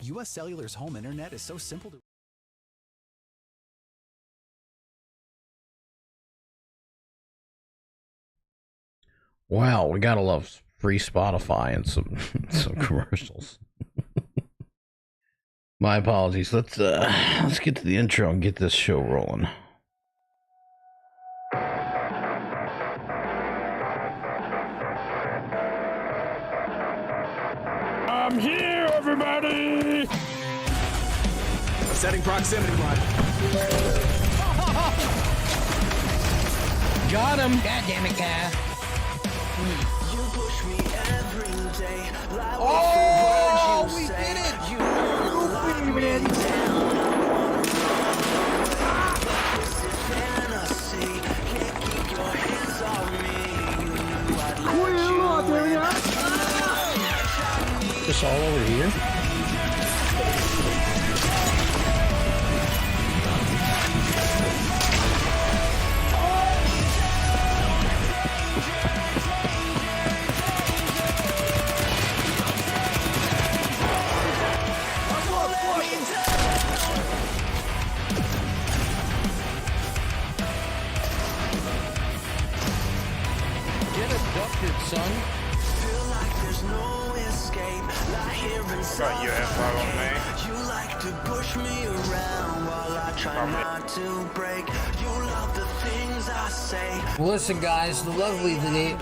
US Cellular's home internet is so simple to... Wow, we gotta love free Spotify and some some commercials. My apologies. Let's get to the intro and get this show rolling. I'm here, everybody! Setting proximity line. Got him! God damn it, Kyle. You push me every day. Lie Oh, with the words you we say. did it! You lock me down. This is fantasy. Can't keep your hands on me. You knew I'd let you in. This all over here? Get abducted, son. Feel like there's no escape. Lie here and Got your info on me. you like to push me around while I try not to break. You love the things I say. Listen, guys, the lovely today.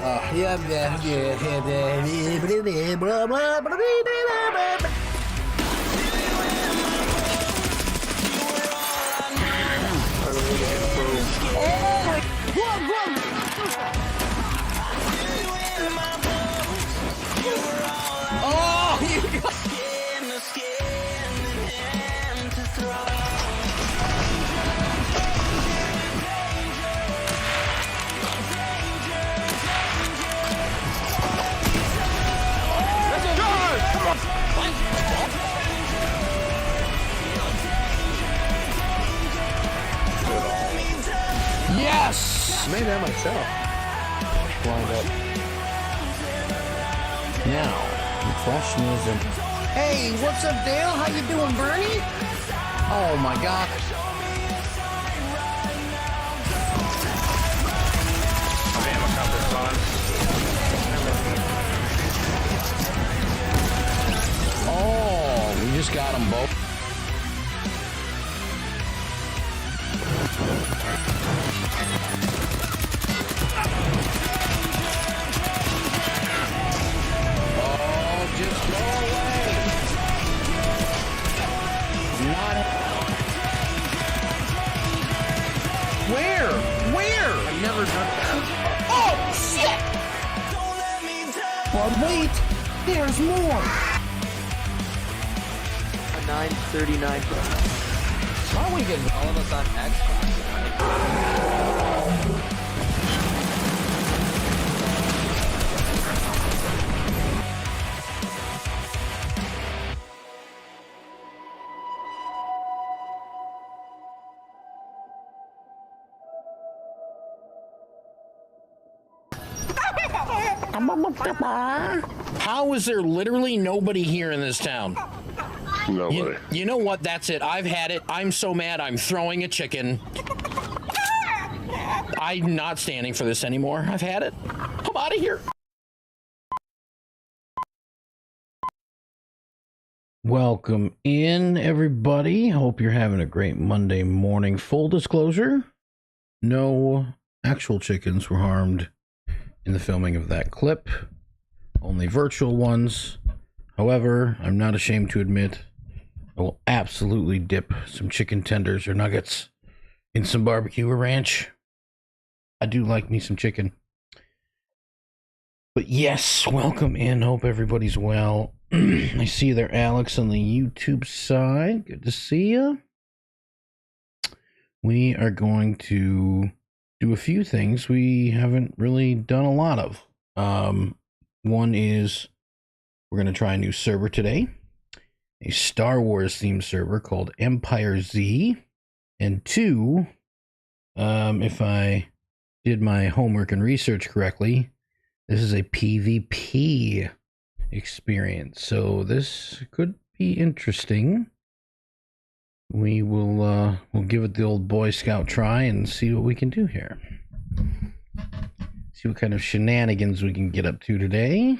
Oh, you got In the skin and to throw. yes. I made that myself. Lined up. Now, the question is, Hey, what's up, Dale? How you doing, Bernie? Oh my God. Damn, I got this on. oh, we just got them both. Oh, just go away. Not. Where? Where? I've never done that. Oh, shit! Don't let me down. But wait, there's more. A 939. Why are we getting All of us on Xbox. How is there literally nobody here in this town? Nobody. You know what? That's it. I've had it. I'm so mad. I'm throwing a chicken. I'm not standing for this anymore. I've had it. I'm out of here. Welcome in, everybody. Hope you're having a great Monday morning. Full disclosure, no actual chickens were harmed in the filming of that clip. Only virtual ones. However, I'm not ashamed to admit I will absolutely dip some chicken tenders or nuggets in some barbecue or ranch. I do like me some chicken. But yes, welcome in. Hope everybody's well. I see you there, Alex, on the YouTube side. Good to see you. We are going to do a few things we haven't really done a lot of. One is we're going to try a new server today, a Star Wars themed server called Empire Z. And two, if I did my homework and research correctly, this is a PvP experience. So this could be interesting. We will we'll give it the old Boy Scout try and see what we can do here. See what kind of shenanigans we can get up to today.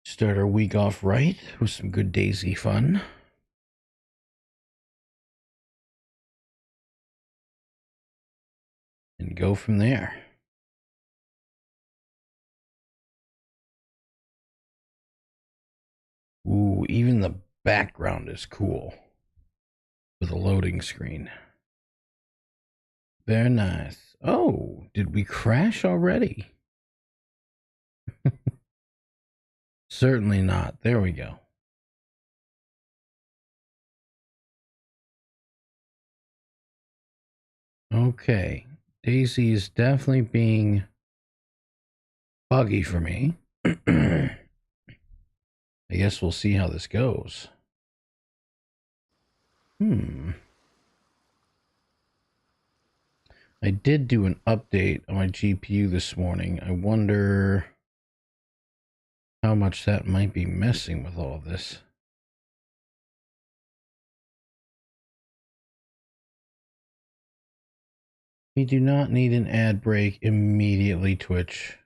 Start our week off right with some good DayZ fun. And go from there. Ooh, even the background is cool with a loading screen. Very nice. Oh, did we crash already? Certainly not. There we go. Okay. DayZ is definitely being buggy for me. I guess we'll see how this goes. I did do an update on my GPU this morning. I wonder how much that might be messing with all of this. We do not need an ad break immediately, Twitch.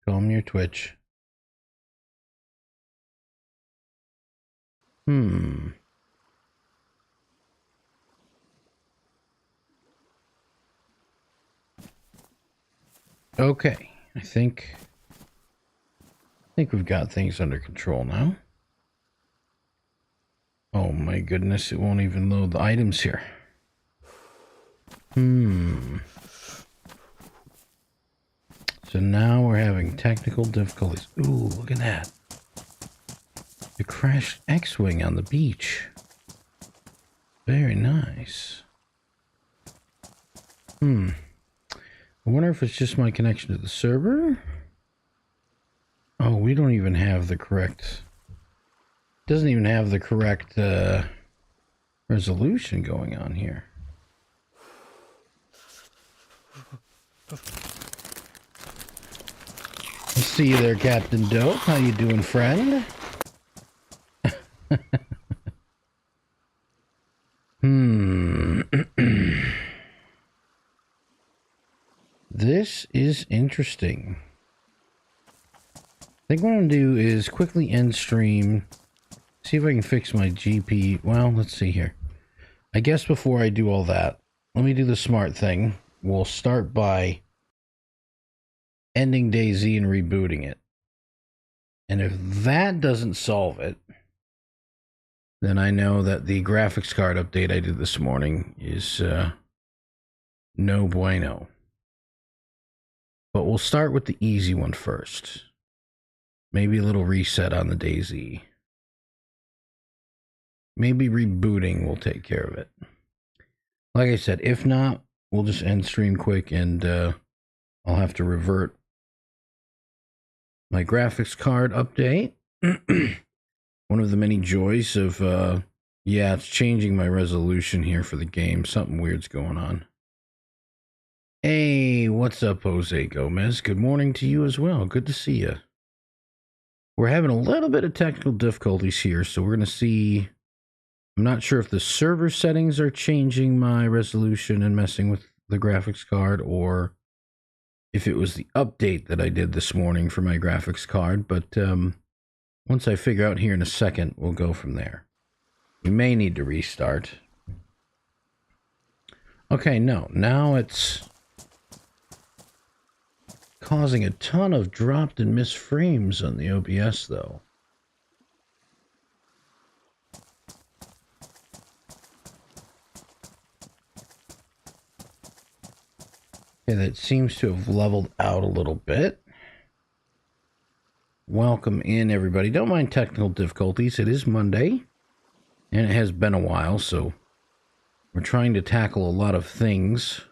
Calm your Twitch. Okay, I think we've got things under control now. Oh my goodness, it won't even load the items here. So now we're having technical difficulties. Ooh, look at that. The crashed X-Wing on the beach. Very nice. I wonder if it's just my connection to the server. Oh, we don't even have the correct... Doesn't even have the correct resolution going on here. I see you there, Captain Dope. How you doing, friend? This is interesting. I think what I'm going to do is quickly end stream. See if I can fix my GP. Well, let's see here. I guess before I do all that, let me do the smart thing. We'll start by ending DayZ and rebooting it. And if that doesn't solve it, then I know that the graphics card update I did this morning is no bueno. But we'll start with the easy one first. Maybe a little reset on the DayZ. Maybe rebooting will take care of it. Like I said, if not, we'll just end stream quick and I'll have to revert my graphics card update. One of the many joys of, yeah, it's changing my resolution here for the game. Something weird's going on. Hey, what's up, Jose Gomez? Good morning to you as well. Good to see you. We're having a little bit of technical difficulties here, so we're going to see... I'm not sure if the server settings are changing my resolution and messing with the graphics card, or if it was the update that I did this morning for my graphics card, but once I figure out here in a second, we'll go from there. We may need to restart. Okay, no, now it's causing a ton of dropped and missed frames on the OBS, though. Okay, that seems to have leveled out a little bit. Welcome in, everybody. Don't mind technical difficulties. It is Monday, and it has been a while, so we're trying to tackle a lot of things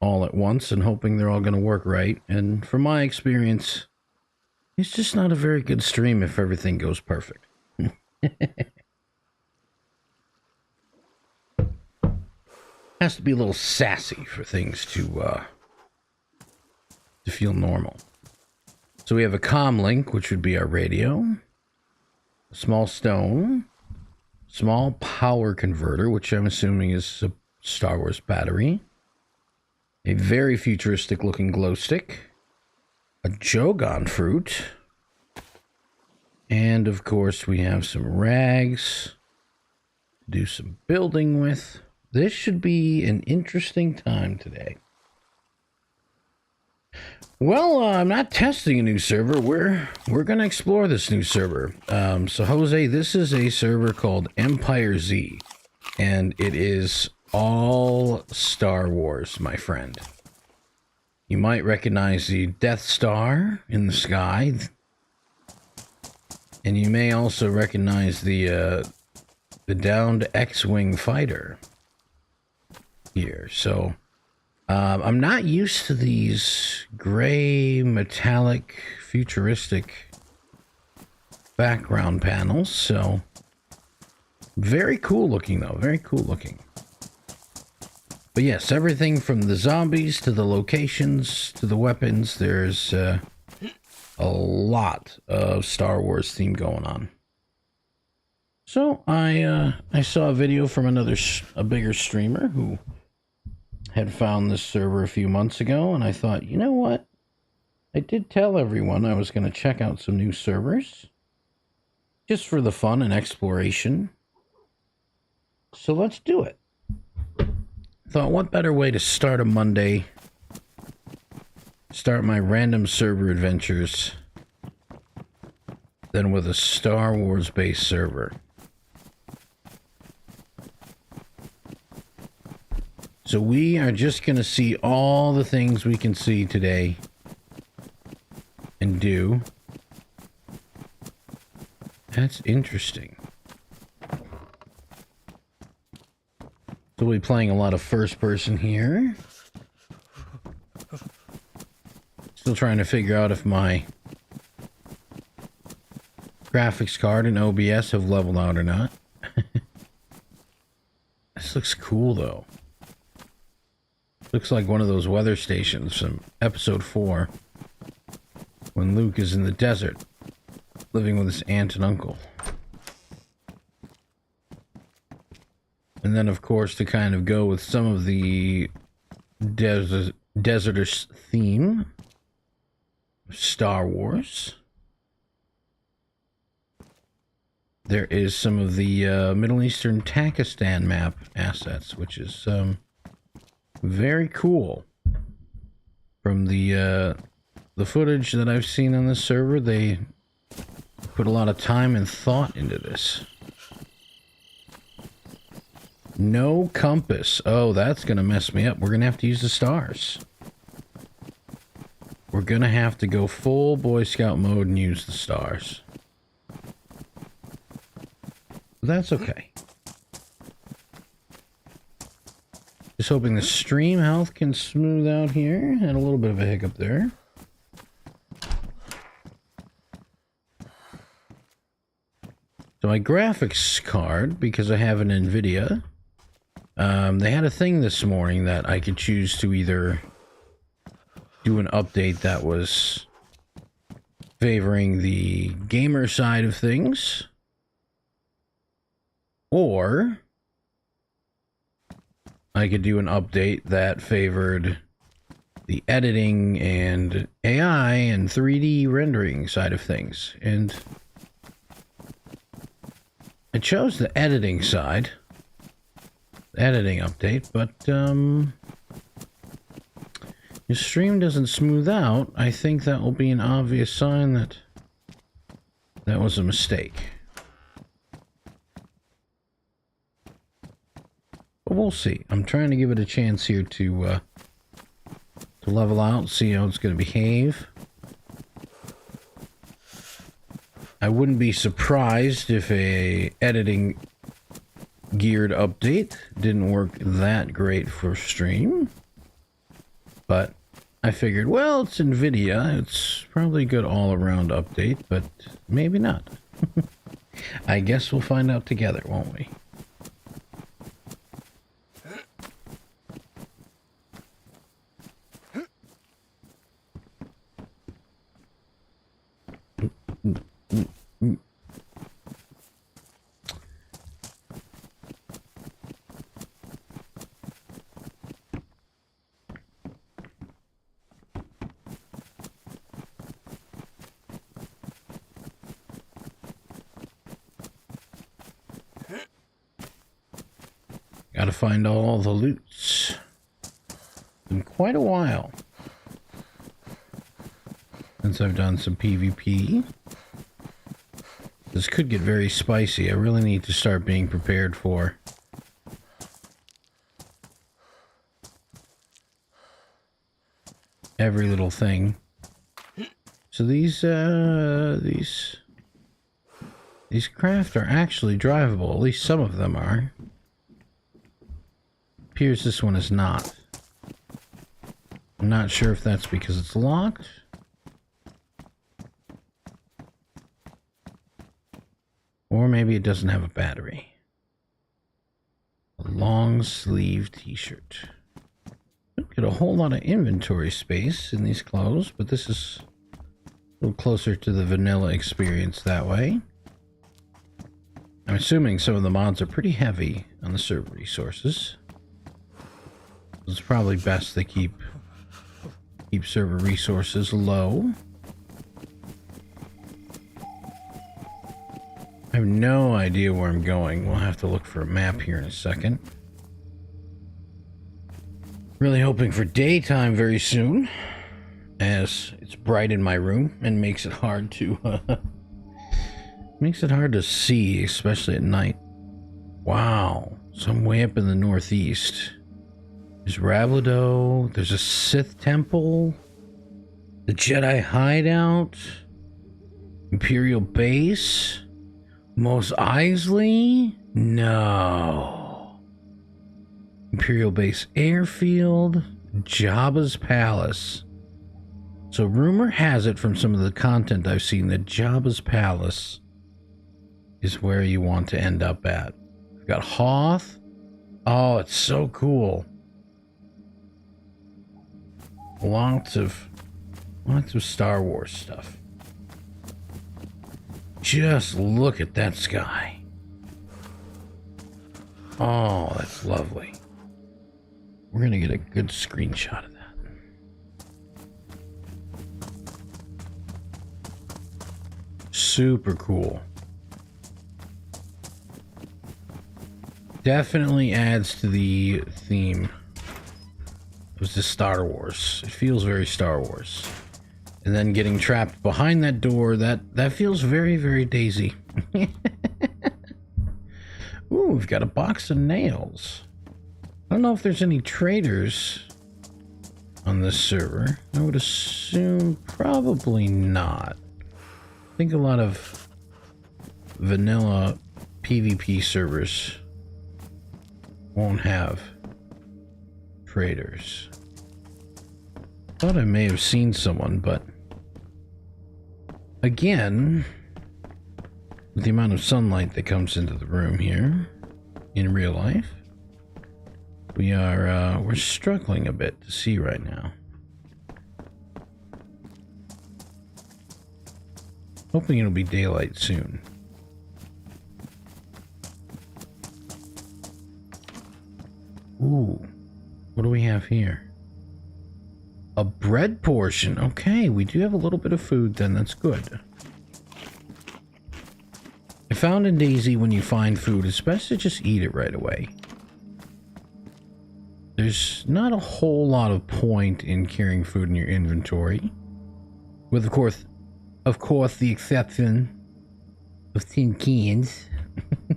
all at once and hoping they're all going to work right. And from my experience, it's just not a very good stream if everything goes perfect. Has to be a little sassy for things to feel normal. So we have a comm link, which would be our radio, a small stone, small power converter, which I'm assuming is a Star Wars battery, a very futuristic looking glow stick, a Jogon fruit, and of course we have some rags to do some building with. This should be an interesting time today. Well, I'm not testing a new server. We're gonna explore this new server. So Jose, this is a server called Empire Z, and it is all Star Wars, my friend. You might recognize the Death Star in the sky, and you may also recognize the downed X-wing fighter here. So. I'm not used to these gray, metallic, futuristic background panels, so very cool looking though, very cool looking. But yes, everything from the zombies to the locations to the weapons, there's a lot of Star Wars theme going on. So I saw a video from a bigger streamer who had found this server a few months ago, and I thought, you know what? I did tell everyone I was going to check out some new servers, just for the fun and exploration. So let's do it. Thought, what better way to start a Monday, start my random server adventures, than with a Star Wars-based server. So we are just going to see all the things we can see today and do. That's interesting. So we'll be playing a lot of first person here. Still trying to figure out if my graphics card and OBS have leveled out or not. This looks cool though. Looks like one of those weather stations from episode 4 when Luke is in the desert living with his aunt and uncle. And then of course, to kind of go with some of the desertish theme of Star Wars, there is some of the Middle Eastern Takistan map assets, which is very cool. From the footage that I've seen on this server, they put a lot of time and thought into this. No compass. Oh, that's gonna mess me up. We're gonna have to use the stars. We're gonna have to go full Boy Scout mode and use the stars. That's okay. Just hoping the stream health can smooth out here. Had a little bit of a hiccup there. So my graphics card, because I have an NVIDIA, they had a thing this morning that I could choose to either do an update that was favoring the gamer side of things, or I could do an update that favored the editing and AI and 3D rendering side of things. And I chose the editing side, the editing update, but your stream doesn't smooth out. I think that will be an obvious sign that that was a mistake. But we'll see. I'm trying to give it a chance here to level out, see how it's going to behave. I wouldn't be surprised if a editing geared update didn't work that great for stream. But I figured, well, it's NVIDIA. It's probably a good all-around update, but maybe not. I guess we'll find out together, won't we? Gotta find all the loots. Been quite a while since I've done some PvP. This could get very spicy. I really need to start being prepared for every little thing. So these craft are actually drivable. At least some of them are. Appears this one is not. I'm not sure if that's because it's locked. Or maybe it doesn't have a battery. A long sleeve t-shirt. Don't get a whole lot of inventory space in these clothes, but this is a little closer to the vanilla experience that way. I'm assuming some of the mods are pretty heavy on the server resources. It's probably best they keep server resources low. I have no idea where I'm going. We'll have to look for a map here in a second. Really hoping for daytime very soon, as it's bright in my room and makes it hard to see, especially at night. Wow, so I'm way up in the northeast. There's Ravlido, there's a Sith temple, the Jedi hideout, Imperial base, Mos Eisley? No. Imperial base airfield, Jabba's palace. So rumor has it from some of the content I've seen that Jabba's palace is where you want to end up at. We've got Hoth. Oh, it's so cool. Lots of Star Wars stuff. Just look at that sky. Oh, that's lovely. We're gonna get a good screenshot of that. Super cool. Definitely adds to the theme. It was just Star Wars. It feels very Star Wars. And then getting trapped behind that door, that feels very, very DayZ. Ooh, we've got a box of nails. I don't know if there's any traders on this server. I would assume probably not. I think a lot of vanilla PvP servers won't have traders. Thought I may have seen someone, but again, with the amount of sunlight that comes into the room here in real life, we're struggling a bit to see right now. Hoping it'll be daylight soon. Ooh, what do we have here? A bread portion. Okay, we do have a little bit of food then. That's good. I found in DayZ when you find food, it's best to just eat it right away. There's not a whole lot of point in carrying food in your inventory. With, of course, the exception of tin cans. I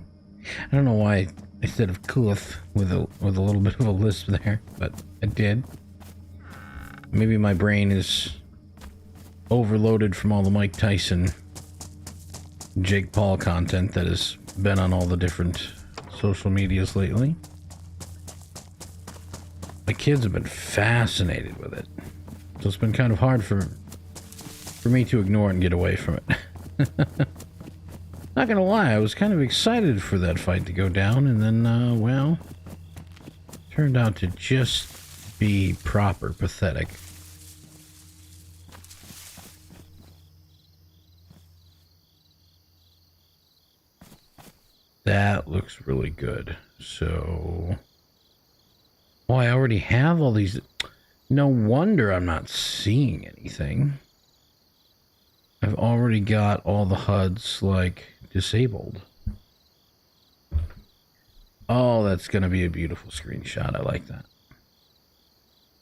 don't know why I said of course with a little bit of a lisp there, but I did. Maybe my brain is overloaded from all the Mike Tyson, Jake Paul content that has been on all the different social medias lately. My kids have been fascinated with it, so it's been kind of hard for me to ignore it and get away from it. Not gonna lie, I was kind of excited for that fight to go down, and then, well, turned out to just be proper pathetic. That looks really good. So, oh, I already have all these. No wonder I'm not seeing anything. I've already got all the HUDs, like, disabled. Oh, that's gonna be a beautiful screenshot. I like that.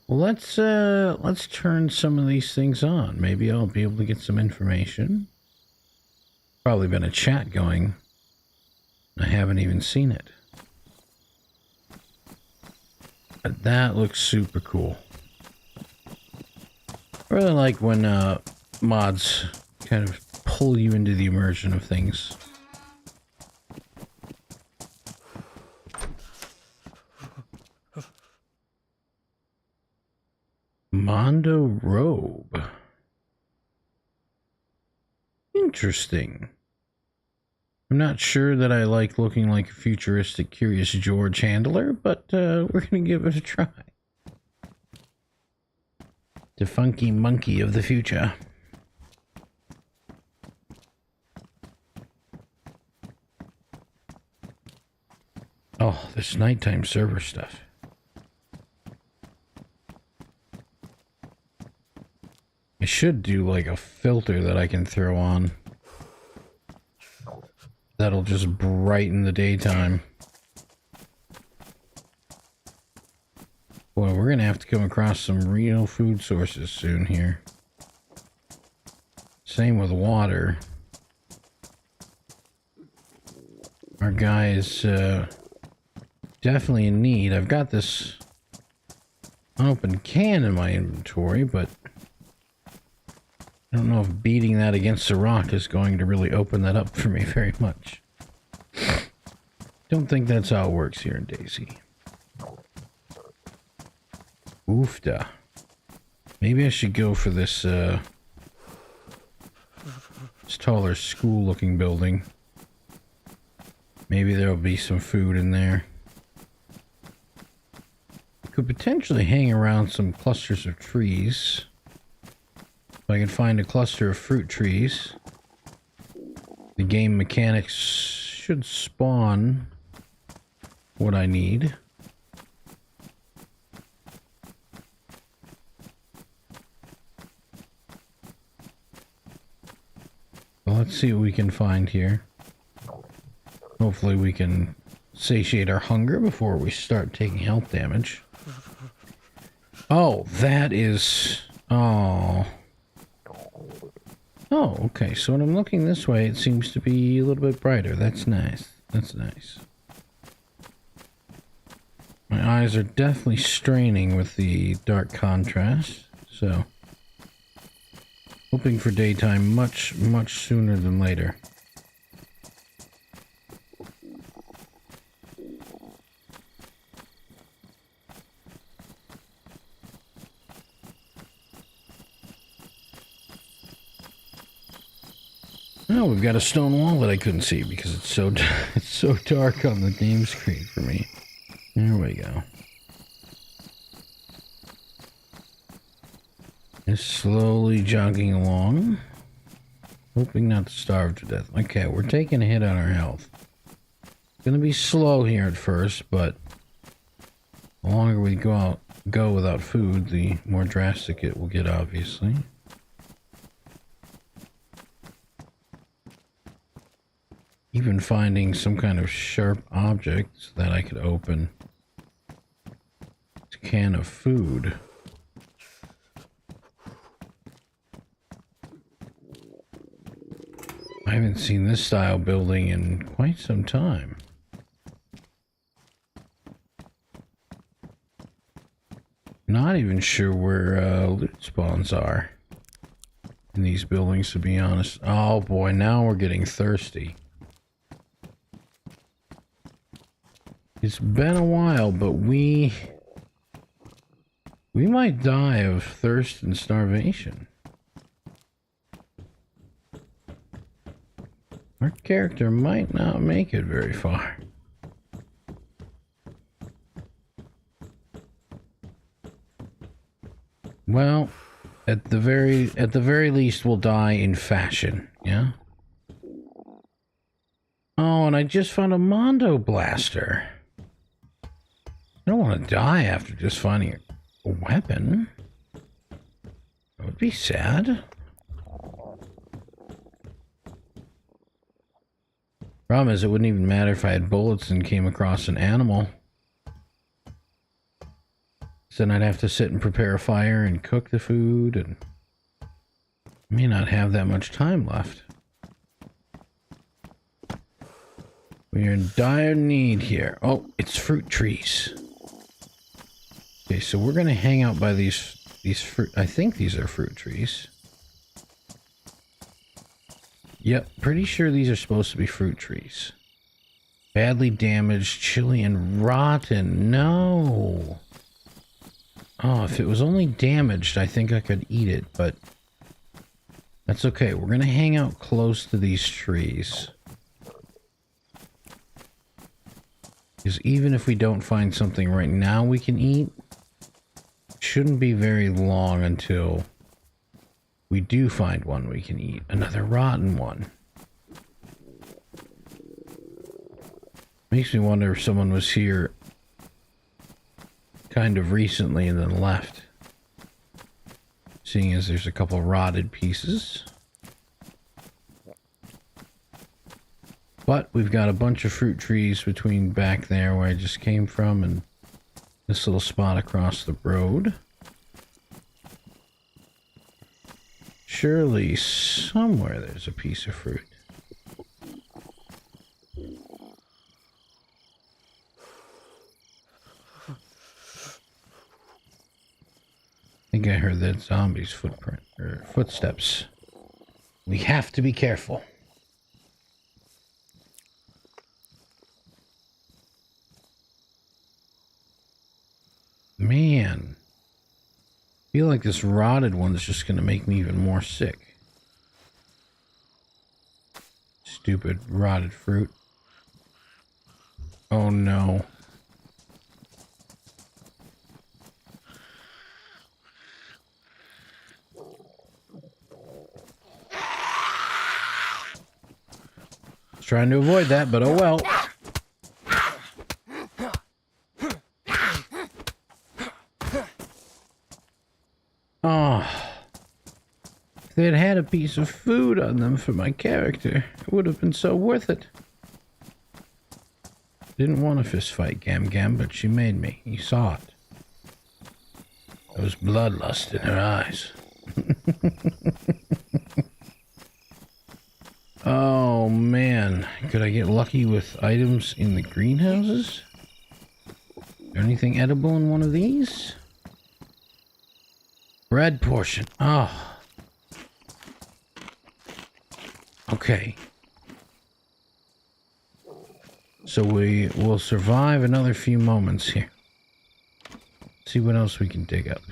Well, let's turn some of these things on. Maybe I'll be able to get some information. Probably been a chat going. I haven't even seen it. But that looks super cool. I really like when mods kind of pull you into the immersion of things. Mondo robe. Interesting. I'm not sure that I like looking like a futuristic Curious George handler, but we're going to give it a try. The funky monkey of the future. Oh, this nighttime server stuff. I should do like a filter that I can throw on. That'll just brighten the daytime. Boy, we're gonna have to come across some real food sources soon here. Same with water. Our guy is definitely in need. I've got this unopened can in my inventory, but I don't know if beating that against a rock is going to really open that up for me very much. Don't think that's how it works here in DayZ. Oofda. Maybe I should go for this, this taller school-looking building. Maybe there'll be some food in there. Could potentially hang around some clusters of trees. If I can find a cluster of fruit trees, the game mechanics should spawn what I need. Well, let's see what we can find here. Hopefully we can satiate our hunger before we start taking health damage. Oh, that is... Oh... Oh, okay, so when I'm looking this way, it seems to be a little bit brighter. That's nice. That's nice. My eyes are definitely straining with the dark contrast, so... Hoping for daytime much sooner than later. Oh, we've got a stone wall that I couldn't see because it's so dark on the game screen for me. There we go. Just slowly jogging along, hoping not to starve to death. Okay, we're taking a hit on our health. It's gonna be slow here at first, but the longer we go without food, the more drastic it will get, obviously. Even finding some kind of sharp object that I could open. It's a can of food. I haven't seen this style building in quite some time. Not even sure where loot spawns are in these buildings, to be honest. Oh boy, now we're getting thirsty. It's been a while, but we might die of thirst and starvation. Our character might not make it very far. Well, at the very least, we'll die in fashion, yeah? Oh, and I just found a Mondo blaster. I don't want to die after just finding a weapon. That would be sad. Problem is, it wouldn't even matter if I had bullets and came across an animal. So then I'd have to sit and prepare a fire and cook the food, and I may not have that much time left. We're in dire need here. Oh, it's fruit trees. Okay, so we're gonna hang out by these fruit. I think these are fruit trees. Yep, pretty sure these are supposed to be fruit trees. Badly damaged, chilly, and rotten. No. Oh, if it was only damaged, I think I could eat it, but that's okay. We're gonna hang out close to these trees. Because even if we don't find something right now we can eat, it shouldn't be very long until we do find one we can eat. Another rotten one. Makes me wonder if someone was here kind of recently and then left. Seeing as there's a couple rotted pieces. But we've got a bunch of fruit trees between back there where I just came from and this little spot across the road. Surely somewhere there's a piece of fruit. I think I heard that zombie's footprint or footsteps. We have to be careful. Man. I feel like this rotted one's just going to make me even more sick. Stupid rotted fruit. Oh no. Trying to avoid that, but oh well. Oh, if they had had a piece of food on them for my character, it would have been so worth it. Didn't want a fist fight, Gam Gam, but she made me. You saw it. There was bloodlust in her eyes. Oh man, could I get lucky with items in the greenhouses? Is there anything edible in one of these? Bread portion. Oh. Okay. So we will survive another few moments here. See what else we can dig up.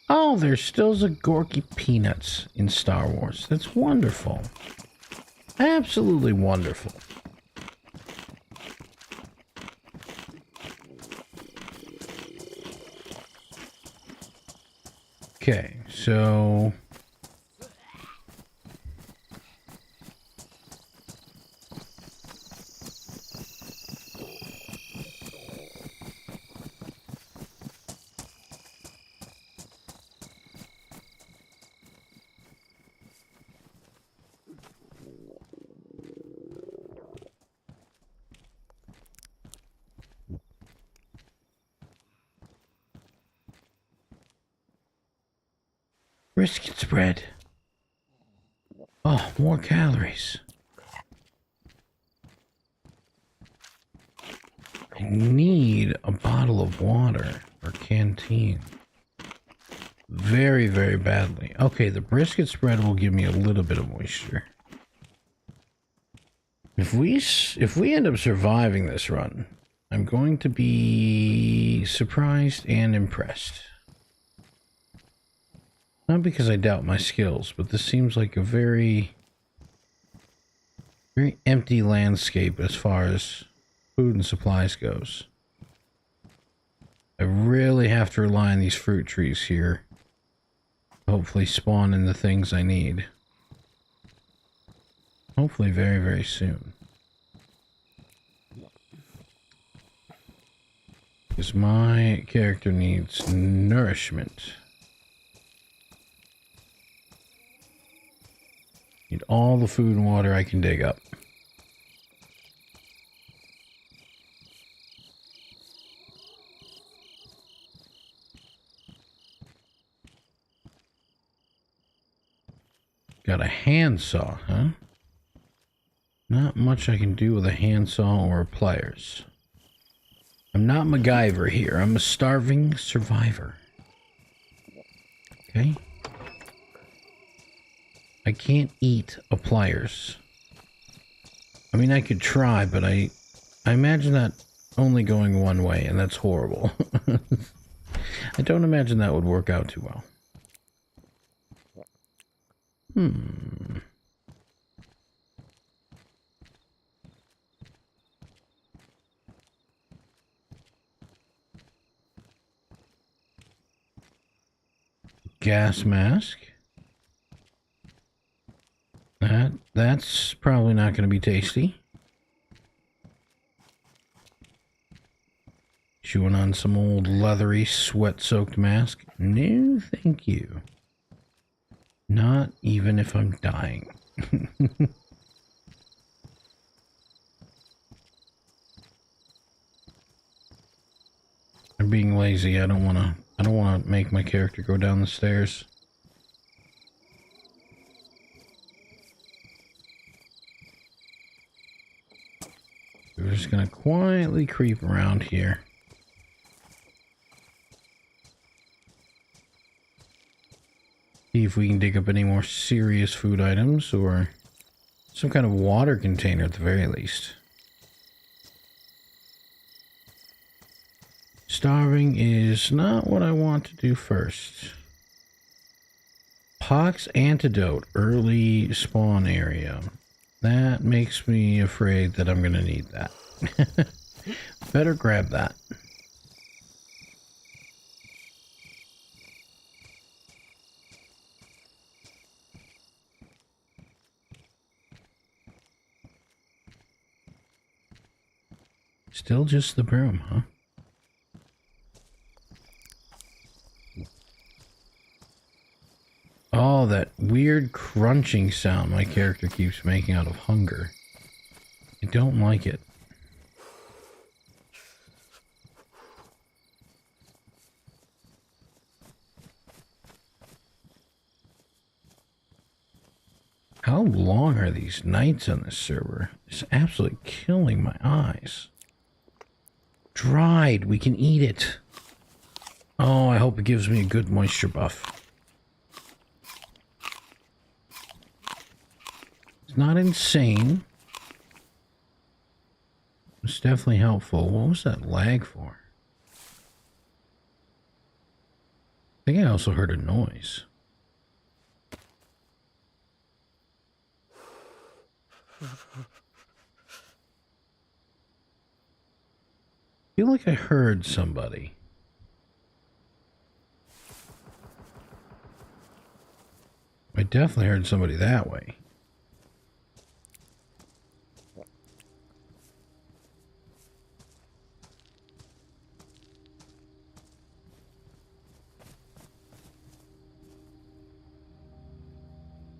Oh, there's still Zagorki peanuts in Star Wars. That's wonderful. Absolutely wonderful. Okay, so brisket spread. Oh, more calories. I need a bottle of water or canteen. Very, very badly. Okay, the brisket spread will give me a little bit of moisture. If we end up surviving this run, I'm going to be surprised and impressed. Not because I doubt my skills, but this seems like a very empty landscape as far as food and supplies goes. I really have to rely on these fruit trees here. Hopefully spawn in the things I need. Hopefully very, very soon. Because my character needs nourishment. Need all the food and water I can dig up. Got a handsaw, huh? Not much I can do with a handsaw or pliers. I'm not MacGyver here. I'm a starving survivor. Okay? I can't eat a pliers. I mean, I could try, but I imagine that only going one way, and that's horrible. I don't imagine that would work out too well. Gas mask. That's probably not going to be tasty. Chewing on some old leathery, sweat-soaked mask. No, thank you. Not even if I'm dying. I'm being lazy. I don't want to make my character go down the stairs. We're just gonna quietly creep around here. See if we can dig up any more serious food items or some kind of water container at the very least. Starving is not what I want to do first. Pox antidote, early spawn area. That makes me afraid that I'm going to need that. Better grab that. Still just the broom, huh? Oh, that weird crunching sound my character keeps making out of hunger. I don't like it. How long are these nights on this server? It's absolutely killing my eyes. Dried, we can eat it. Oh, I hope it gives me a good moisture buff. It's not insane. It's definitely helpful. What was that lag for? I think I also heard a noise. I feel like I heard somebody. I definitely heard somebody that way.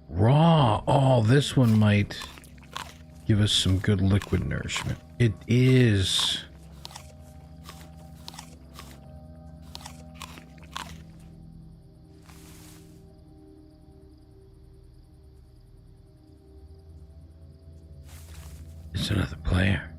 Raw. Oh, this one might give us some good liquid nourishment. It is. It's another player.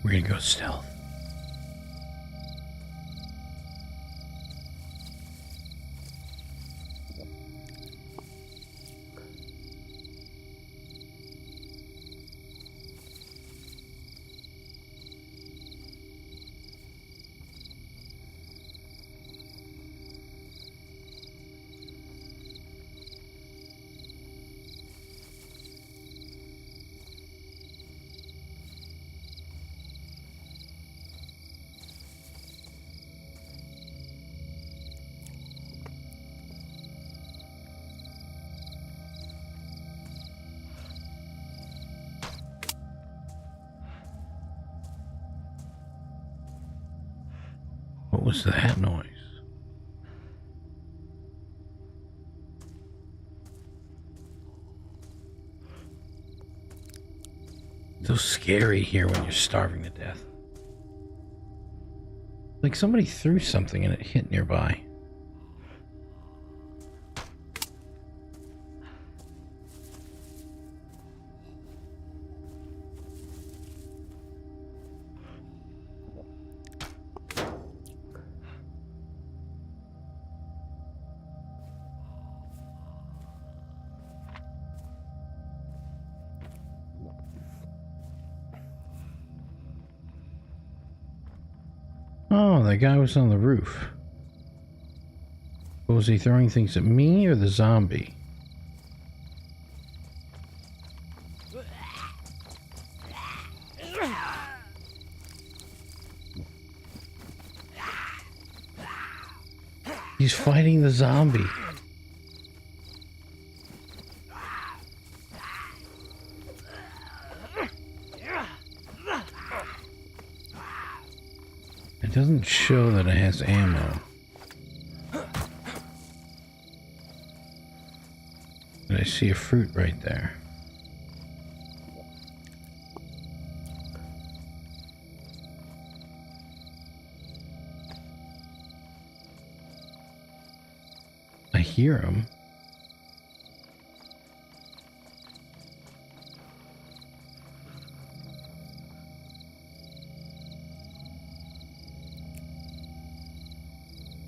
We're gonna go stealth. What was that noise? It's so scary here when you're starving to death. Like somebody threw something and it hit nearby. Oh, that guy was on the roof. Was he throwing things at me or the zombie? He's fighting the zombie. It doesn't show that it has ammo. But I see a fruit right there. I hear him.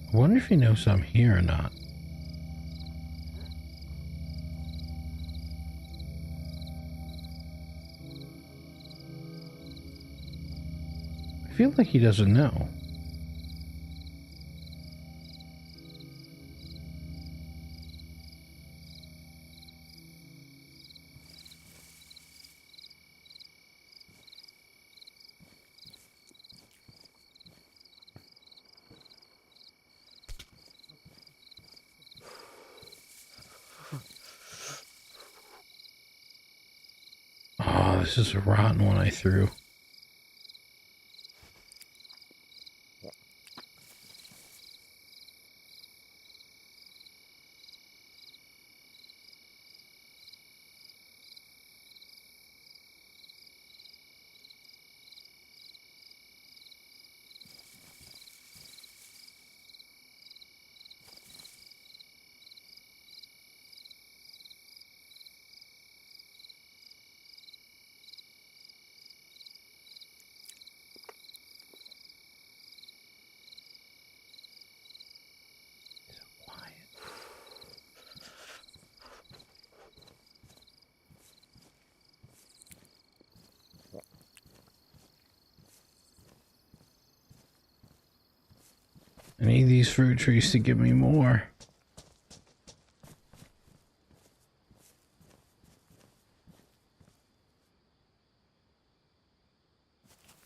I wonder if he knows I'm here or not. I feel like he doesn't know. Oh, this is a rotten one I threw. I need these fruit trees to give me more.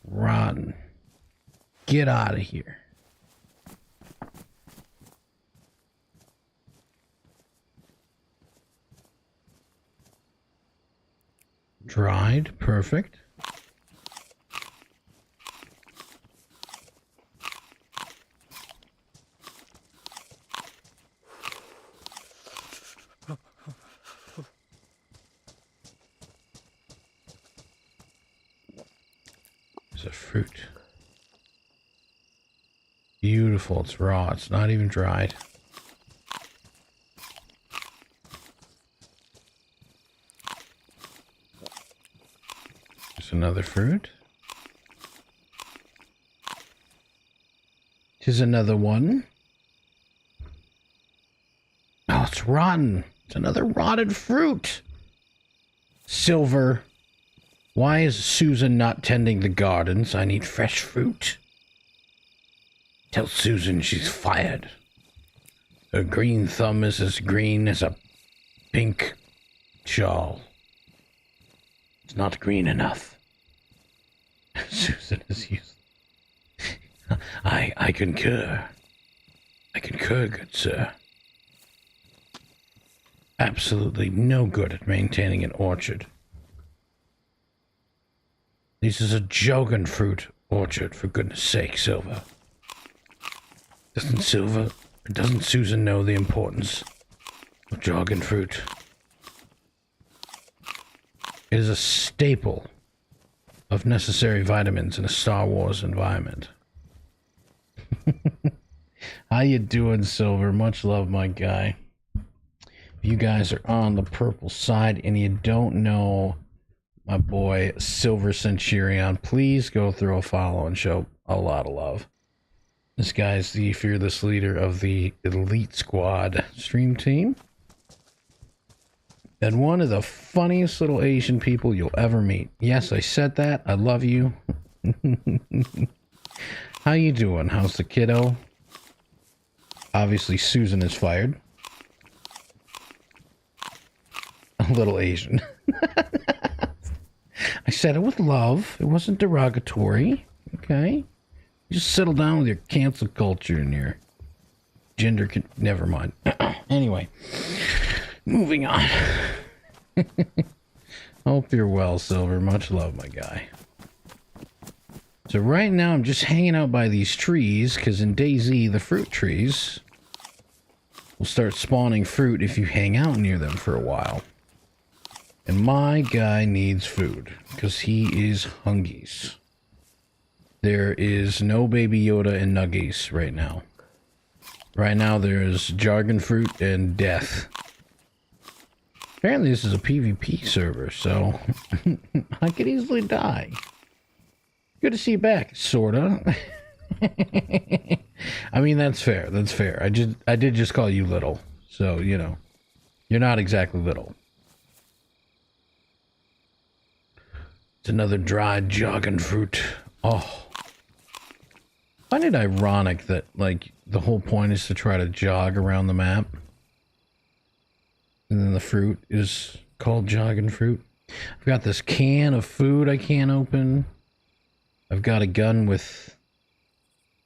Rotten. Get out of here. Dried. Perfect. There's a fruit. Beautiful. It's raw. It's not even dried. There's another fruit. Here's another one. Oh, it's rotten. It's another rotted fruit. Silver. Why is Susan not tending the gardens? I need fresh fruit. Tell Susan she's fired. Her green thumb is as green as a pink shawl. It's not green enough. Susan is useless. I concur. I concur, good sir. Absolutely no good at maintaining an orchard. This is a Jogan fruit orchard, for goodness sake, Silver. Doesn't Susan know the importance of dragon fruit? It is a staple of necessary vitamins in a Star Wars environment. How you doing, Silver? Much love, my guy. If you guys are on the purple side and you don't know my boy Silver Centurion, please go throw a follow and show a lot of love. This guy's the fearless leader of the Elite Squad stream team. And one of the funniest little Asian people you'll ever meet. Yes, I said that. I love you. How you doing? How's the kiddo? Obviously, Susan is fired. A little Asian. I said it with love. It wasn't derogatory. Okay? Just settle down with your cancel culture and your gender. Never mind. Anyway, moving on. Hope you're well, Silver. Much love, my guy. So right now I'm just hanging out by these trees because in DayZ, the fruit trees will start spawning fruit if you hang out near them for a while. And my guy needs food because he is hungies. There is no Baby Yoda and Nuggies right now. Right now there's jargon fruit and death. Apparently this is a PvP server, so I could easily die. Good to see you back, sorta. I mean, that's fair. That's fair. I did just call you little, so you know, you're not exactly little. It's another dried jargon fruit. Oh, I find it ironic that like the whole point is to try to jog around the map, and then the fruit is called jargon fruit. I've got this can of food I can't open. I've got a gun with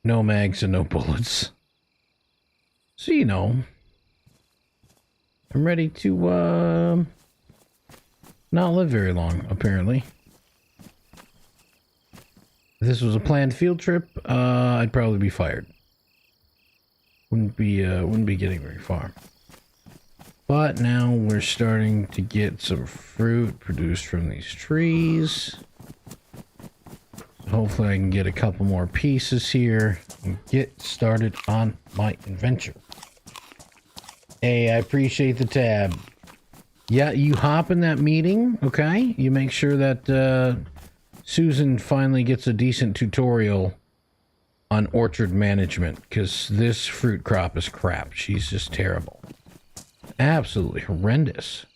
no mags and no bullets. So, you know, I'm ready to, not live very long, apparently. If this was a planned field trip, I'd probably be fired. Wouldn't be getting very far. But now we're starting to get some fruit produced from these trees. Hopefully I can get a couple more pieces here and get started on my adventure. Hey, I appreciate the tab. Yeah, you hop in that meeting, okay? You make sure that Susan finally gets a decent tutorial on orchard management, because this fruit crop is crap. She's just terrible. Absolutely horrendous.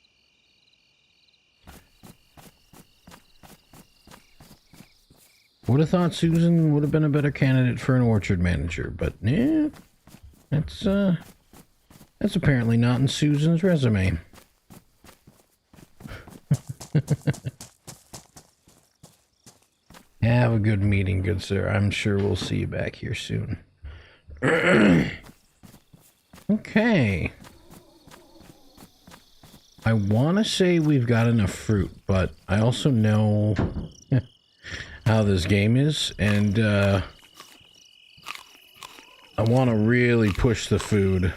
Would have thought Susan would have been a better candidate for an orchard manager, but yeah, that's apparently not in Susan's resume. Have a good meeting, good sir. I'm sure we'll see you back here soon. Okay. I want to say we've got enough fruit, but I also know how this game is, and I want to really push the food.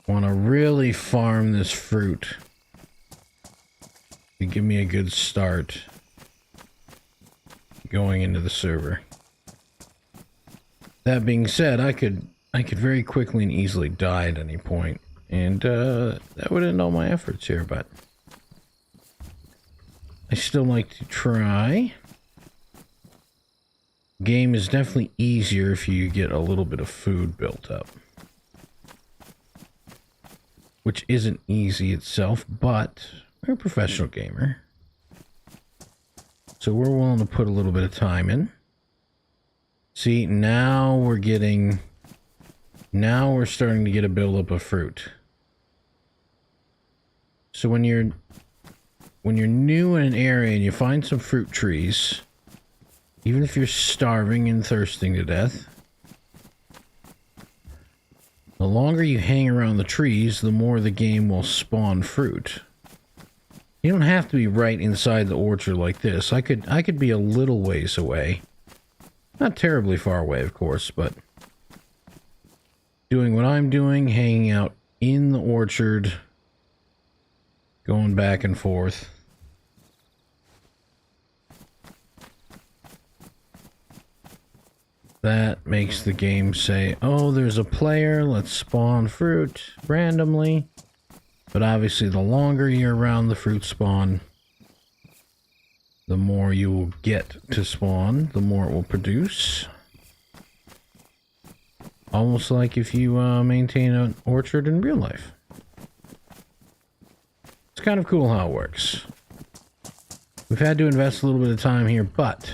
Want to really farm this fruit to give me a good start going into the server. That being said, I could very quickly and easily die at any point, and that would end all my efforts here, but I still like to try. Game is definitely easier if you get a little bit of food built up, which isn't easy itself, but we're a professional gamer, so we're willing to put a little bit of time in. See, now we're starting to get a buildup of fruit. So when you're new in an area and you find some fruit trees, even if you're starving and thirsting to death, the longer you hang around the trees, the more the game will spawn fruit. You don't have to be right inside the orchard like this. I could be a little ways away Not terribly far away, of course, but doing what I'm doing, hanging out in the orchard, going back and forth. That makes the game say, oh, there's a player, let's spawn fruit randomly. But obviously, the longer you're around the fruit spawn, the more you will get to spawn, the more it will produce. Almost like if you maintain an orchard in real life. It's kind of cool how it works. We've had to invest a little bit of time here, but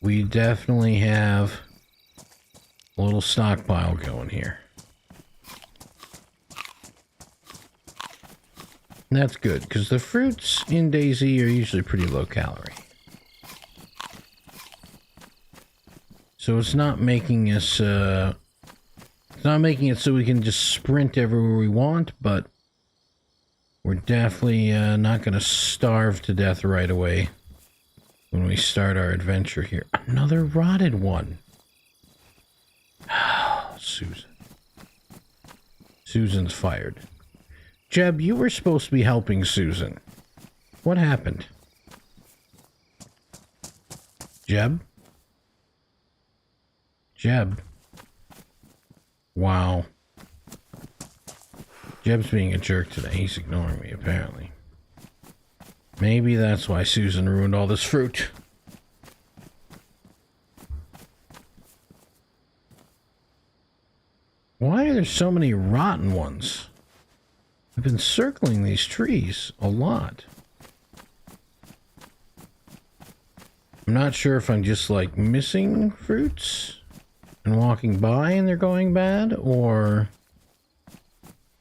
we definitely have a little stockpile going here. And that's good, because the fruits in DayZ are usually pretty low calorie. So it's not making us, it's not making it so we can just sprint everywhere we want, but we're definitely not going to starve to death right away when we start our adventure here. Another rotted one. Susan. Susan's fired. Jeb, you were supposed to be helping Susan. What happened? Jeb? Jeb? Wow. Jeb's being a jerk today. He's ignoring me, apparently. Maybe that's why Susan ruined all this fruit. Why are there so many rotten ones? I've been circling these trees a lot. I'm not sure if I'm just like missing fruits and walking by and they're going bad, or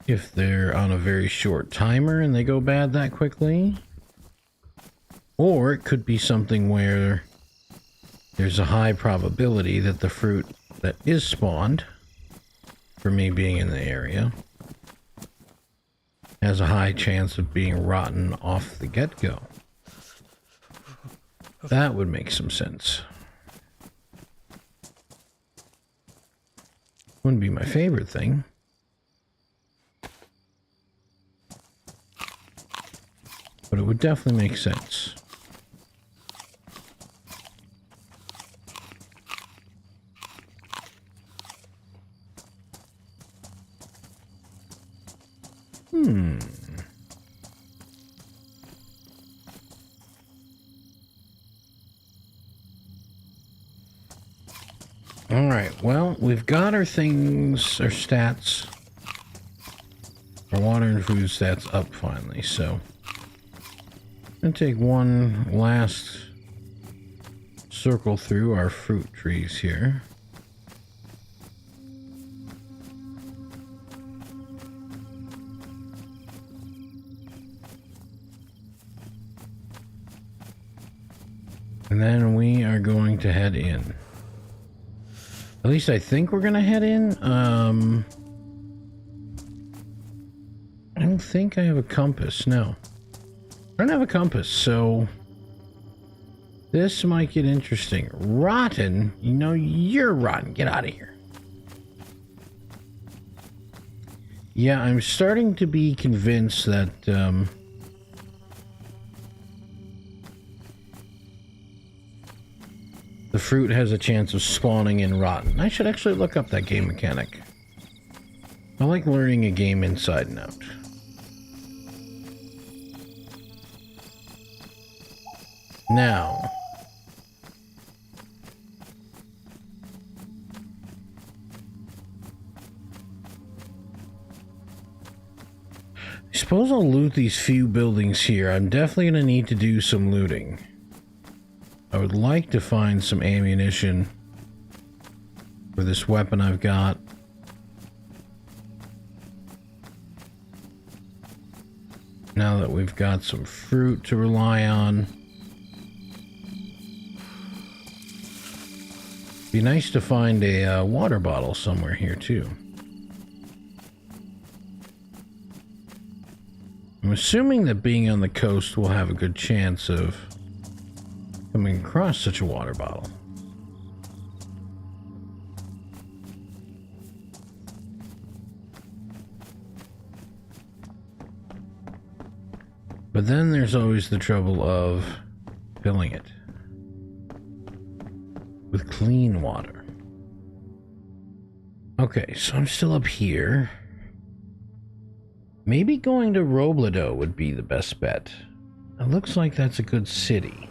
if they're on a very short timer and they go bad that quickly. Or it could be something where there's a high probability that the fruit that is spawned, for me being in the area, has a high chance of being rotten off the get-go. That would make some sense. Wouldn't be my favorite thing. But it would definitely make sense. Alright, well, we've got our things, our stats, our water and food stats up finally, so I'm going to take one last circle through our fruit trees here. And then we are going to head in. At least I think we're gonna head in. I don't think I have a compass. No. I don't have a compass, so this might get interesting. Rotten? You know, you're rotten. Get out of here. Yeah, I'm starting to be convinced that the fruit has a chance of spawning in rotten. I should actually look up that game mechanic. I like learning a game inside and out. Now, I suppose I'll loot these few buildings here. I'm definitely going to need to do some looting. I would like to find some ammunition for this weapon I've got. Now that we've got some fruit to rely on. Be nice to find a water bottle somewhere here too. I'm assuming that being on the coast will have a good chance of coming across such a water bottle. But then there's always the trouble of filling it with clean water. Okay, so I'm still up here. Maybe going to Robledo would be the best bet. It looks like that's a good city.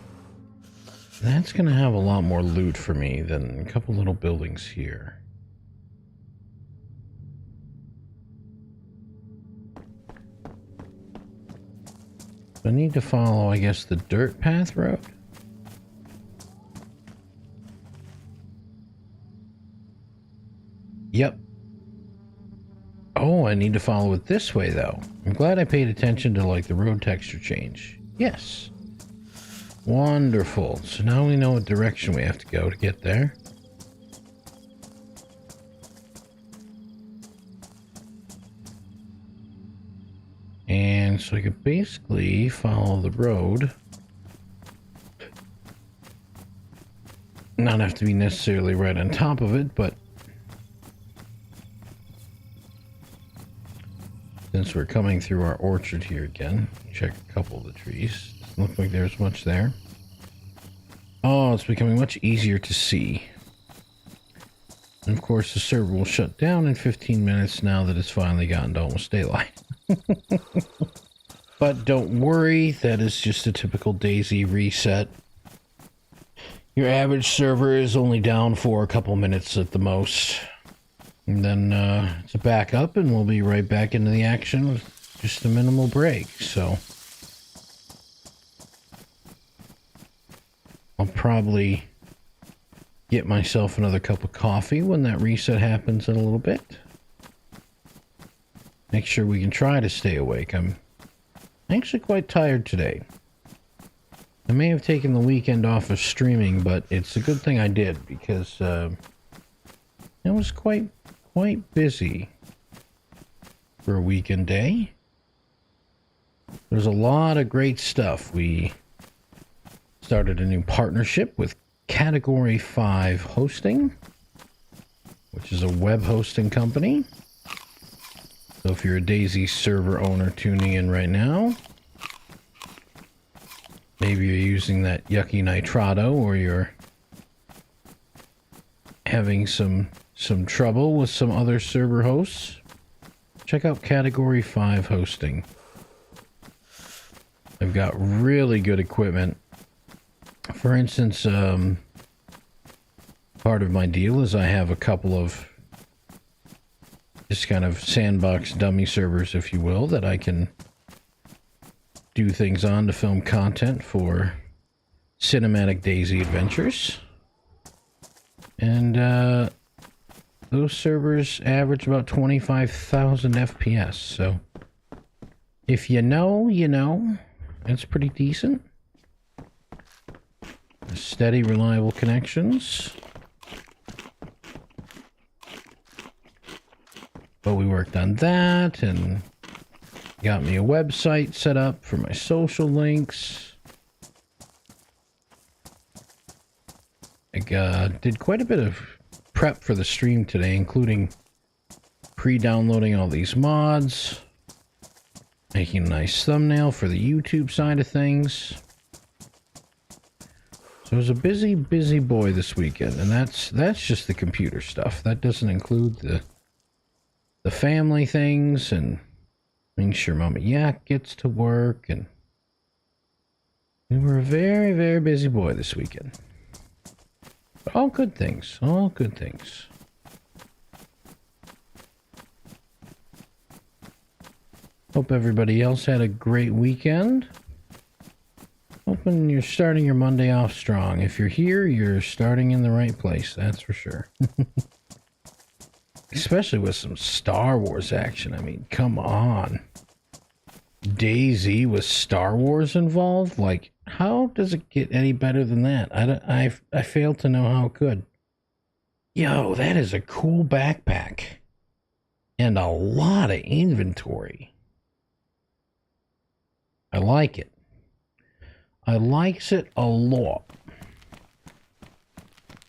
That's going to have a lot more loot for me than a couple little buildings here. I need to follow, I guess, the dirt path road. Yep. Oh, I need to follow it this way, though. I'm glad I paid attention to, like, the road texture change. Yes. Wonderful. So now we know what direction we have to go to get there. And so I could basically follow the road. Not have to be necessarily right on top of it, but since we're coming through our orchard here again, check a couple of the trees. Doesn't look like there's much there. Oh, it's becoming much easier to see. And of course, the server will shut down in 15 minutes now that it's finally gotten to almost daylight. But don't worry, that is just a typical DayZ reset. Your average server is only down for a couple minutes at the most. And then it's a backup and we'll be right back into the action with just a minimal break. So I'll probably get myself another cup of coffee when that reset happens in a little bit. Make sure we can try to stay awake. I'm actually quite tired today. I may have taken the weekend off of streaming, but it's a good thing I did because it was quite busy for a weekend day. There's a lot of great stuff. We started a new partnership with Category 5 Hosting, which is a web hosting company. So if you're a DayZ server owner tuning in right now, maybe you're using that yucky nitrado or you're having some trouble with some other server hosts, check out Category 5 Hosting. They've got really good equipment. For instance, part of my deal is I have a couple of just kind of sandbox dummy servers, if you will, that I can do things on to film content for cinematic DayZ adventures. And those servers average about 25,000 FPS, so if you know, you know. It's pretty decent. Steady, reliable connections. But we worked on that and got me a website set up for my social links. I did quite a bit of prep for the stream today, including pre-downloading all these mods, making a nice thumbnail for the YouTube side of things. So it was a busy boy this weekend, and that's just the computer stuff. That doesn't include the family things and making sure Mama Yak gets to work, and we were a very busy boy this weekend. But all good things, all good things. Hope everybody else had a great weekend. Hoping you're starting your Monday off strong. If you're here, you're starting in the right place, that's for sure. Especially with some Star Wars action. I mean, come on. DayZ with Star Wars involved? Like, how does it get any better than that? I fail to know how it could. Yo, that is a cool backpack. And a lot of inventory. I like it. I likes it a lot.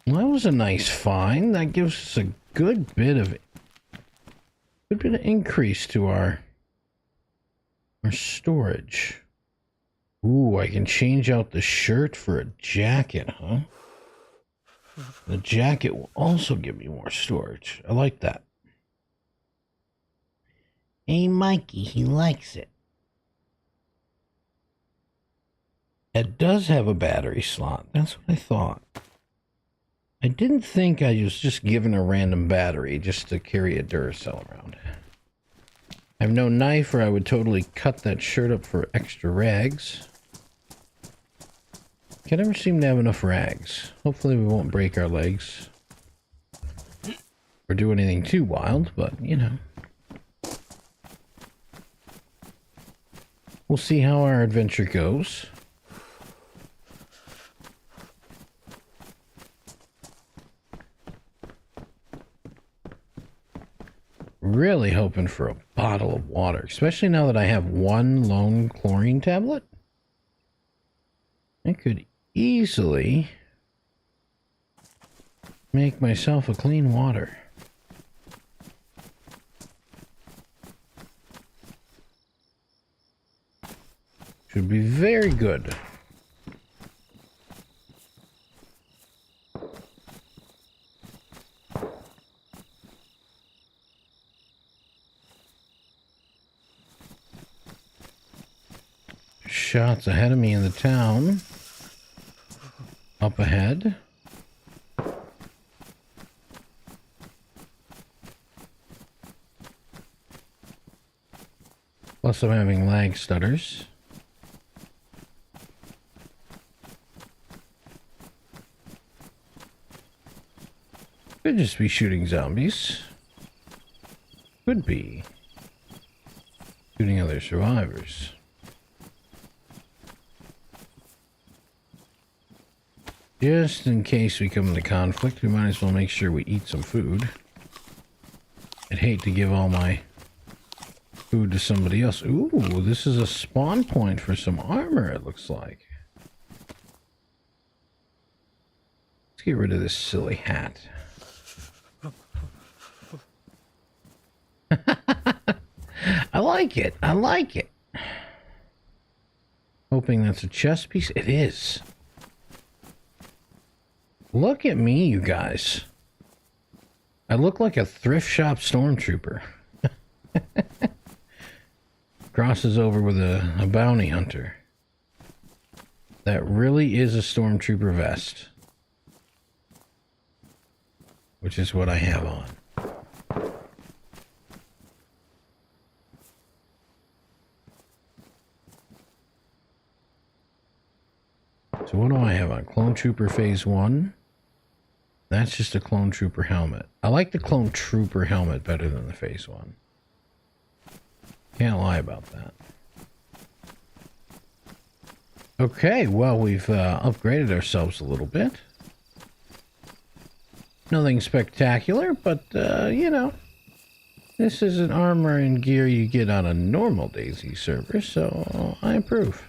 Well, that was a nice find. That gives us a good bit of increase to our storage. Ooh, I can change out the shirt for a jacket, huh? The jacket will also give me more storage. I like that. Hey, Mikey, he likes it. It does have a battery slot. That's what I thought. I didn't think I was just given a random battery just to carry a Duracell around. I have no knife, or I would totally cut that shirt up for extra rags. Can't ever seem to have enough rags. Hopefully we won't break our legs or do anything too wild, but you know. We'll see how our adventure goes. Really hoping for a bottle of water, especially now that I have one lone chlorine tablet. I could easily make myself a clean water. Should be very good. Shots ahead of me in the town. Up ahead. Plus I'm having lag stutters. Could just be shooting zombies. Could be shooting other survivors. Just in case we come into conflict, we might as well make sure we eat some food. I'd hate to give all my food to somebody else. Ooh, this is a spawn point for some armor, it looks like. Let's get rid of this silly hat. I like it. I like it. Hoping that's a chest piece. It is. Look at me, you guys. I look like a thrift shop stormtrooper. Crosses over with a bounty hunter. That really is a stormtrooper vest. Which is what I have on. So what do I have on? Clone Trooper Phase 1. That's just a Clone Trooper helmet. I like the Clone Trooper helmet better than the Phase 1. Can't lie about that. Okay, well, we've upgraded ourselves a little bit. Nothing spectacular, but, you know, this is an armor and gear you get on a normal DayZ server, so I approve.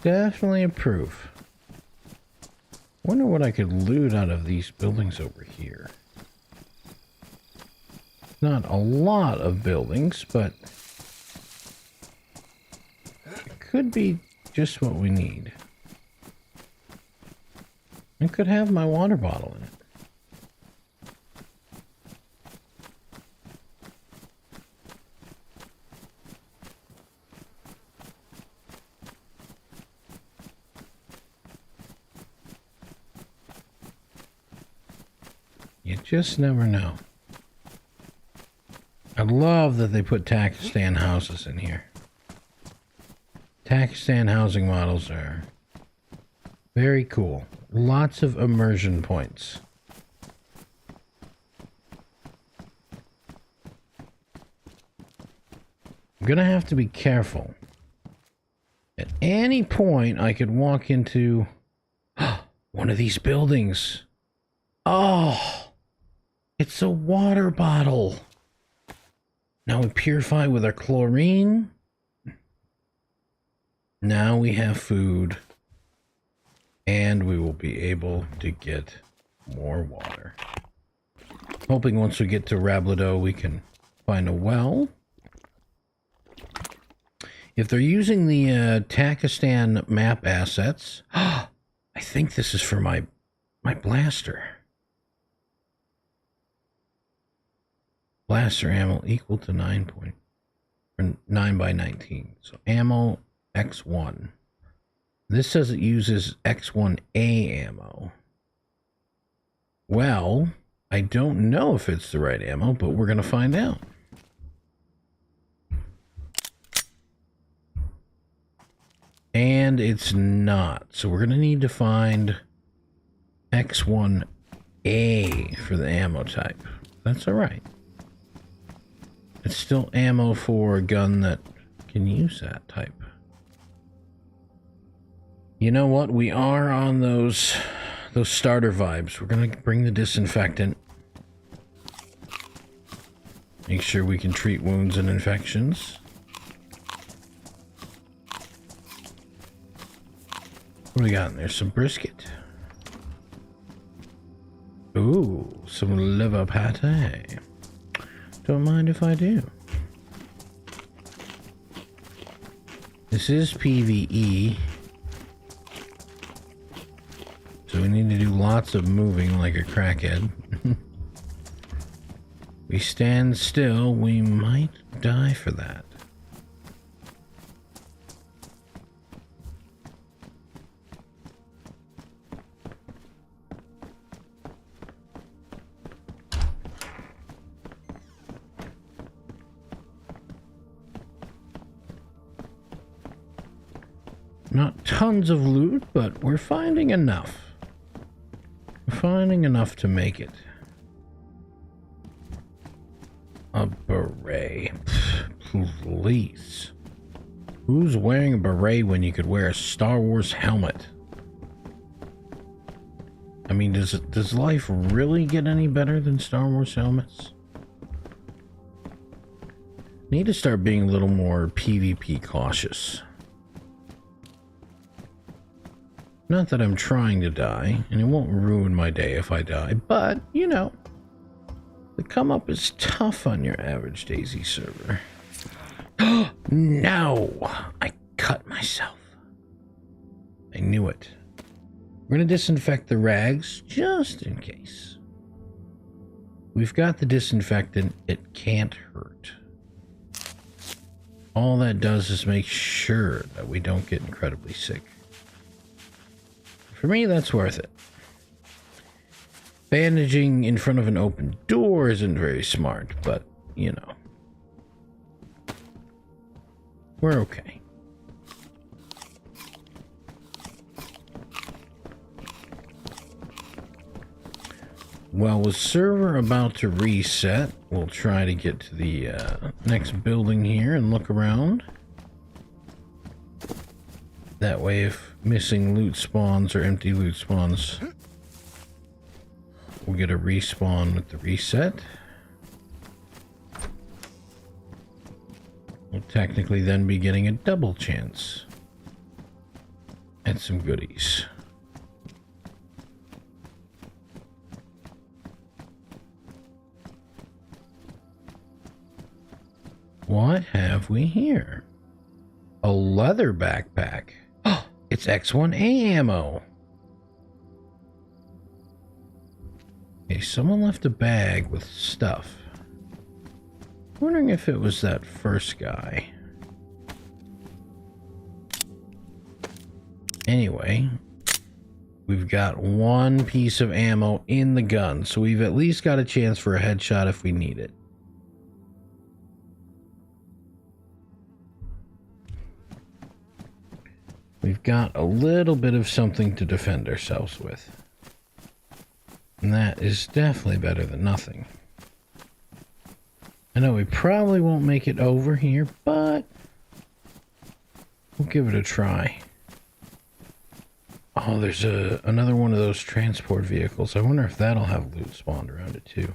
Definitely approve. Wonder what I could loot out of these buildings over here. Not a lot of buildings, but it could be just what we need. I could have my water bottle in it. You just never know. I love that they put Takistan houses in here. Takistan housing models are very cool. Lots of immersion points. I'm gonna have to be careful. At any point, I could walk into one of these buildings. Oh, it's a water bottle. Now we purify with our chlorine. Now we have food. And we will be able to get more water. Hoping once we get to Rabladoe, we can find a well. If they're using the Takistan map assets, I think this is for my blaster. Blaster ammo equal to 9 by 19. So ammo X1. This says it uses X1A ammo. Well, I don't know if it's the right ammo, but we're going to find out. And it's not. So we're going to need to find X1A for the ammo type. That's all right. It's still ammo for a gun that can use that type. You know what? We are on those starter vibes. We're going to bring the disinfectant. Make sure we can treat wounds and infections. What do we got in there? Some brisket. Ooh, some liver pate. Don't mind if I do. This is PvE. So we need to do lots of moving like a crackhead. We stand still, we might die for that. Not tons of loot, but we're finding enough. We're finding enough to make it. A beret. Please. Who's wearing a beret when you could wear a Star Wars helmet? I mean, does life really get any better than Star Wars helmets? Need to start being a little more PvP cautious. Not that I'm trying to die, and it won't ruin my day if I die, but, you know, the come-up is tough on your average DayZ server. No! I cut myself. I knew it. We're going to disinfect the rags, just in case. We've got the disinfectant. It can't hurt. All that does is make sure that we don't get incredibly sick. For me, that's worth it. Bandaging in front of an open door isn't very smart, but, you know. We're okay. Well, with server about to reset, we'll try to get to the next building here and look around. That way, if missing loot spawns or empty loot spawns, we'll get a respawn with the reset. We'll technically then be getting a double chance at some goodies. What have we here? A leather backpack. Oh, it's X1A ammo. Okay, someone left a bag with stuff. Wondering if it was that first guy. Anyway, we've got one piece of ammo in the gun, so we've at least got a chance for a headshot if we need it. We've got a little bit of something to defend ourselves with. And that is definitely better than nothing. I know we probably won't make it over here, but we'll give it a try. Oh, there's another one of those transport vehicles. I wonder if that'll have loot spawned around it too.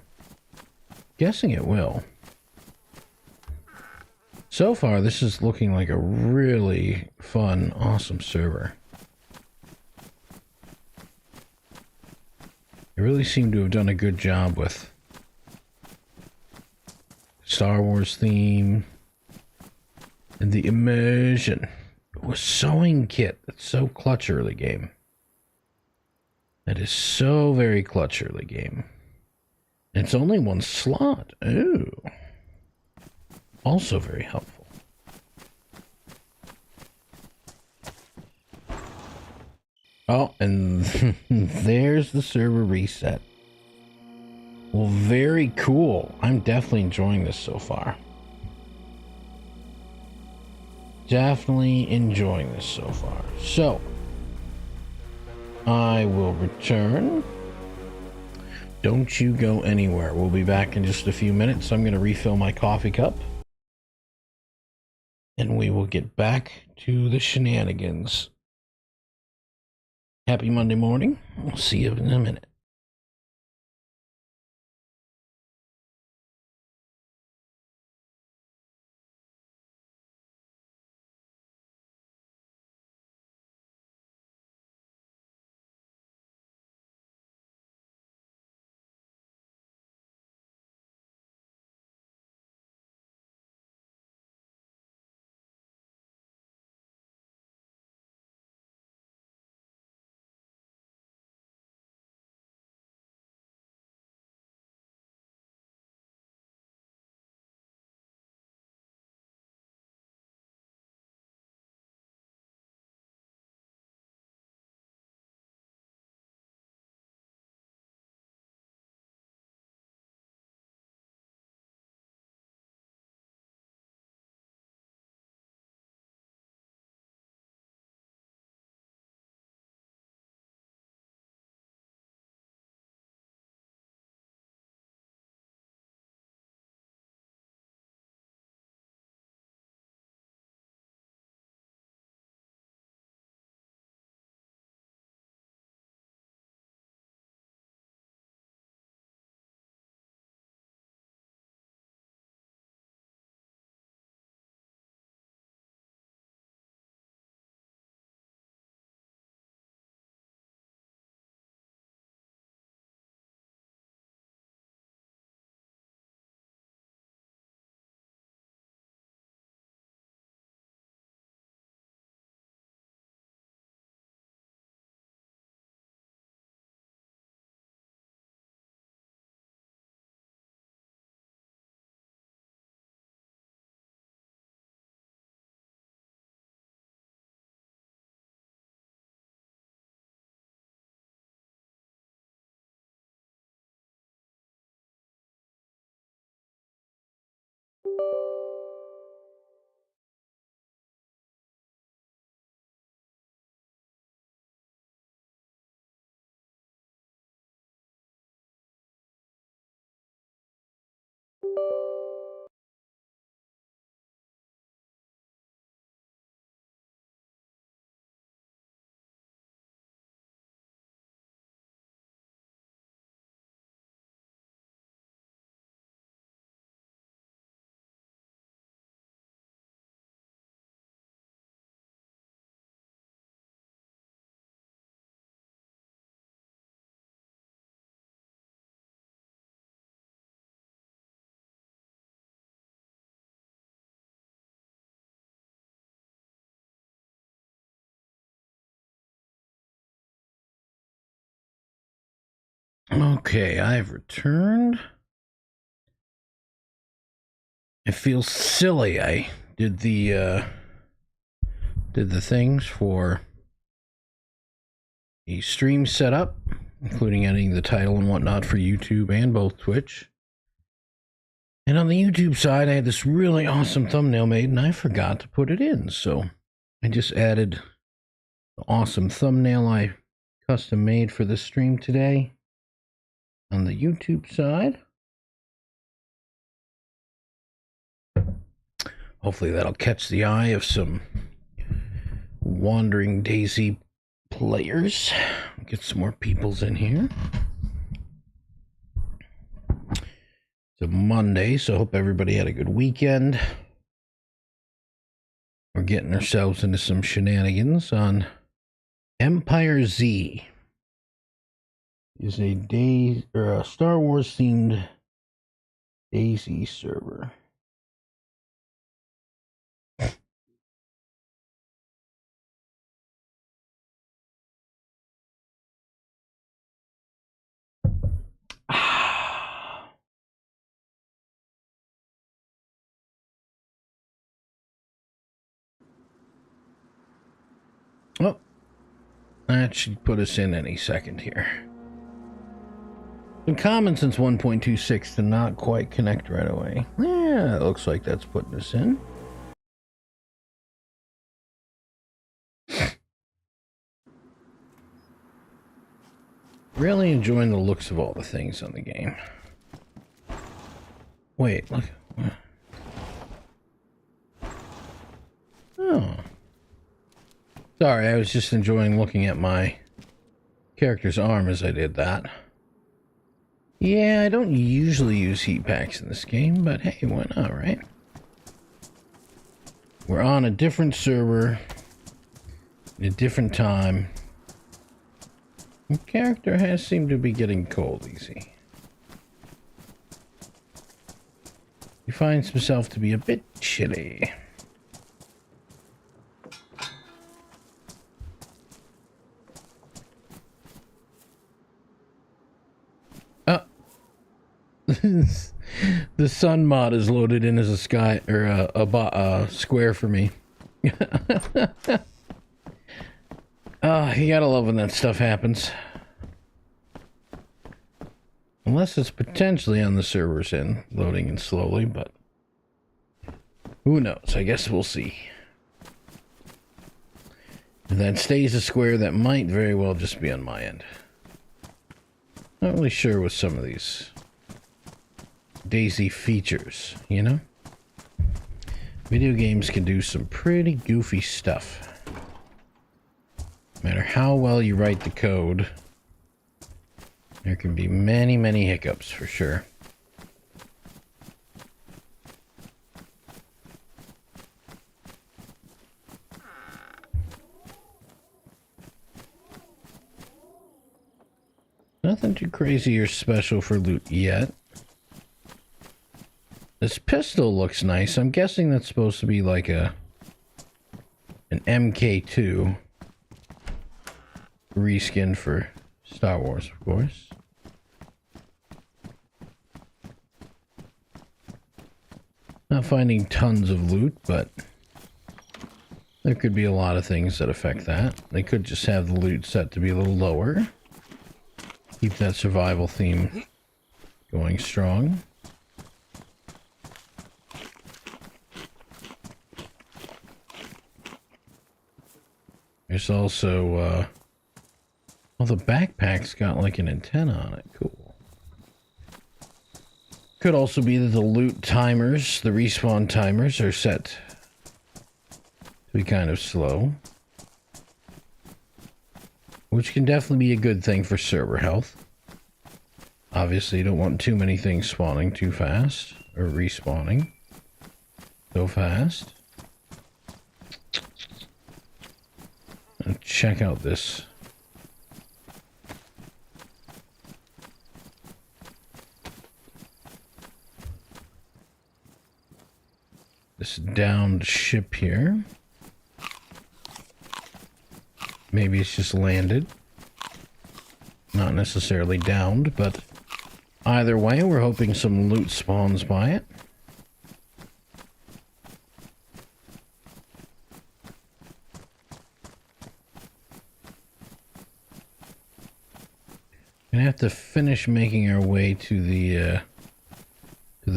Guessing it will. So far, this is looking like a really fun, awesome server. They really seem to have done a good job with Star Wars theme, And the immersion. A sewing kit. That's so clutch early game. That is so very clutch early game. And it's only one slot. Ooh. Also very helpful. Oh, and there's the server reset. Well, very cool. I'm definitely enjoying this so far. Definitely enjoying this so far. So, I will return. Don't you go anywhere. We'll be back in just a few minutes. I'm going to refill my coffee cup. And we will get back to the shenanigans. Happy Monday morning. We'll see you in a minute. Okay, I've returned. It feels silly. I did the things for the stream setup, including editing the title and whatnot for YouTube and both Twitch. And on the YouTube side, I had this really awesome thumbnail made, and I forgot to put it in. So I just added the awesome thumbnail I custom made for this stream today on the YouTube side. Hopefully that'll catch the eye of some wandering DayZ players. Get some more peoples in here. It's a Monday, so I hope everybody had a good weekend. We're getting ourselves into some shenanigans on Empire Z. Is a Star Wars themed DayZ server. That should put us in any second here. Been common since 1.26 to not quite connect right away. Yeah, it looks like that's putting us in. Really enjoying the looks of all the things on the game. Wait, look. Oh. Sorry, I was just enjoying looking at my character's arm as I did that. Yeah, I don't usually use heat packs in this game, but hey, why not, right? We're on a different server, at a different time. The character has seemed to be getting cold easy. He finds himself to be a bit chilly. The sun mod is loaded in as a sky or a square for me. You gotta love when that stuff happens. Unless it's potentially on the server's end, loading in slowly, but who knows? I guess we'll see. If that stays a square, that might very well just be on my end. Not really sure with some of these DayZ features, you know? Video games can do some pretty goofy stuff. No matter how well you write the code, there can be many, many hiccups for sure. Nothing too crazy or special for loot yet. This pistol looks nice. I'm guessing that's supposed to be like an MK2 reskin for Star Wars, of course. Not finding tons of loot, but there could be a lot of things that affect that. They could just have the loot set to be a little lower. Keep that survival theme going strong. There's also, well, the backpack's got like an antenna on it. Cool. Could also be that the loot timers, the respawn timers, are set to be kind of slow. Which can definitely be a good thing for server health. Obviously, you don't want too many things spawning too fast, or respawning so fast. Check out this. This downed ship here. Maybe it's just landed. Not necessarily downed, but either way, we're hoping some loot spawns by it. Gonna have to finish making our way to the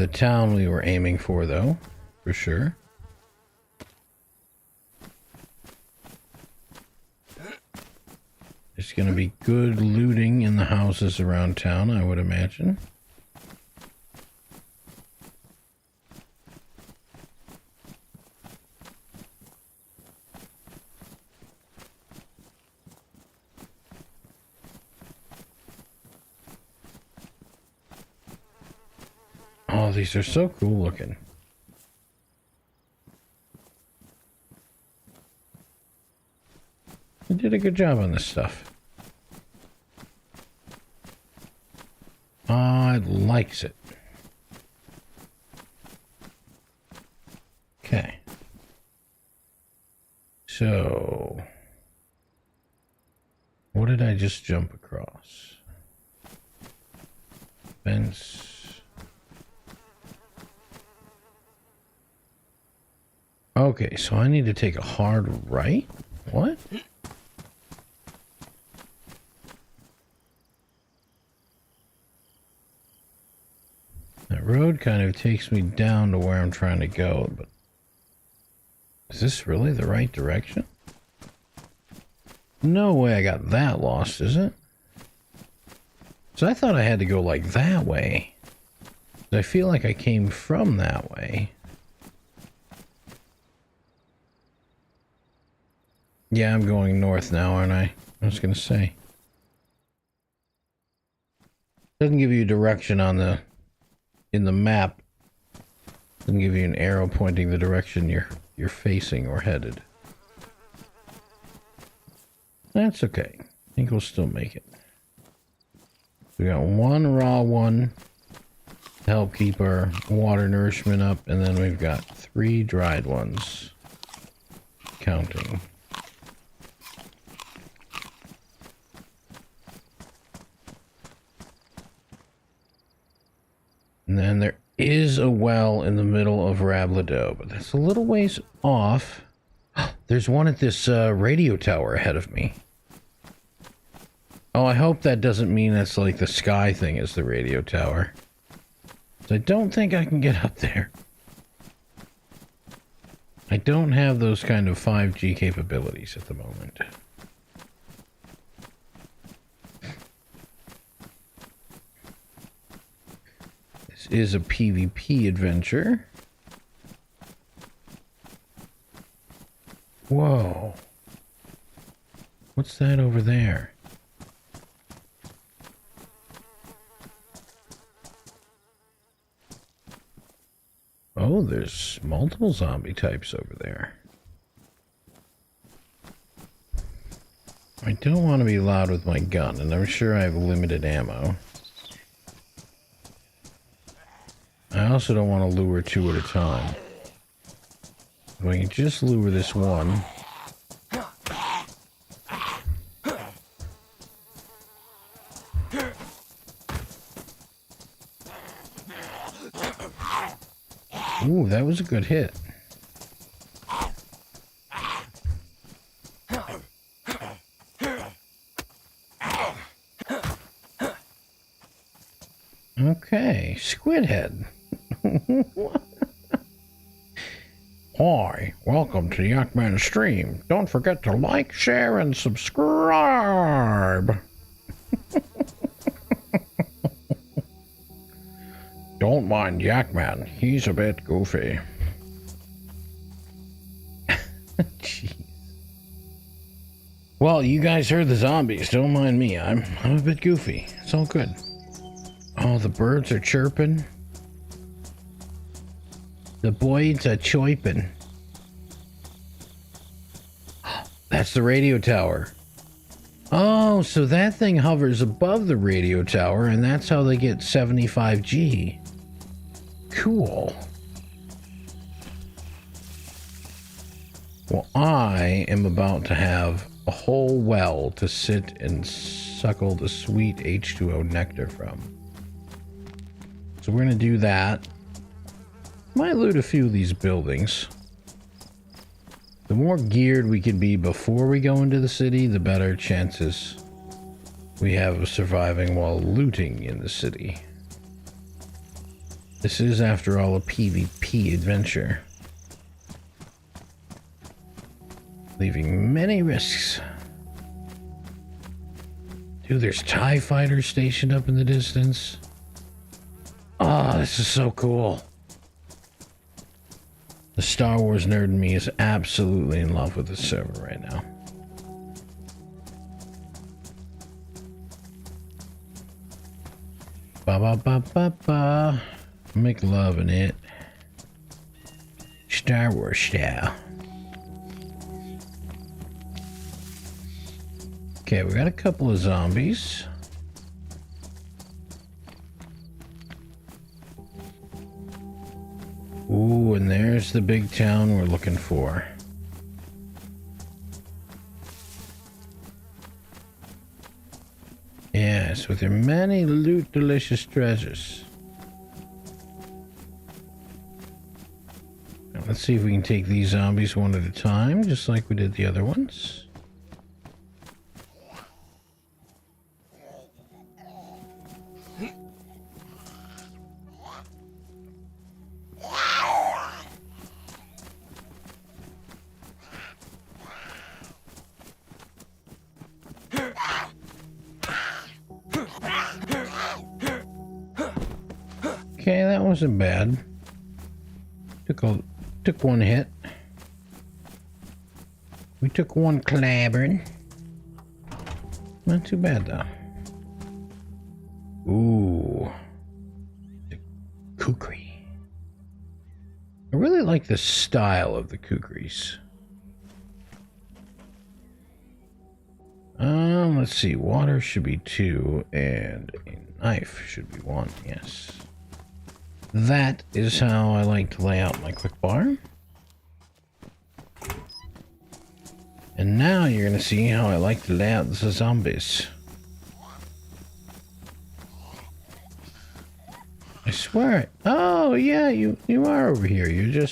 town we were aiming for, though, for sure. There's gonna be good looting in the houses around town, I would imagine. Oh, these are so cool looking. They did a good job on this stuff. I likes it. Okay. So, what did I just jump across? Fence. Okay, so I need to take a hard right? What? The road kind of takes me down to where I'm trying to go, but is this really the right direction? No way I got that lost, is it? So I thought I had to go like that way. I feel like I came from that way. Yeah, I'm going north now, aren't I? I was gonna say. Doesn't give you direction on the in the map. Doesn't give you an arrow pointing the direction you're facing or headed. That's okay. I think we'll still make it. We got one raw one to help keep our water nourishment up, and then we've got 3 dried ones. Counting. And then there is a well in the middle of Rabladoe, but that's a little ways off. There's one at this radio tower ahead of me. Oh, I hope that doesn't mean that's like the sky thing is the radio tower. So I don't think I can get up there. I don't have those kind of 5G capabilities at the moment. This is a PvP adventure. Whoa. What's that over there? Oh, there's multiple zombie types over there. I don't want to be loud with my gun, and I'm sure I have limited ammo. I also don't want to lure 2 at a time. If I can just lure this one. Ooh, that was a good hit. Okay, squid head. Hi, welcome to Yakman Stream. Don't forget to like, share, and subscribe. Don't mind Yakman, he's a bit goofy. Jeez. Well, you guys heard the zombies. Don't mind me. I'm a bit goofy. It's all good. Oh, the birds are chirping. The boys are chirping. That's the radio tower. Oh, so that thing hovers above the radio tower, and that's how they get 75G. Cool. Well, I am about to have a whole well to sit and suckle the sweet H2O nectar from. So we're going to do that. Might loot a few of these buildings. The more geared we can be before we go into the city, the better chances we have of surviving while looting in the city. This is, after all, a PvP adventure, leaving many risks. Dude, there's TIE fighters stationed up in the distance. Oh, this is so cool. The Star Wars nerd in me is absolutely in love with this server right now. Ba ba ba ba ba. Make love in it. Star Wars style. Okay, we got a couple of zombies. Ooh, and there's the big town we're looking for. Yes, with their many loot delicious treasures. Now, let's see if we can take these zombies one at a time, just like we did the other ones. Okay, that wasn't bad. Took one hit. We took one clabbering. Not too bad though. Ooh. The kukri. I really like the style of the kukris. Let's see. Water should be 2 and a knife should be 1. Yes. That is how I like to lay out my quick bar. And now you're going to see how I like to lay out the zombies. I swear it. Oh, yeah, you are over here. You're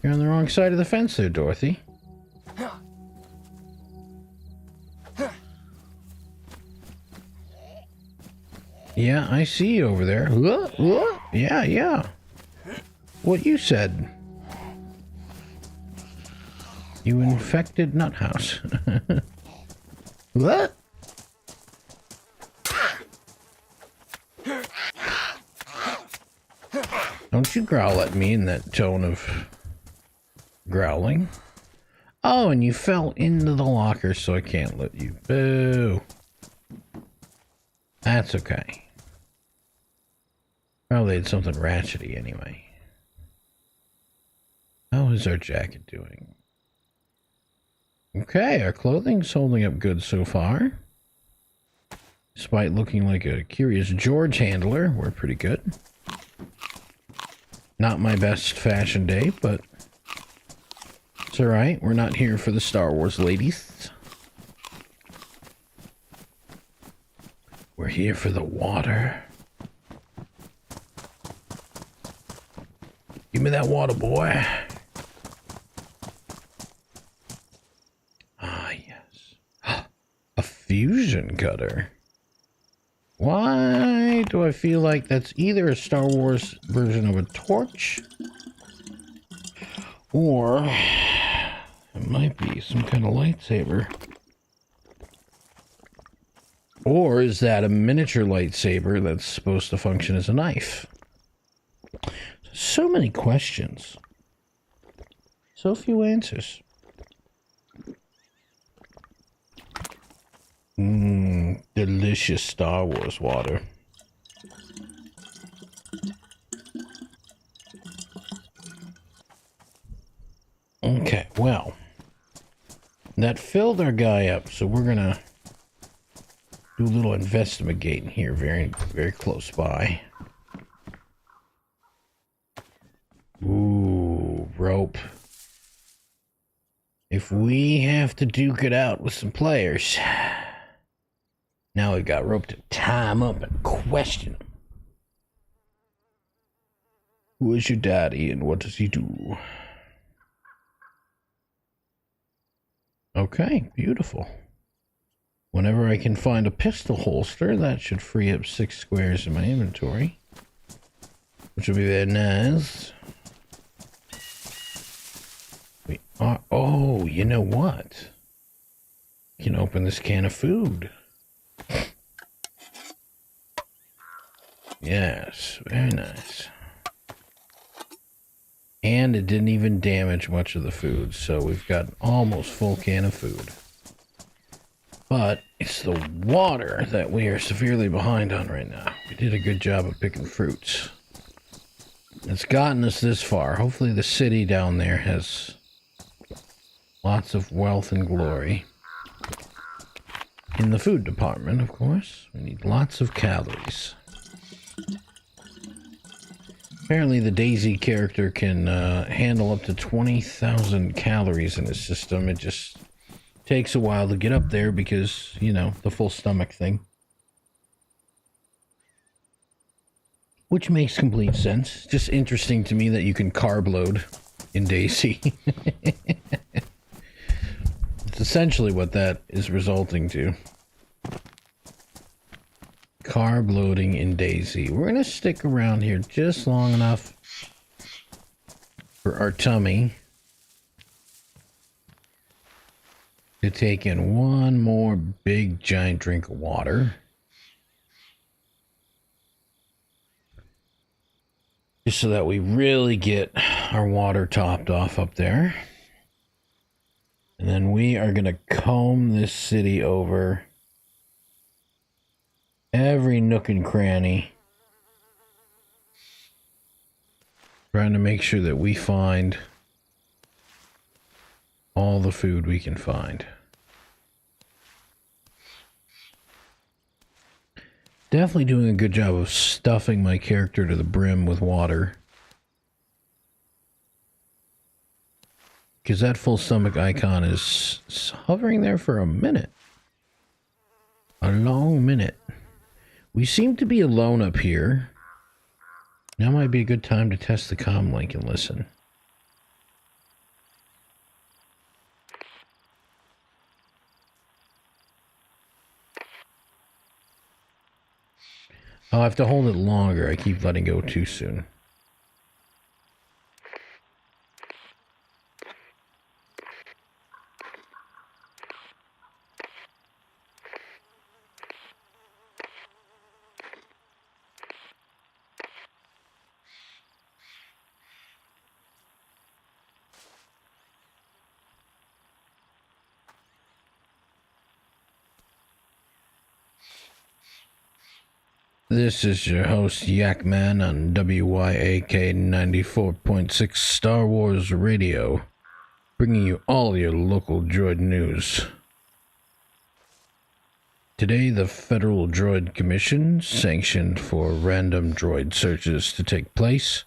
on the wrong side of the fence there, Dorothy. Yeah, I see you over there. Yeah, yeah. What you said. You infected nuthouse. What? Don't you growl at me in that tone of growling. Oh, and you fell into the locker, so I can't let you. Boo. That's okay. Probably had something ratchety anyway. How is our jacket doing? Okay, our clothing's holding up good so far. Despite looking like a Curious George handler, we're pretty good. Not my best fashion day, but it's alright. We're not here for the Star Wars ladies. We're here for the water. Give me that water, boy. Ah, yes. A fusion cutter. Why do I feel like that's either a Star Wars version of a torch, or it might be some kind of lightsaber? Or is that a miniature lightsaber that's supposed to function as a knife? So many questions. So few answers. Delicious Star Wars water. Okay, well, that filled our guy up, so we're gonna do a little investigating here, very, very close by. Ooh, rope. If we have to duke it out with some players, now we got rope to tie him up and question him. Who is your daddy and what does he do? Okay, beautiful. Whenever I can find a pistol holster, that should free up 6 squares in my inventory, which will be very nice. We are, oh, you know what? You can open this can of food. Yes, very nice. And it didn't even damage much of the food, so we've got an almost full can of food. But it's the water that we are severely behind on right now. We did a good job of picking fruits. It's gotten us this far. Hopefully the city down there has lots of wealth and glory. In the food department, of course, we need lots of calories. Apparently the DAYZ character can handle up to 20,000 calories in his system. It just takes a while to get up there because, you know, the full stomach thing. Which makes complete sense. Just interesting to me that you can carb load in DAYZ. It's essentially what that is resulting to. Carb loading in DAYZ. We're going to stick around here just long enough for our tummy to take in one more big giant drink of water. Just so that we really get our water topped off up there. And then we are going to comb this city over. Every nook and cranny. Trying to make sure that we find all the food we can find. Definitely doing a good job of stuffing my character to the brim with water. Because that full stomach icon is hovering there for a minute. A long minute. We seem to be alone up here. Now might be a good time to test the comm link and listen. I'll have to hold it longer. I keep letting go too soon. This is your host, Yakman, on WYAK 94.6 Star Wars Radio, bringing you all your local droid news. Today, the Federal Droid Commission sanctioned for random droid searches to take place.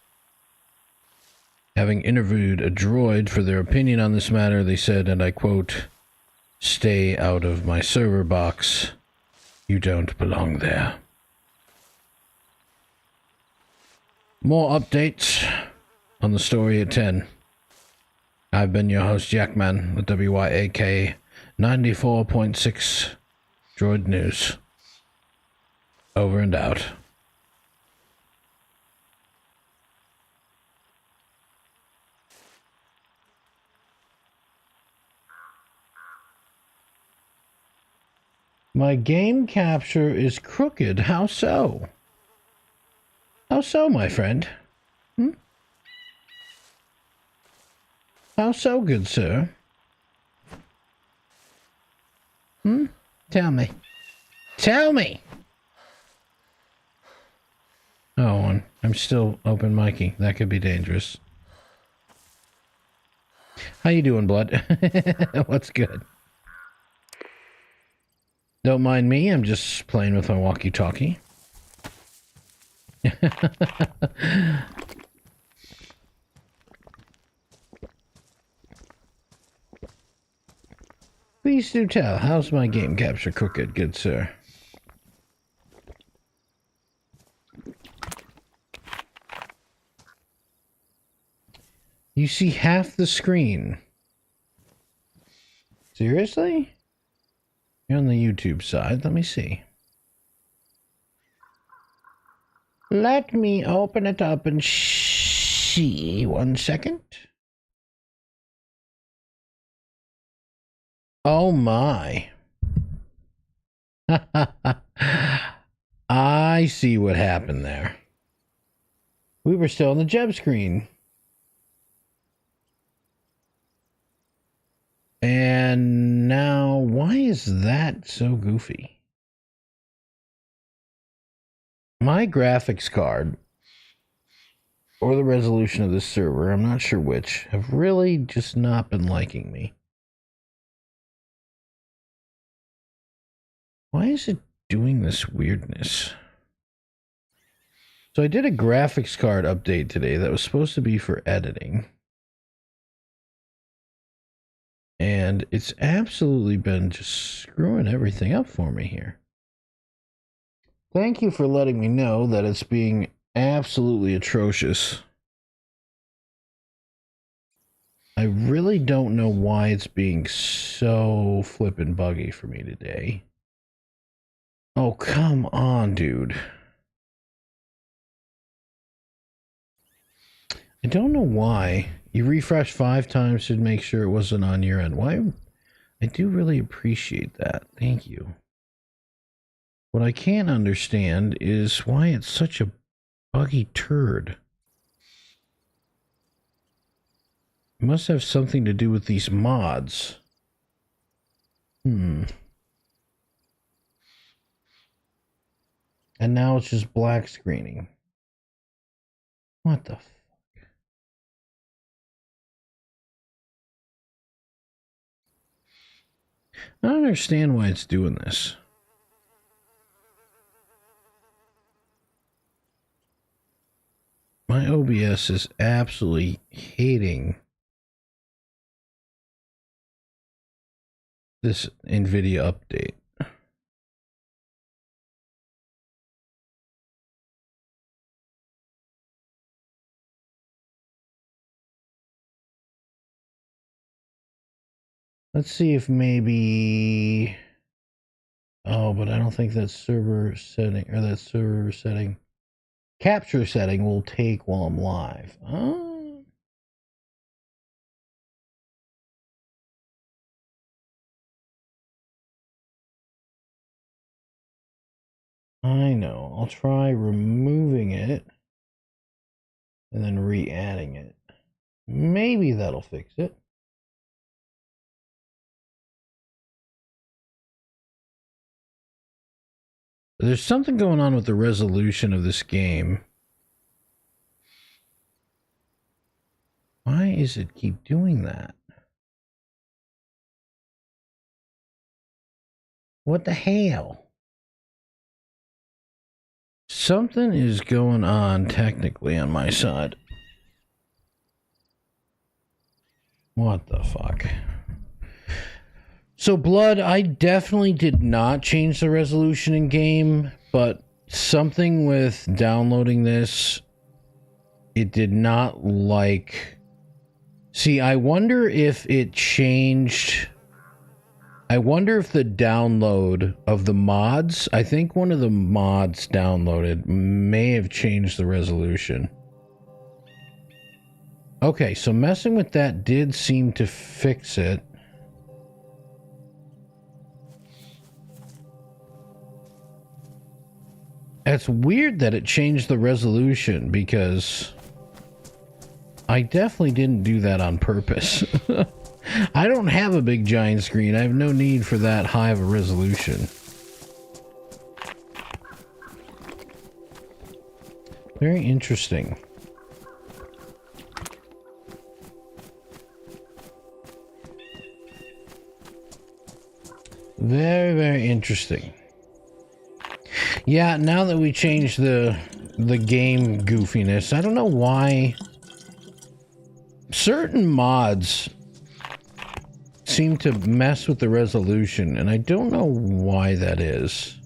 Having interviewed a droid for their opinion on this matter, they said, and I quote, "Stay out of my server box. You don't belong there." More updates on the story at 10. I've been your host, Yakman, with WYAK 94.6 Droid News. Over and out. My game capture is crooked. How so? How so, my friend? How so, good sir? Tell me. Tell me! Oh, I'm still open micing. That could be dangerous. How you doing, Blood? What's good? Don't mind me, I'm just playing with my walkie-talkie. Please do tell, how's my game capture crooked, good sir? You see half the screen. Seriously? You're on the YouTube side, let me see. Let me open it up and see. 1 second. Oh my. I see what happened there. We were still on the Jeb screen. And now, why is that so goofy? My graphics card, or the resolution of this server, I'm not sure which, have really just not been liking me. Why is it doing this weirdness? So I did a graphics card update today that was supposed to be for editing. And it's absolutely been just screwing everything up for me here. Thank you for letting me know that it's being absolutely atrocious. I really don't know why it's being so flippin' buggy for me today. Oh, come on, dude. I don't know why. You refresh 5 times to make sure it wasn't on your end. Why? I do really appreciate that. Thank you. What I can't understand is why it's such a buggy turd. It must have something to do with these mods. And now it's just black screening. What the fuck? I don't understand why it's doing this. My OBS is absolutely hating this NVIDIA update. Let's see if maybe... Oh, but I don't think that server setting, or that server setting, capture setting will take while I'm live. Oh. I know. I'll try removing it and then re-adding it. Maybe that'll fix it. There's something going on with the resolution of this game. Why is it keep doing that? What the hell? Something is going on technically on my side. What the fuck? So, Blood, I definitely did not change the resolution in game, but something with downloading this, it did not like... See, I wonder if it changed... I wonder if the download of the mods, I think one of the mods downloaded may have changed the resolution. Okay, so messing with that did seem to fix it. It's weird that it changed the resolution because I definitely didn't do that on purpose. I don't have a big giant screen. I have no need for that high of a resolution. Very interesting. Very, very interesting. Yeah, now that we changed the game goofiness, I don't know why certain mods seem to mess with the resolution, and I don't know why that is.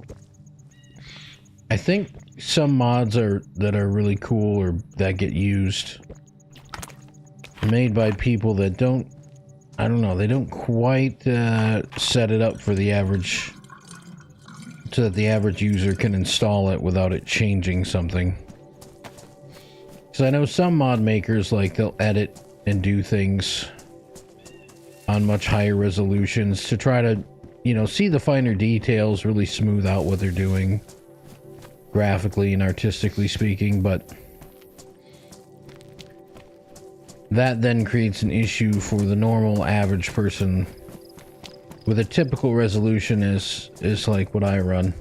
I think some mods that are really cool or that get used, made by people that don't, I don't know, they don't quite set it up for the average, so that the average user can install it without it changing something. Because I know some mod makers, like, they'll edit and do things on much higher resolutions to try to, you know, see the finer details, really smooth out what they're doing graphically and artistically speaking, but that then creates an issue for the normal average person with a typical resolution is like what I run.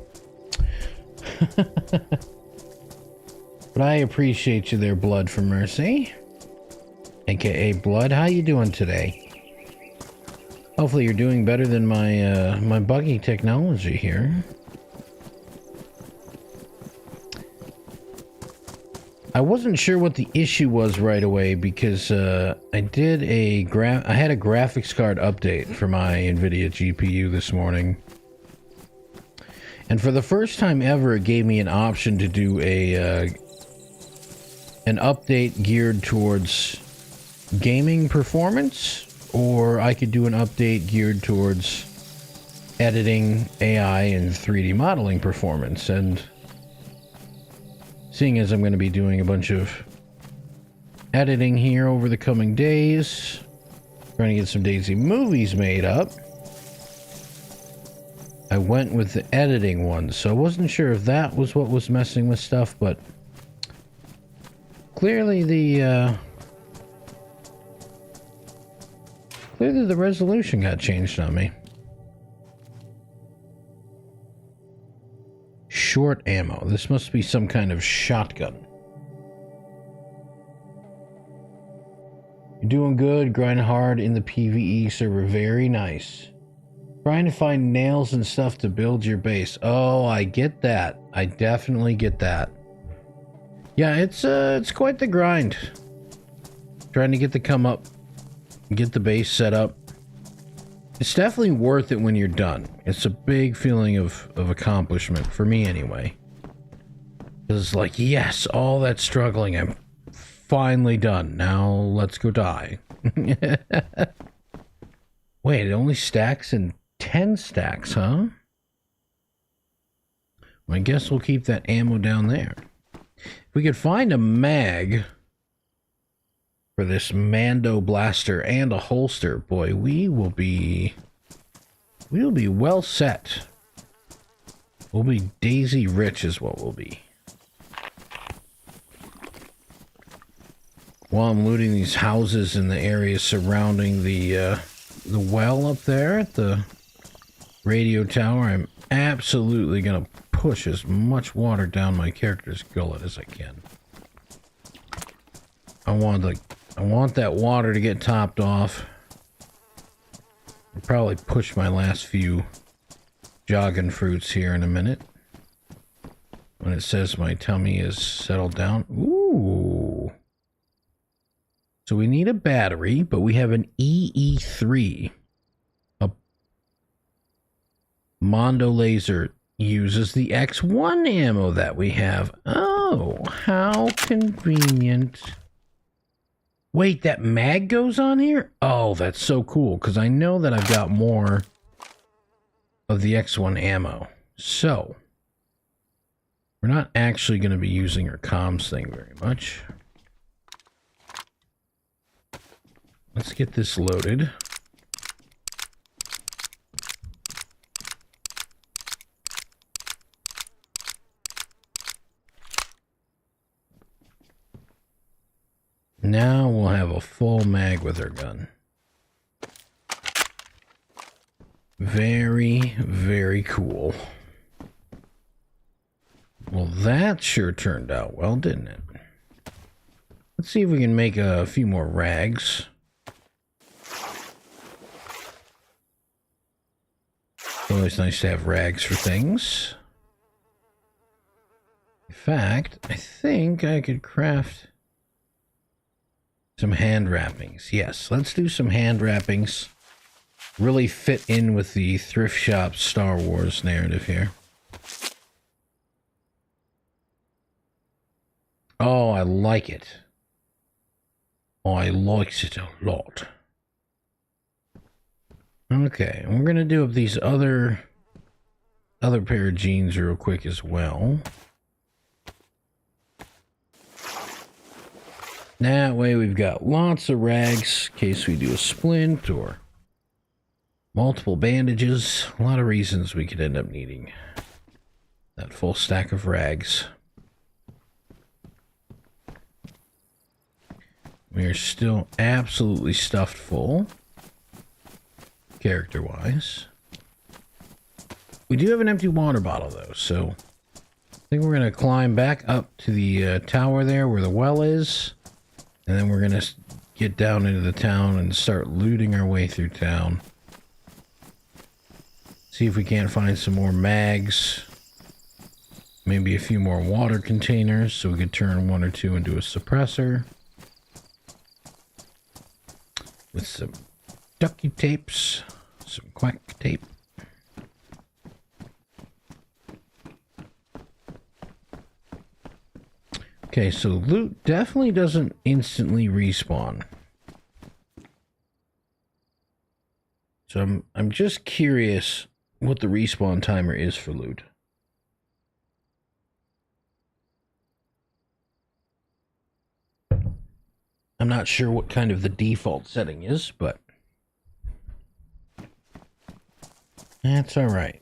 But I appreciate you there, Blood for Mercy, aka Blood. How you doing today? Hopefully you're doing better than my my buggy technology here. I wasn't sure what the issue was right away because I had a graphics card update for my NVIDIA GPU this morning. And for the first time ever, it gave me an option to do an update geared towards gaming performance, or I could do an update geared towards editing, AI, and 3D modeling performance. And seeing as I'm going to be doing a bunch of editing here over the coming days, trying to get some DayZ movies made up, I went with the editing one, so I wasn't sure if that was what was messing with stuff, but clearly the resolution got changed on me. Short ammo. This must be some kind of shotgun. You're doing good, grinding hard in the PvE server. Very nice. Trying to find nails and stuff to build your base. Oh, I get that. I definitely get that. Yeah, it's quite the grind. Trying to get the come up, get the base set up. It's definitely worth it when you're done. It's a big feeling of accomplishment, for me anyway. It's like, yes, all that struggling, I'm finally done. Now let's go die. Wait, it only stacks in 10 stacks, huh? Well, I guess we'll keep that ammo down there. If we could find a mag for this Mando blaster and a holster, boy, we'll be well set. We'll be DAYZ rich is what we'll be. While I'm looting these houses in the area surrounding the well up there at the radio tower, I'm absolutely gonna push as much water down my character's gullet as I can. I want that water to get topped off. I'll probably push my last few jogging fruits here in a minute. When it says my tummy is settled down. Ooh. So we need a battery, but we have an EE3. A Mondo laser uses the X1 ammo that we have. Oh, how convenient. Wait, that mag goes on here? Oh, that's so cool, because I know that I've got more of the X1 ammo. So, we're not actually going to be using our comms thing very much. Let's get this loaded. Now we'll have a full mag with our gun. Very, very cool. Well, that sure turned out well, didn't it? Let's see if we can make a few more rags. It's always nice to have rags for things. In fact, I think I could craft some hand wrappings. Yes, let's do some hand wrappings. Really fit in with the thrift shop Star Wars narrative here. Oh, I like it. Oh, I likes it a lot. Okay, we're gonna do up these other pair of jeans real quick as well. That way we've got lots of rags in case we do a splint or multiple bandages. A lot of reasons we could end up needing that full stack of rags. We are still absolutely stuffed full, character-wise. We do have an empty water bottle, though, so I think we're going to climb back up to the tower there where the well is. And then we're going to get down into the town and start looting our way through town. See if we can't find some more mags. Maybe a few more water containers so we could turn one or two into a suppressor. With some ducky tapes, some quack tape. Okay, so loot definitely doesn't instantly respawn. So I'm just curious what the respawn timer is for loot. I'm not sure what kind of the default setting is, but that's all right.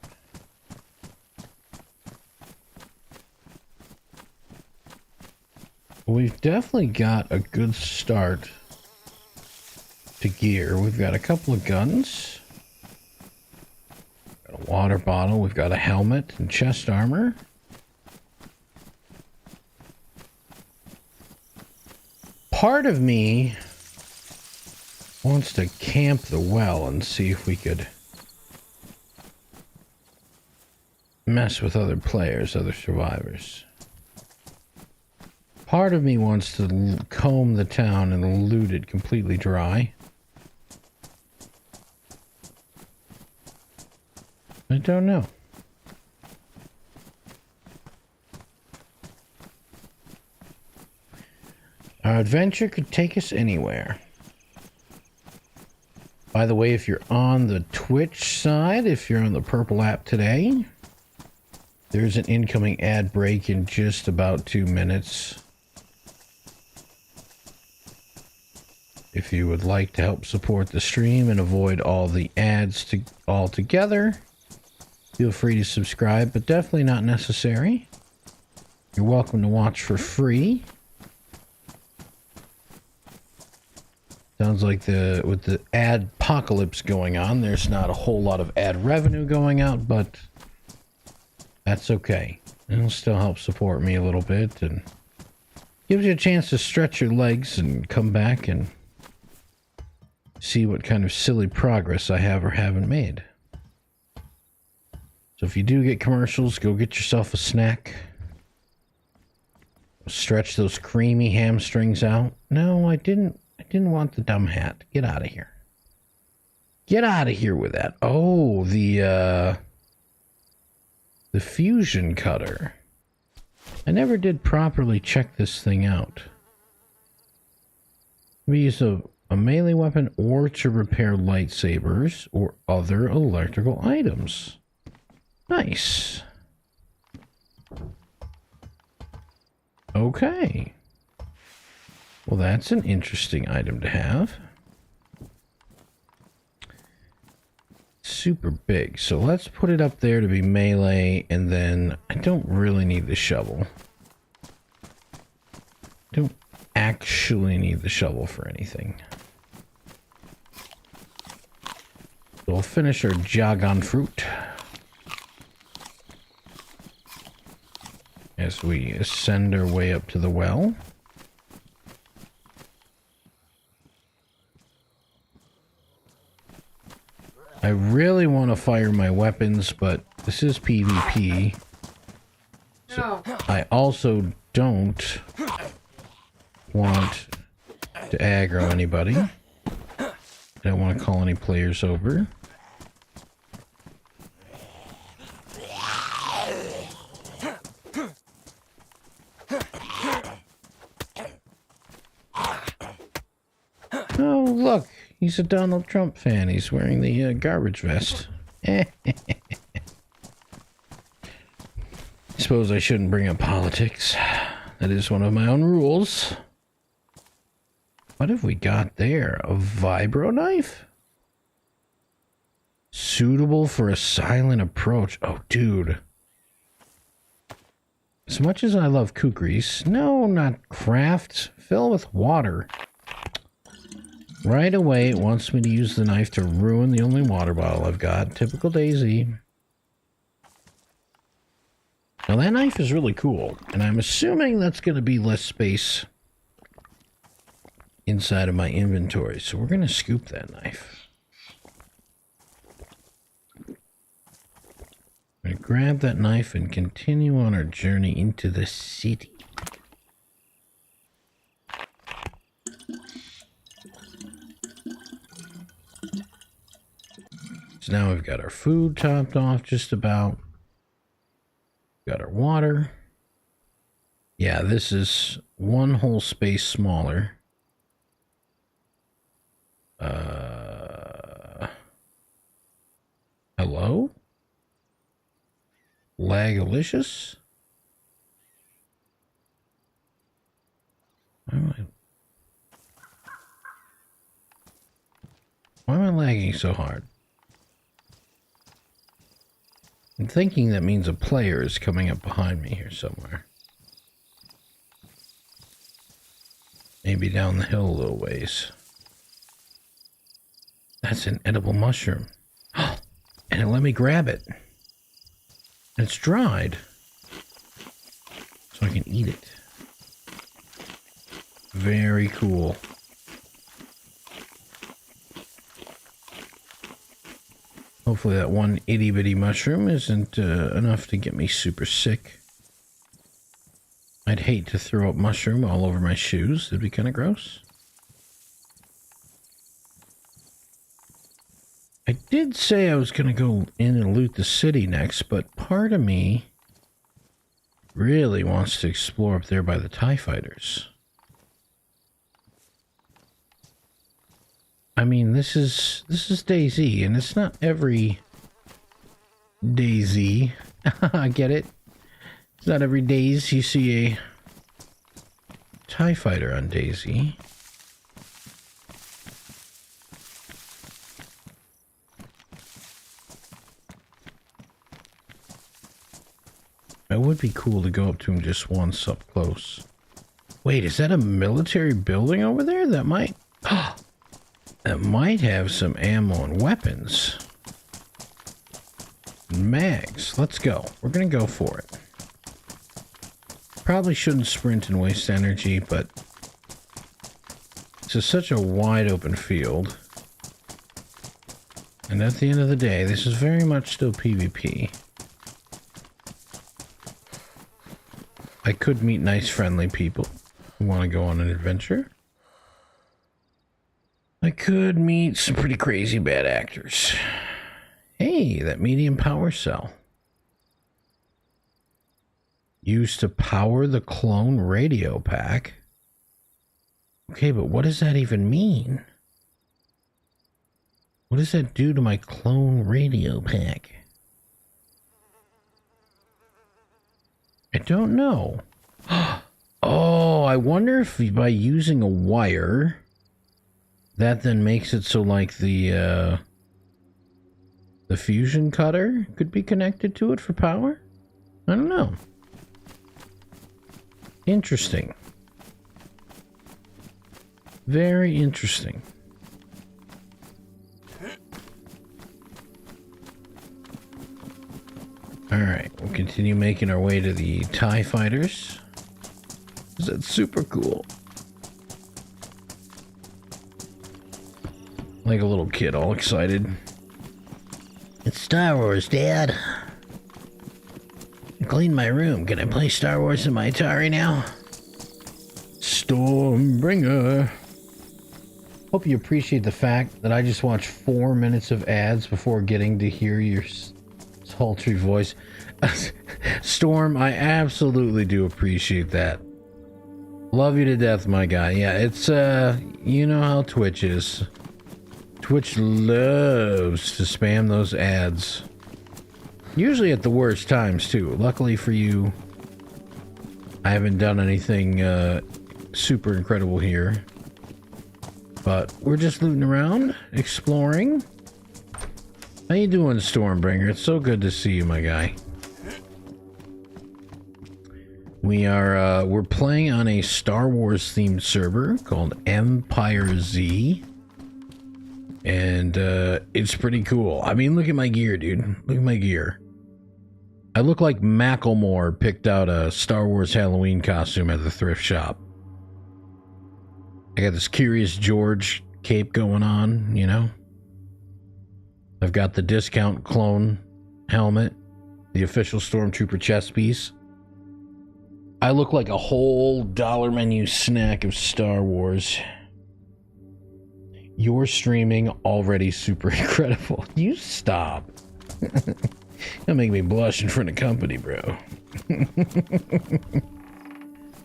We've definitely got a good start to gear. We've got a couple of guns. Got a water bottle. We've got a helmet and chest armor. Part of me wants to camp the well and see if we could mess with other players, other survivors. Part of me wants to comb the town and loot it completely dry. I don't know. Our adventure could take us anywhere. By the way, if you're on the Twitch side, if you're on the purple app today, there's an incoming ad break in just about 2 minutes. If you would like to help support the stream and avoid all the ads altogether, feel free to subscribe, but definitely not necessary. You're welcome to watch for free. Sounds like with the ad apocalypse going on, there's not a whole lot of ad revenue going out, but that's okay. It'll still help support me a little bit and gives you a chance to stretch your legs and come back and see what kind of silly progress I have or haven't made. So if you do get commercials, go get yourself a snack. Stretch those creamy hamstrings out. No, I didn't want the dumb hat. Get out of here. Get out of here with that. Oh, the fusion cutter. I never did properly check this thing out. We use a melee weapon or to repair lightsabers or other electrical items. Nice. Okay. Well, that's an interesting item to have. Super big. So let's put it up there to be melee, and then I don't really need the shovel. Don't actually need the shovel for anything. So we'll finish our jagon fruit as we ascend our way up to the well. I really want to fire my weapons, but this is PvP. So I also don't want to aggro anybody. I don't want to call any players over. Oh, look. He's a Donald Trump fan. He's wearing the garbage vest. I suppose I shouldn't bring up politics. That is one of my own rules. What have we got there? A vibro knife? Suitable for a silent approach. Oh, dude. As much as I love kukris, no, not craft. Fill with water. Right away, it wants me to use the knife to ruin the only water bottle I've got. Typical DayZ. Now, that knife is really cool, and I'm assuming that's going to be less space inside of my inventory. So we're going to scoop that knife. I'm going to grab that knife and continue on our journey into the city. So now we've got our food topped off just about. Got our water. Yeah, this is one whole space smaller. Hello? Lagalicious? Why am I lagging so hard? I'm thinking that means a player is coming up behind me here somewhere. Maybe down the hill a little ways. That's an edible mushroom. And it let me grab it. And it's dried. So I can eat it. Very cool. Hopefully that one itty bitty mushroom isn't enough to get me super sick. I'd hate to throw up mushroom all over my shoes. It'd be kind of gross. I did say I was going to go in and loot the city next, but part of me really wants to explore up there by the TIE fighters. I mean, this is DayZ, and it's not every DayZ. I get it. It's not every DayZ you see a TIE fighter on DayZ. It would be cool to go up to him just once up close. Wait, is that a military building over there? That might have some ammo and weapons. Mags. Let's go. We're gonna go for it. Probably shouldn't sprint and waste energy, but it's just such a wide open field. And at the end of the day, this is very much still PvP. I could meet nice, friendly people who want to go on an adventure. I could meet some pretty crazy bad actors. Hey, that medium power cell. Used to power the clone radio pack. Okay, but what does that even mean? What does that do to my clone radio pack? I don't know. Oh, I wonder if by using a wire, that then makes it so like the fusion cutter could be connected to it for power? I don't know. Interesting. Very interesting. Alright, we'll continue making our way to the TIE fighters. That's super cool. Like a little kid, all excited. It's Star Wars, Dad. I cleaned my room. Can I play Star Wars in my Atari now? Stormbringer. Hope you appreciate the fact that I just watched 4 minutes of ads before getting to hear your sultry voice. Storm, I absolutely do appreciate that. Love you to death, my guy. Yeah, it's, you know how Twitch is. Twitch loves to spam those ads. Usually at the worst times, too. Luckily for you, I haven't done anything, super incredible here. But we're just looting around, exploring. How you doing, Stormbringer? It's so good to see you, my guy. We're playing on a Star Wars themed server called Empire Z. And, it's pretty cool. I mean, look at my gear, dude. Look at my gear. I look like Macklemore picked out a Star Wars Halloween costume at the thrift shop. I got this Curious George cape going on, you know? I've got the discount clone helmet, the official Stormtrooper chest piece. I look like a whole dollar menu snack of Star Wars. You're streaming already super incredible. You stop. You'll make me blush in front of company, bro.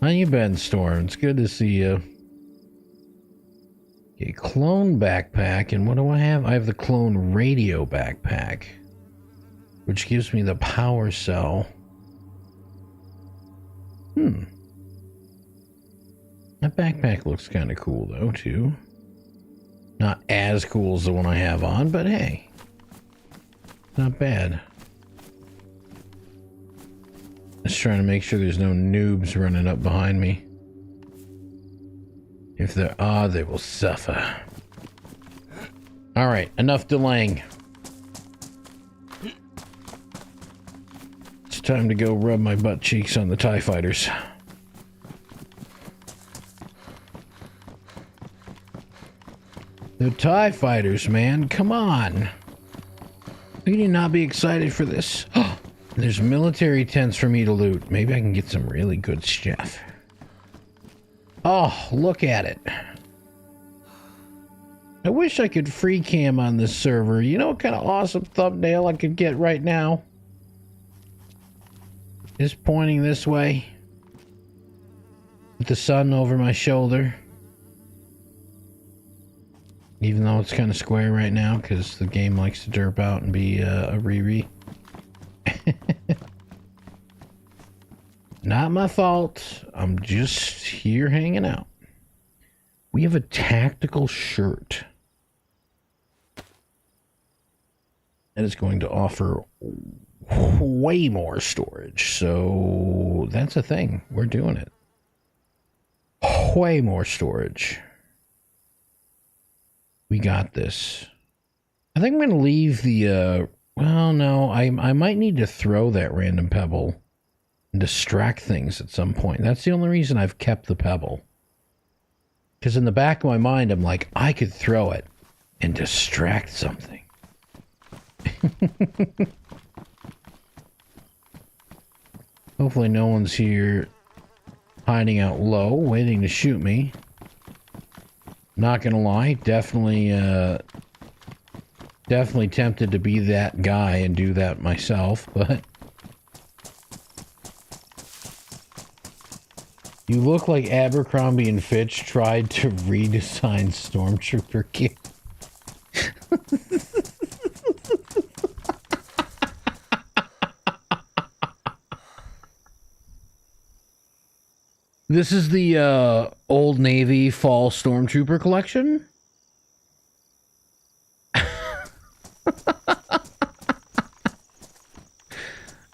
How you been, Storm? It's good to see you. Okay, clone backpack, and what do I have? I have the clone radio backpack, which gives me the power cell. That backpack looks kind of cool, though, too. Not as cool as the one I have on, but hey. Not bad. Just trying to make sure there's no noobs running up behind me. If there are, they will suffer. Alright, enough delaying. It's time to go rub my butt cheeks on the TIE fighters. The TIE fighters, man. Come on. Can you not be excited for this? There's military tents for me to loot. Maybe I can get some really good stuff. Oh, look at it. I wish I could free cam on this server. You know what kind of awesome thumbnail I could get right now? Just pointing this way. With the sun over my shoulder. Even though it's kind of square right now, because the game likes to derp out and be a Riri. Not my fault. I'm just here hanging out. We have a tactical shirt. That is going to offer way more storage. So that's a thing. We're doing it. Way more storage. We got this. I think I'm going to leave the, well, no, I might need to throw that random pebble and distract things at some point. That's the only reason I've kept the pebble. Because in the back of my mind, I'm like, I could throw it and distract something. Hopefully no one's here hiding out low, waiting to shoot me. Not gonna lie, definitely tempted to be that guy and do that myself, but you look like Abercrombie and Fitch tried to redesign Stormtrooper gear. This is the Old Navy Fall Stormtrooper collection.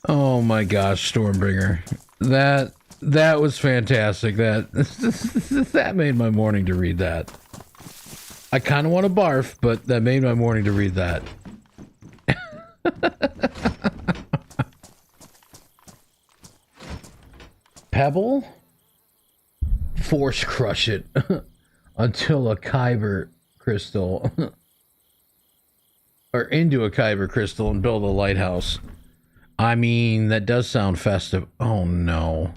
Oh my gosh, Stormbringer. That was fantastic. That made my morning to read that. I kind of want to barf, but that made my morning to read that. Pebble? Force crush it until a kyber crystal or into a kyber crystal and build a lighthouse. I mean, that does sound festive. Oh no.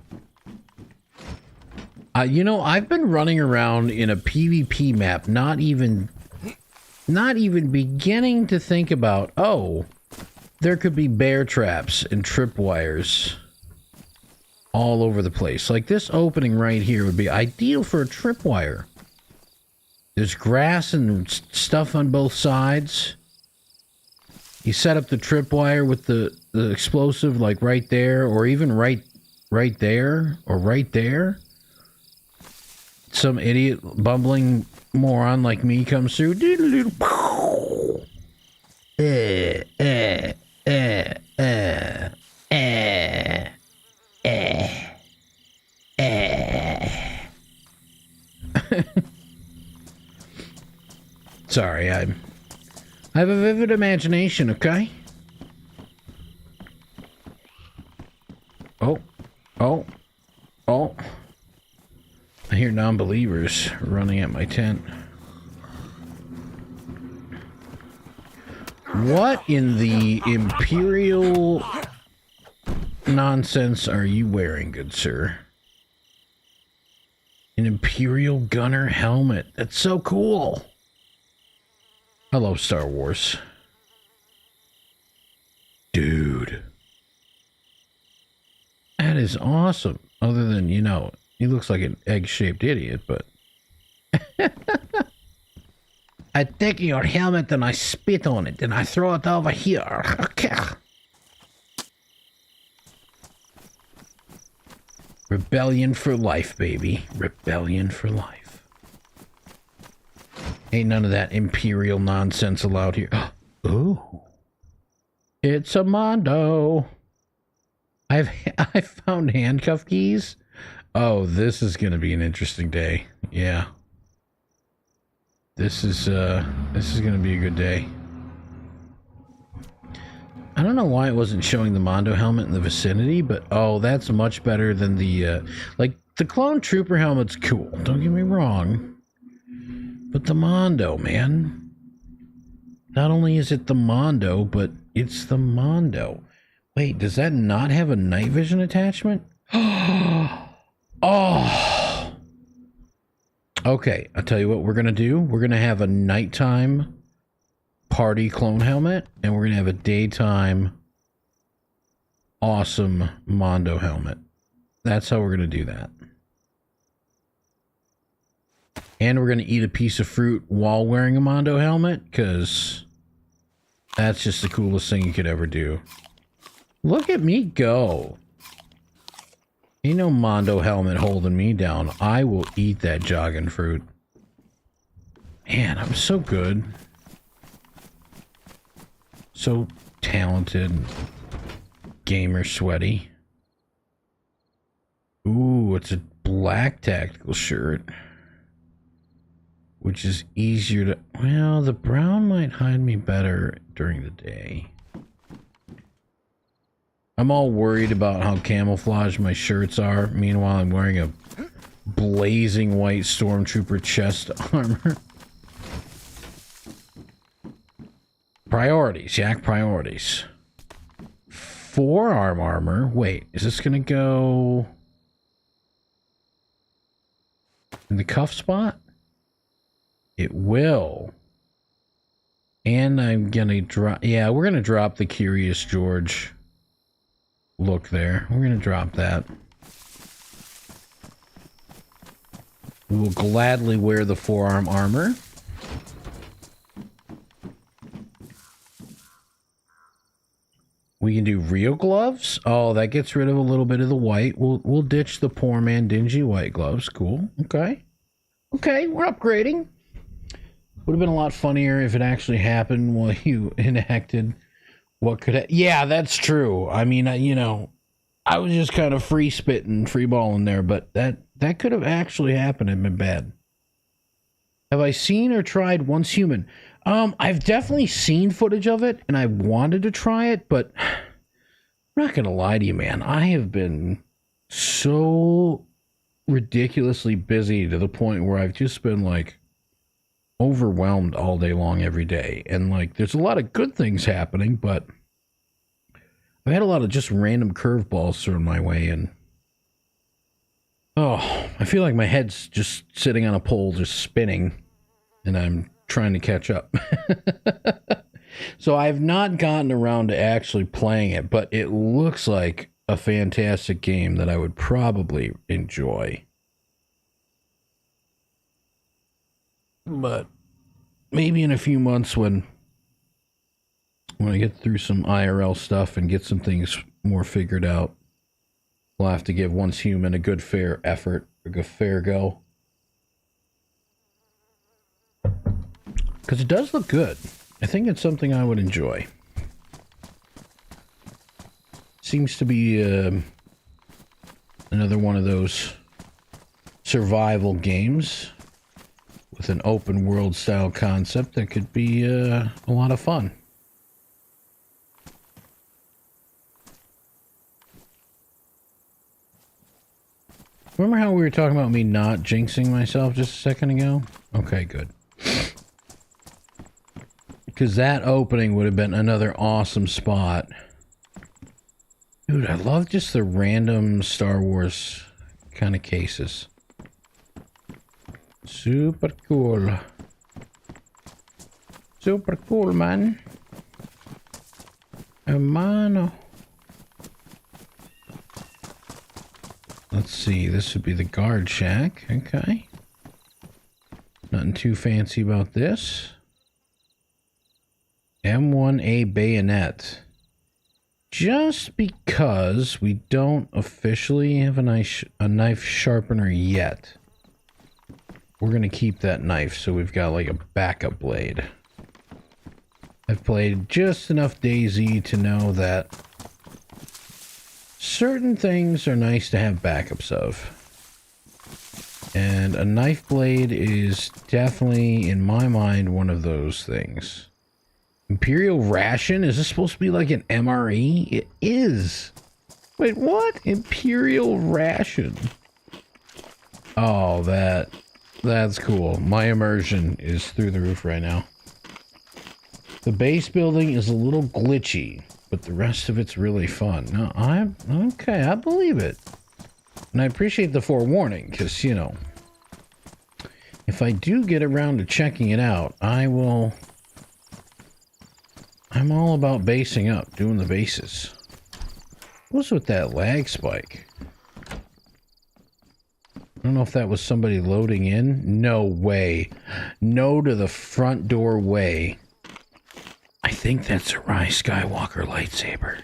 You know, I've been running around in a PvP map, not even beginning to think about, oh, there could be bear traps and tripwires all over the place. Like this opening right here would be ideal for a tripwire. There's grass and stuff on both sides. You set up the tripwire with the explosive like right there, or even right there, or right there. Some idiot bumbling moron like me comes through. Sorry, I have a vivid imagination, okay? Oh. I hear non-believers running at my tent. What in the Imperial nonsense are you wearing, good sir? An Imperial gunner helmet. That's so cool. I love Star Wars. Dude. That is awesome. Other than, you know, he looks like an egg-shaped idiot, but... I take your helmet and I spit on it and I throw it over here. Okay. Rebellion for life, baby. Rebellion for life. Ain't none of that Imperial nonsense allowed here. Ooh. It's a Mondo. I found handcuff keys. Oh, this is going to be an interesting day. Yeah. This is gonna be a good day. I don't know why it wasn't showing the Mondo helmet in the vicinity, but oh, that's much better than the like the clone trooper helmet's cool. Don't get me wrong, but the Mondo, man. Not only is it the Mondo, but it's the Mondo. Wait, does that not have a night vision attachment? Oh. Okay, I'll tell you what we're gonna do. We're gonna have a nighttime party clone helmet, and we're gonna have a daytime awesome Mondo helmet. That's how we're gonna do that. And we're gonna eat a piece of fruit while wearing a Mondo helmet, because that's just the coolest thing you could ever do. Look at me go. Ain't no Mondo helmet holding me down. I will eat that jogging fruit. Man, I'm so good. So talented. Gamer sweaty. Ooh, it's a black tactical shirt. Which is easier to... Well, the brown might hide me better during the day. I'm all worried about how camouflaged my shirts are. Meanwhile, I'm wearing a blazing white stormtrooper chest armor. Priorities, Yak, priorities. Forearm armor. Wait, is this gonna go in the cuff spot? It will. And I'm gonna drop... Yeah, we're gonna drop the Curious George look there. We're gonna drop that. We will gladly wear the forearm armor. We can do real gloves. Oh, that gets rid of a little bit of the white. We'll ditch the poor man dingy white gloves. Cool. Okay. Okay, we're upgrading. Would have been a lot funnier if it actually happened while you enacted what could... Yeah, that's true. I mean, you know, I was just kind of free spitting, free balling there, but that could have actually happened and been bad. Have I seen or tried Once Human? I've definitely seen footage of it, and I wanted to try it, but I'm not gonna lie to you, man. I have been so ridiculously busy to the point where I've just been, like, overwhelmed all day long every day. And, like, there's a lot of good things happening, but I've had a lot of just random curveballs thrown my way, and oh, I feel like my head's just sitting on a pole, just spinning, and I'm trying to catch up. So I've not gotten around to actually playing it, but it looks like a fantastic game that I would probably enjoy. But maybe in a few months when I get through some IRL stuff and get some things more figured out, we'll have to give Once Human a good fair effort, a good fair go. Because it does look good. I think it's something I would enjoy. Seems to be another one of those survival games with an open world style concept that could be a lot of fun. Remember how we were talking about me not jinxing myself just a second ago? Okay, good. Because that opening would have been another awesome spot. Dude, I love just the random Star Wars kind of cases. Super cool. Super cool, man. Hermano. Let's see, this would be the guard shack. Okay. Nothing too fancy about this. M1A bayonet. Just because we don't officially have a knife sharpener yet, we're going to keep that knife so we've got like a backup blade. I've played just enough DayZ to know that certain things are nice to have backups of. And a knife blade is definitely, in my mind, one of those things. Imperial ration? Is this supposed to be like an MRE? It is. Wait, what? Imperial ration. Oh, that's cool. My immersion is through the roof right now. The base building is a little glitchy, but the rest of it's really fun. No, okay, I believe it. And I appreciate the forewarning, because, you know, if I do get around to checking it out, I'm all about basing up, doing the bases. What's with that lag spike? I don't know if that was somebody loading in. No way. No to the front door way. I think that's a Rise Skywalker lightsaber.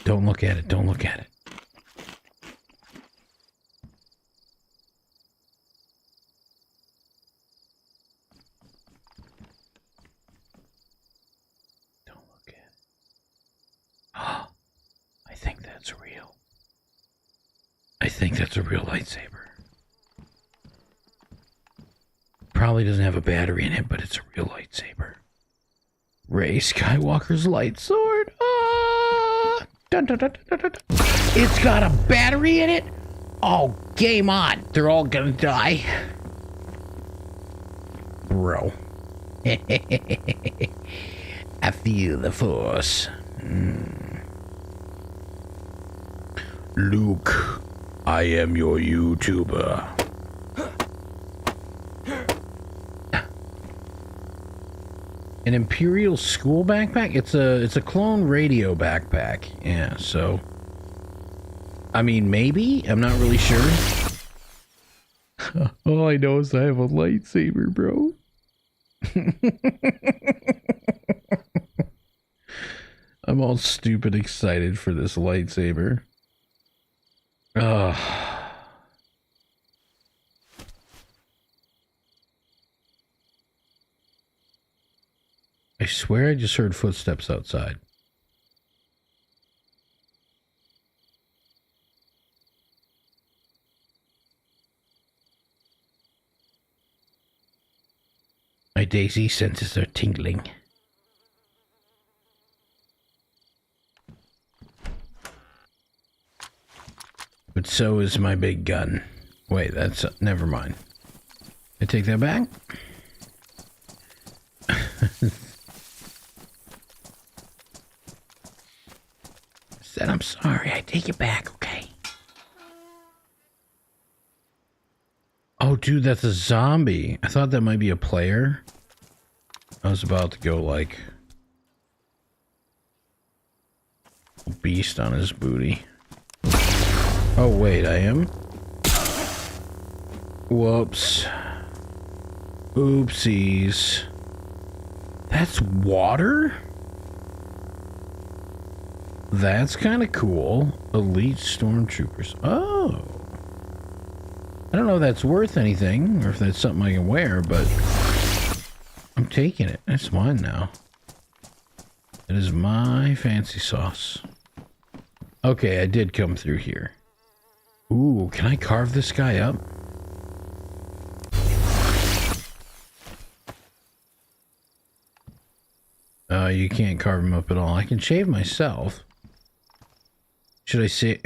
Don't look at it. Don't look at it. Don't look at it. Oh, I think that's real. I think that's a real lightsaber. Probably doesn't have a battery in it, but it's a real lightsaber. Rey Skywalker's light sword. Ah! Dun, dun, dun, dun, dun, dun. It's got a battery in it? Oh, game on. They're all gonna die. Bro. I feel the force. Luke, I am your YouTuber. An Imperial school backpack? It's a clone radio backpack. Yeah, so I mean, maybe? I'm not really sure. All I know is I have a lightsaber, bro. I'm all stupid excited for this lightsaber. Ugh. I swear I just heard footsteps outside. My DAYZ senses are tingling. But so is my big gun. Wait, that's... never mind. I take that back? Said I'm sorry. I take it back, okay? Oh, dude, that's a zombie. I thought that might be a player. I was about to go, like... beast on his booty. Oh, wait, I am? Whoops. Oopsies. That's water? That's kind of cool. Elite stormtroopers. Oh. I don't know if that's worth anything, or if that's something I can wear, but... I'm taking it. That's mine now. It is my fancy sauce. Okay, I did come through here. Ooh, can I carve this guy up? You can't carve him up at all. I can shave myself. Should I say...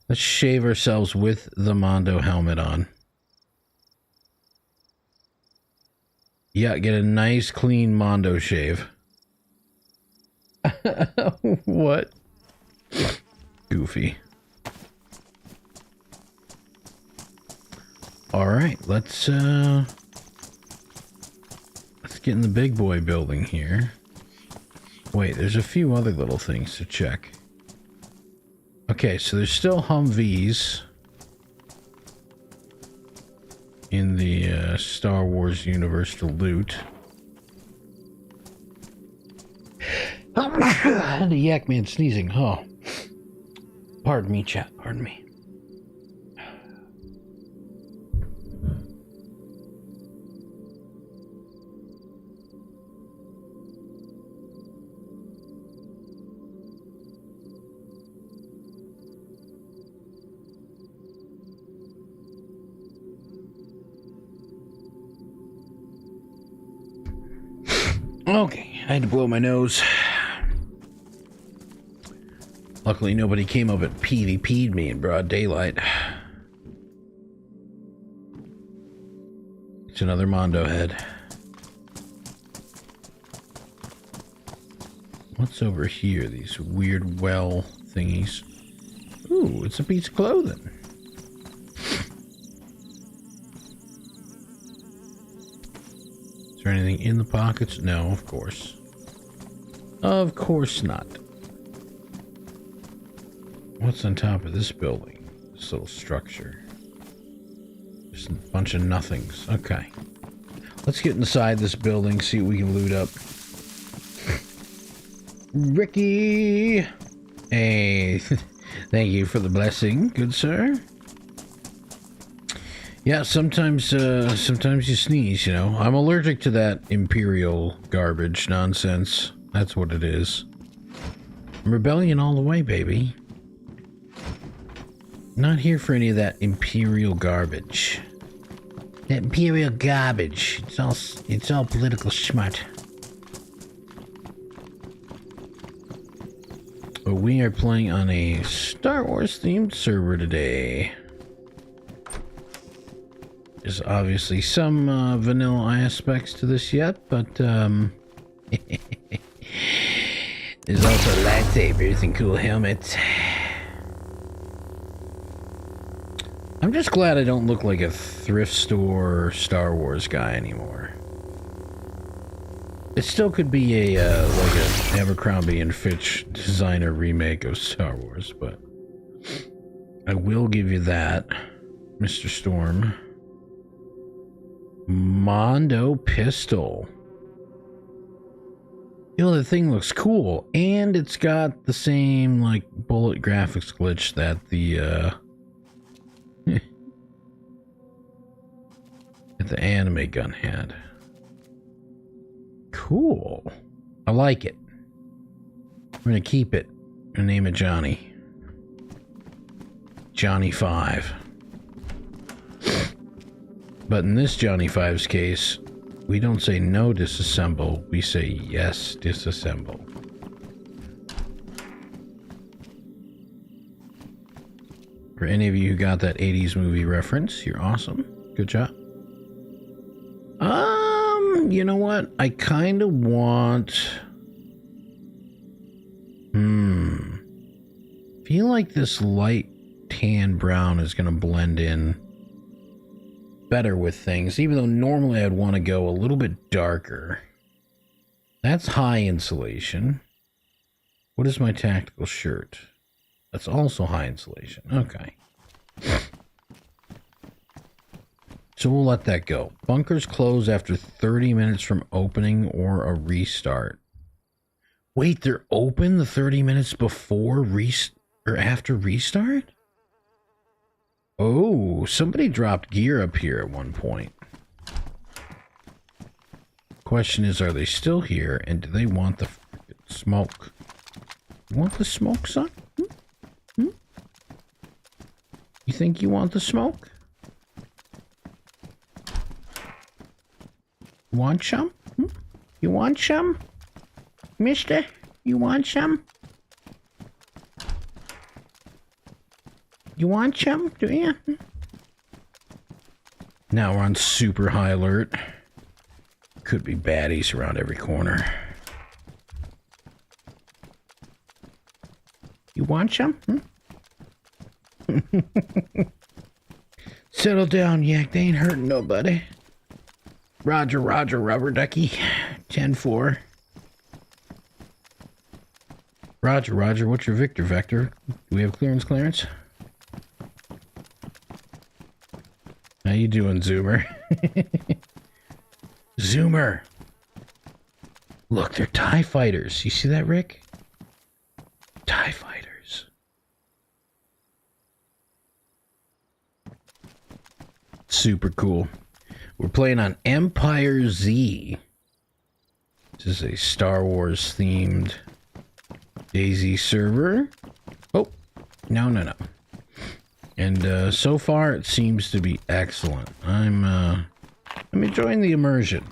Let's shave ourselves with the Mondo helmet on. Yeah, get a nice clean Mondo shave. What? Goofy. Alright, let's get in the big boy building here. Wait, there's a few other little things to check. Okay, so there's still Humvees in the Star Wars universe to loot. The Yakman sneezing. Oh. Pardon me, chat. Pardon me. Okay, I had to blow my nose. Luckily, nobody came up and PvP'd me in broad daylight. It's another Mondo head. What's over here? These weird well thingies. Ooh, it's a piece of clothing. Is there anything in the pockets? No, of course. Of course not. What's on top of this building? This little structure. Just a bunch of nothings. Okay. Let's get inside this building, see what we can loot up. Ricky! Hey, thank you for the blessing, good sir. Yeah, sometimes you sneeze, you know. I'm allergic to that Imperial garbage nonsense. That's what it is. Rebellion all the way, baby. Not here for any of that Imperial garbage. That Imperial garbage. It's all political schmutt. But we are playing on a Star Wars themed server today. There's obviously some vanilla aspects to this yet, but there's also lightsabers and cool helmets. I'm just glad I don't look like a thrift store Star Wars guy anymore. It still could be a like an Abercrombie and Fitch designer remake of Star Wars, but I will give you that, Mr. Storm. Mondo pistol. You know, the thing looks cool, and it's got the same like bullet graphics glitch that the that the anime gun had. Cool. I like it. I'm gonna keep it and name it Johnny. Johnny 5. But in this Johnny 5's case, we don't say no disassemble, we say yes disassemble. For any of you who got that 80s movie reference, you're awesome. Good job. You know what? I kind of want... feel like this light tan brown is going to blend in better with things, even though normally I'd want to go a little bit darker. That's high insulation. What is my tactical shirt? That's also high insulation. Okay. So we'll let that go. Bunkers close after 30 minutes from opening or a restart. Wait, they're open the 30 minutes before or after restart? Oh, somebody dropped gear up here at one point. Question is, are they still here, and do they want the smoke? You want the smoke, son? You think you want the smoke? Want some? You want some? Mister, you want some? You want some? Do you? Now we're on super high alert. Could be baddies around every corner. You want some? Settle down, Yak. They ain't hurting nobody. Roger, roger, rubber ducky. 10-4. Roger, roger. What's your Victor vector? Do we have clearance? How you doing, Zoomer? Zoomer! Look, they're TIE fighters. You see that, Rick? TIE fighters. Super cool. We're playing on Empire Z. This is a Star Wars themed DayZ server. Oh, no. And so far it seems to be excellent. I'm enjoying the immersion.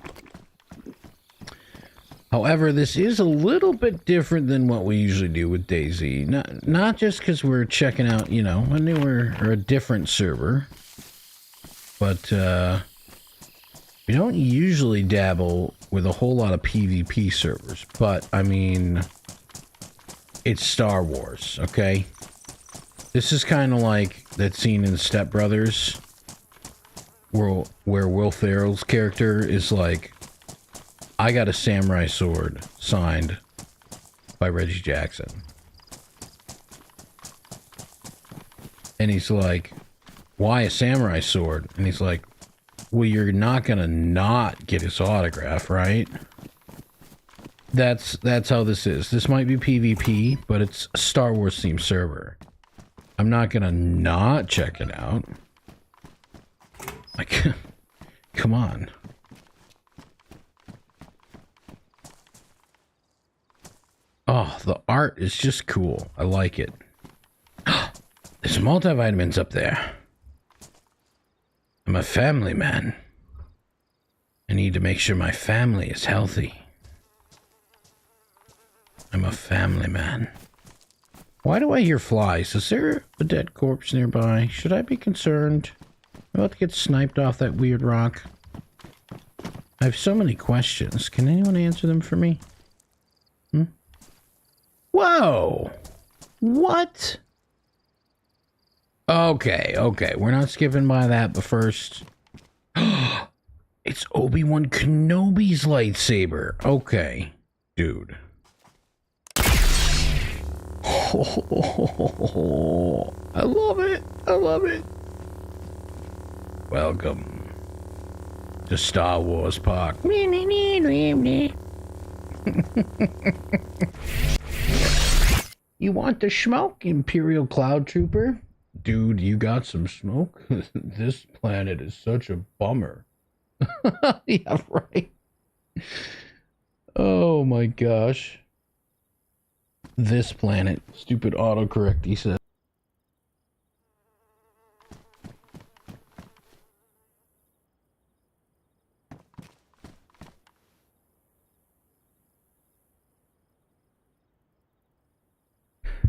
However, this is a little bit different than what we usually do with DayZ. Not just because we're checking out, you know, a newer or a different server, but we don't usually dabble with a whole lot of PvP servers. But I mean, it's Star Wars, okay? This is kind of like that scene in Step Brothers, where Will Ferrell's character is like, I got a samurai sword signed by Reggie Jackson. And he's like, why a samurai sword? And he's like, well, you're not gonna not get his autograph, right? That's how this is. This might be PvP, but it's a Star Wars themed server. I'm not gonna not check it out. Like, come on. Oh, the art is just cool. I like it. There's multivitamins up there. I'm a family man. I need to make sure my family is healthy. I'm a family man. Why do I hear flies? Is there a dead corpse nearby? Should I be concerned? I'm about to get sniped off that weird rock. I have so many questions. Can anyone answer them for me? Whoa! What? Okay. We're not skipping by that, but first... It's Obi-Wan Kenobi's lightsaber. Okay. Dude. Oh, I love it. I love it. Welcome to Star Wars Park. You want the smoke, Imperial Cloud Trooper? Dude, you got some smoke? This planet is such a bummer. Yeah, right. Oh my gosh. This planet. Stupid autocorrect, he said.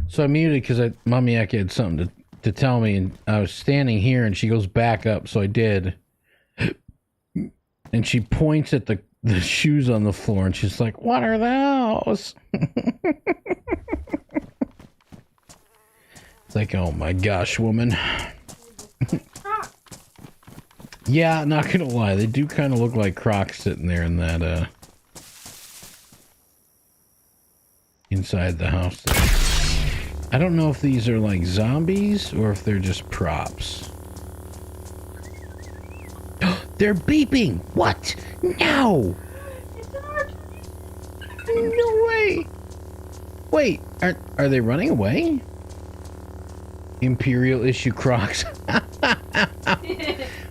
So I muted because Mommy Eka had something to tell me, and I was standing here, and she goes back up, so I did. And she points at the shoes on the floor, and she's like, "What are those?" It's like, oh my gosh, woman. Yeah, not gonna lie, they do kind of look like Crocs sitting there in that, inside the house there. I don't know if these are like zombies or if they're just props. They're beeping! What? No! No way! Wait, are they running away? Imperial issue Crocs.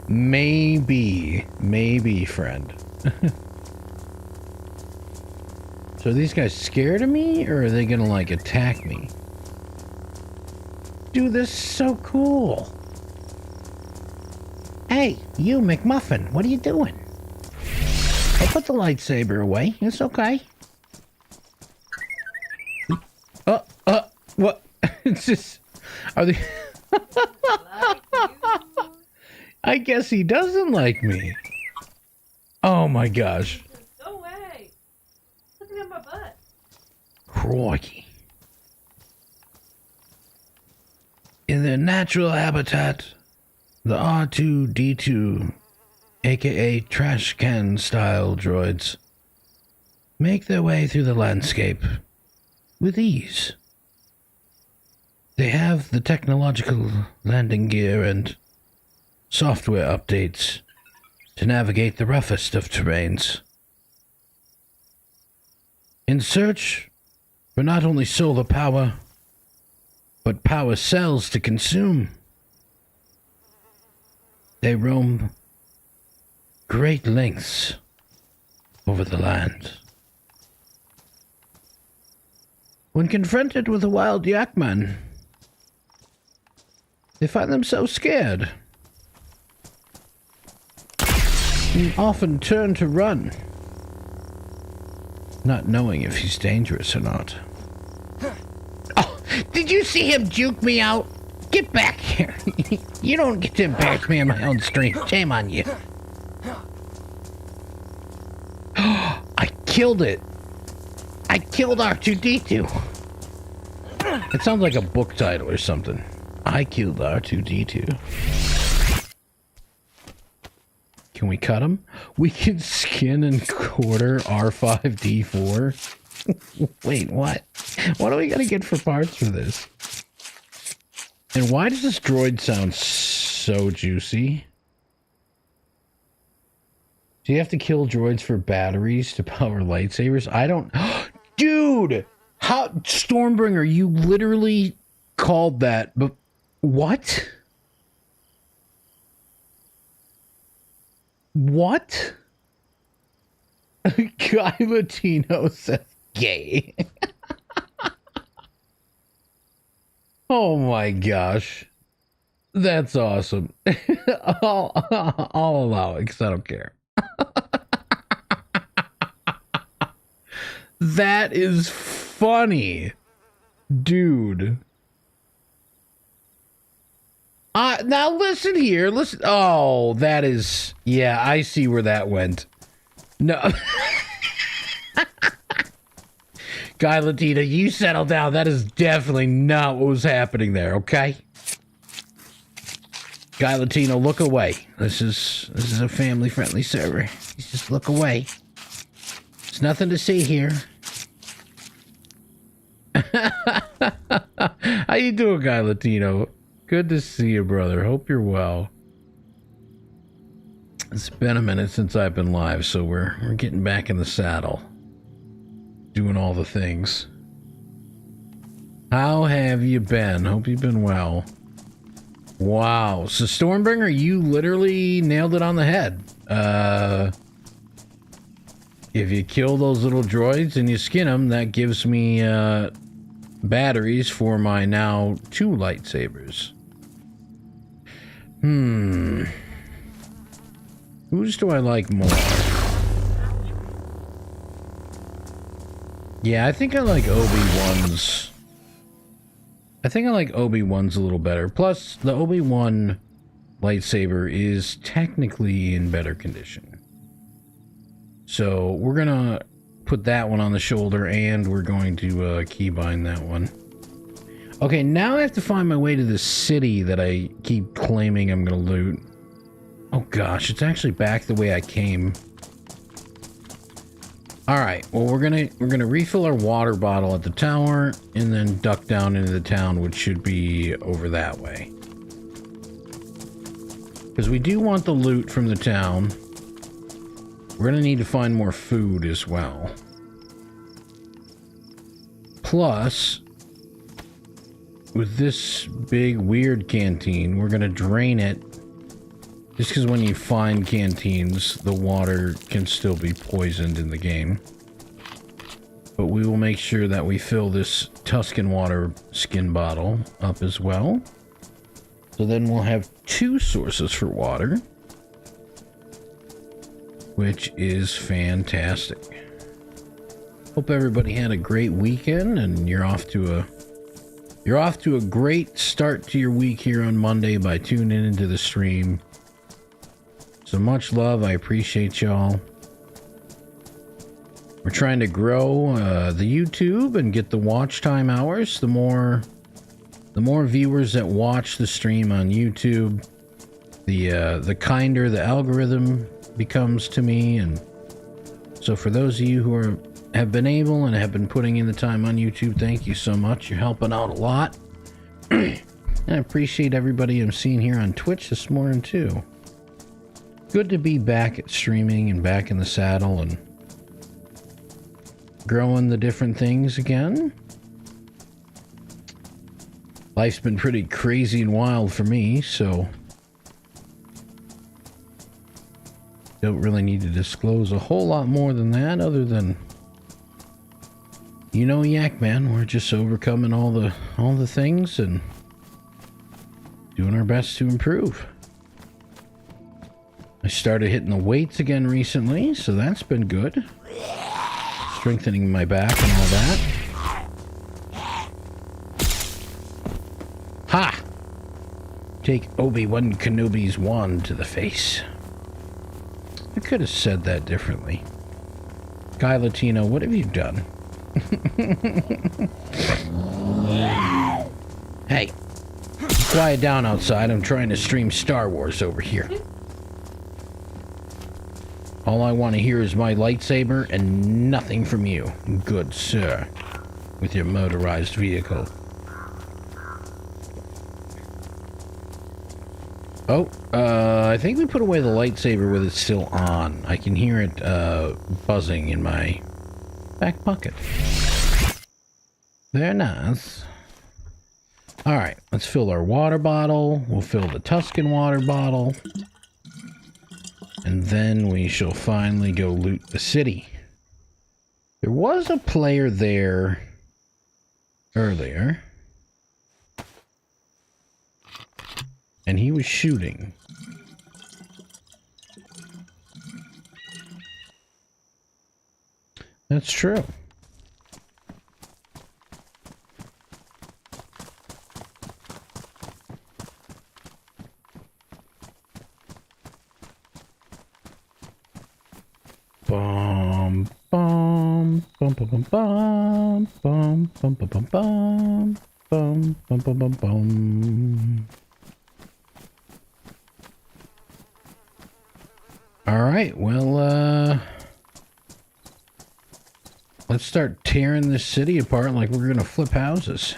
Maybe, friend. So are these guys scared of me, or are they gonna like attack me? Dude, this is so cool. Hey, you McMuffin, what are you doing? I'll put the lightsaber away. It's okay. What? It's just... Are they... I guess he doesn't like me. Oh my gosh. No way. Looking at my butt. Crikey. In their natural habitat, the R2-D2, aka trash can style droids, make their way through the landscape with ease. They have the technological landing gear and software updates to navigate the roughest of terrains. In search for not only solar power, but power cells to consume, they roam great lengths over the land. When confronted with a wild yakman, they find themselves scared and often turn to run. not knowing if he's dangerous or not. Oh, did you see him juke me out? Get back here. You don't get to embarrass me on my own stream. Shame on you. I killed it. I killed R2-D2. It sounds like a book title or something. I killed R2-D2. Can we cut him? We can skin and quarter R5-D4. Wait, what? What do we gotta get for parts for this? And why does this droid sound so juicy? Do you have to kill droids for batteries to power lightsabers? I don't... Dude! How... Stormbringer, you literally called that, but... What? What? Guy Latino says gay. Oh my gosh. That's awesome. I'll allow it because I don't care. That is funny. Dude. Now listen here. Listen. Oh, that is... Yeah, I see where that went. No. Guy Latino, you settle down. That is definitely not what was happening there, okay? Guy Latino, look away. This is a family-friendly server. Just look away. There's nothing to see here. How you doing, Guy Latino? Good to see you, brother. Hope you're well. It's been a minute since I've been live, so we're getting back in the saddle. Doing all the things. How have you been? Hope you've been well. Wow. So Stormbringer, you literally nailed it on the head. If you kill those little droids and you skin them, that gives me batteries for my now 2 lightsabers. Whose do I like more? Yeah, I think I like Obi-Wan's. I think I like Obi-Wan's a little better. Plus, the Obi-Wan lightsaber is technically in better condition. So, we're gonna put that one on the shoulder, and we're going to keybind that one. Okay, now I have to find my way to the city that I keep claiming I'm gonna loot. Oh gosh, it's actually back the way I came. Alright, well we're gonna refill our water bottle at the tower and then duck down into the town, which should be over that way. Because we do want the loot from the town. We're gonna need to find more food as well. Plus, with this big weird canteen, we're gonna drain it. Just because when you find canteens, the water can still be poisoned in the game. But we will make sure that we fill this Tuscan water skin bottle up as well. So then we'll have 2 sources for water. Which is fantastic. Hope everybody had a great weekend and you're off to a great start to your week here on Monday by tuning into the stream. So much love. I appreciate y'all. We're trying to grow the YouTube and get the watch time hours. The more viewers that watch the stream on YouTube, the kinder the algorithm becomes to me. And so for those of you who have been able and have been putting in the time on YouTube, thank you so much. You're helping out a lot. And I appreciate everybody I'm seeing here on Twitch this morning too. Good to be back at streaming and back in the saddle and growing the different things again. Life's been pretty crazy and wild for me, so don't really need to disclose a whole lot more than that, other than, you know, Yakman, we're just overcoming all the things and doing our best to improve. I started hitting the weights again recently, so that's been good. strengthening my back and all that. Ha! Take Obi-Wan Kenobi's wand to the face. I could have said that differently. Guy Latino, what have you done? Hey, quiet down outside. I'm trying to stream Star Wars over here. All I want to hear is my lightsaber and nothing from you, good sir, with your motorized vehicle. Oh, I think we put away the lightsaber with it still on. I can hear it buzzing in my back pocket. Very nice. Alright, let's fill our water bottle. We'll fill the Tuscan water bottle. And then we shall finally go loot the city. There was a player there earlier. And he was shooting. That's true. Bum bum bum bum bum bum bum bum bum bum bum bum bum bum bum. All right, well, let's start tearing this city apart like we're gonna flip houses.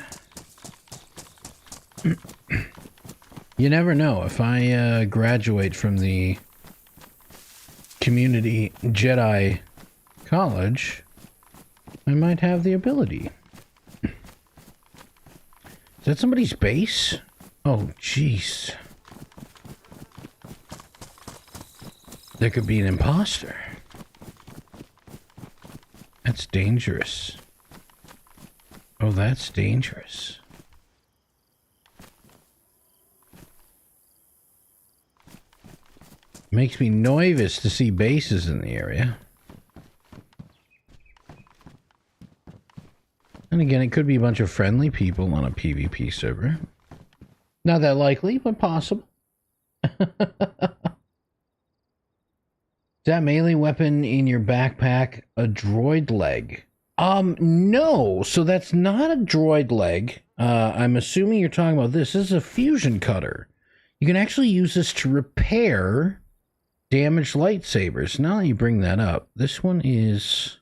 You never know. If I graduate from the Community Jedi College, I might have the ability. Is that somebody's base? Oh, jeez. There could be an imposter. That's dangerous. Oh, that's dangerous. Makes me nervous to see bases in the area. And again, it could be a bunch of friendly people on a PvP server. Not that likely, but possible. Is that melee weapon in your backpack a droid leg? No. So that's not a droid leg. I'm assuming you're talking about this. This is a fusion cutter. You can actually use this to repair damaged lightsabers. Now that you bring that up, this one is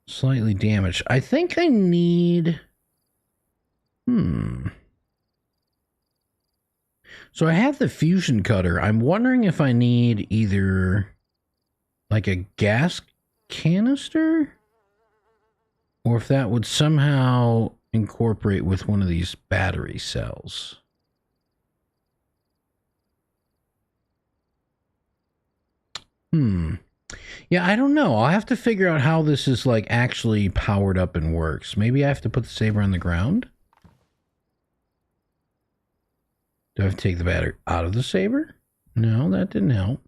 slightly damaged. I think I need... So I have the fusion cutter. I'm wondering if I need either like a gas canister, or if that would somehow incorporate with one of these battery cells. Yeah, I don't know. I'll have to figure out how this is like actually powered up and works. Maybe I have to put the saber on the ground? Do I have to take the battery out of the saber? No, that didn't help.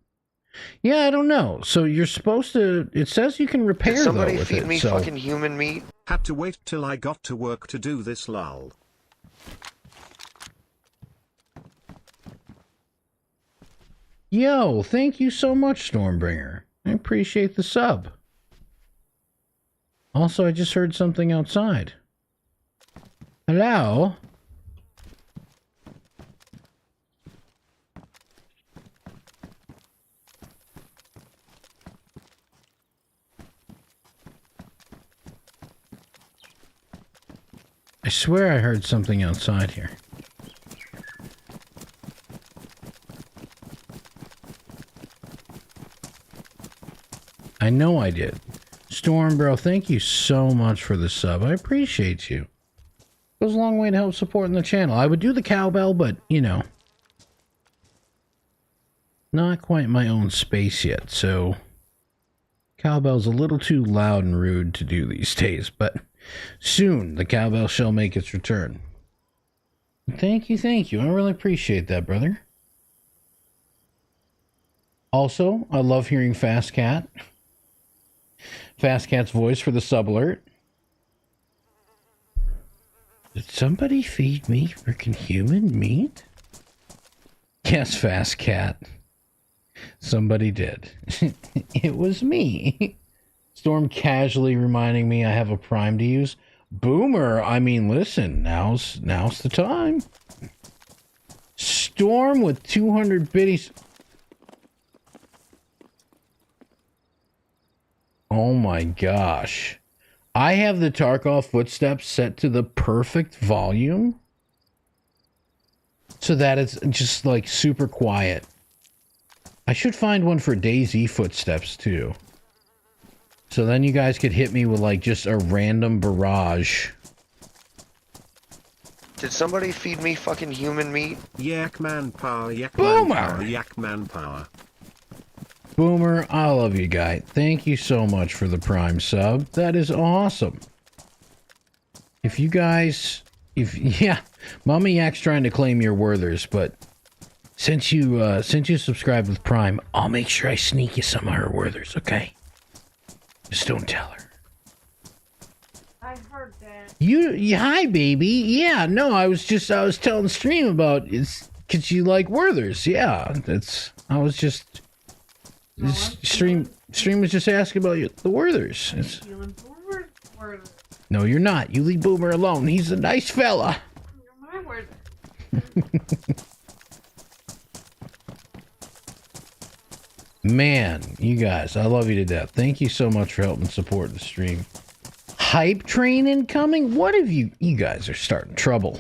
Yeah, I don't know. So you're supposed to... It says you can repair though with it. Somebody feed me fucking human meat. Had to wait till I got to work to do this, lol. Yo, thank you so much, Stormbringer. I appreciate the sub. Also, I just heard something outside. Hello? I swear I heard something outside here. I know I did. Storm, bro, thank you so much for the sub. I appreciate you. It goes a long way to help supporting the channel. I would do the cowbell, but, you know, not quite my own space yet, so cowbell's a little too loud and rude to do these days, but soon the cowbell shall make its return. Thank you, thank you. I really appreciate that, brother. Also, I love hearing Fast Cat. Fast Cat's voice for the sub alert. Did somebody feed me freaking human meat? Yes, Fast Cat. Somebody did. It was me. Storm casually reminding me I have a Prime to use. Boomer, I mean, listen, now's the time. Storm with 200 biddies. Oh my gosh. I have the Tarkov footsteps set to the perfect volume so that it's just like super quiet. I should find one for DayZ footsteps too. So then you guys could hit me with like just a random barrage. Did somebody feed me fucking human meat? Yakman power, Yakman Boomer! power, Yakman power. Boomer, I love you, guy. Thank you so much for the Prime sub. That is awesome. If you guys... yeah, Mama Yak's trying to claim your Werthers, but since you subscribed with Prime, I'll make sure I sneak you some of her Werthers, okay? Just don't tell her. I heard that. Hi, baby. Yeah, no, I was telling Stream about it's because you like Werthers. Yeah, Stream was just asking about the Werthers. Feeling forward, word. No, you're not. You leave Boomer alone. He's a nice fella. You're my word. Man, you guys, I love you to death. Thank you so much for helping support the stream. Hype train incoming? What have you guys are starting trouble.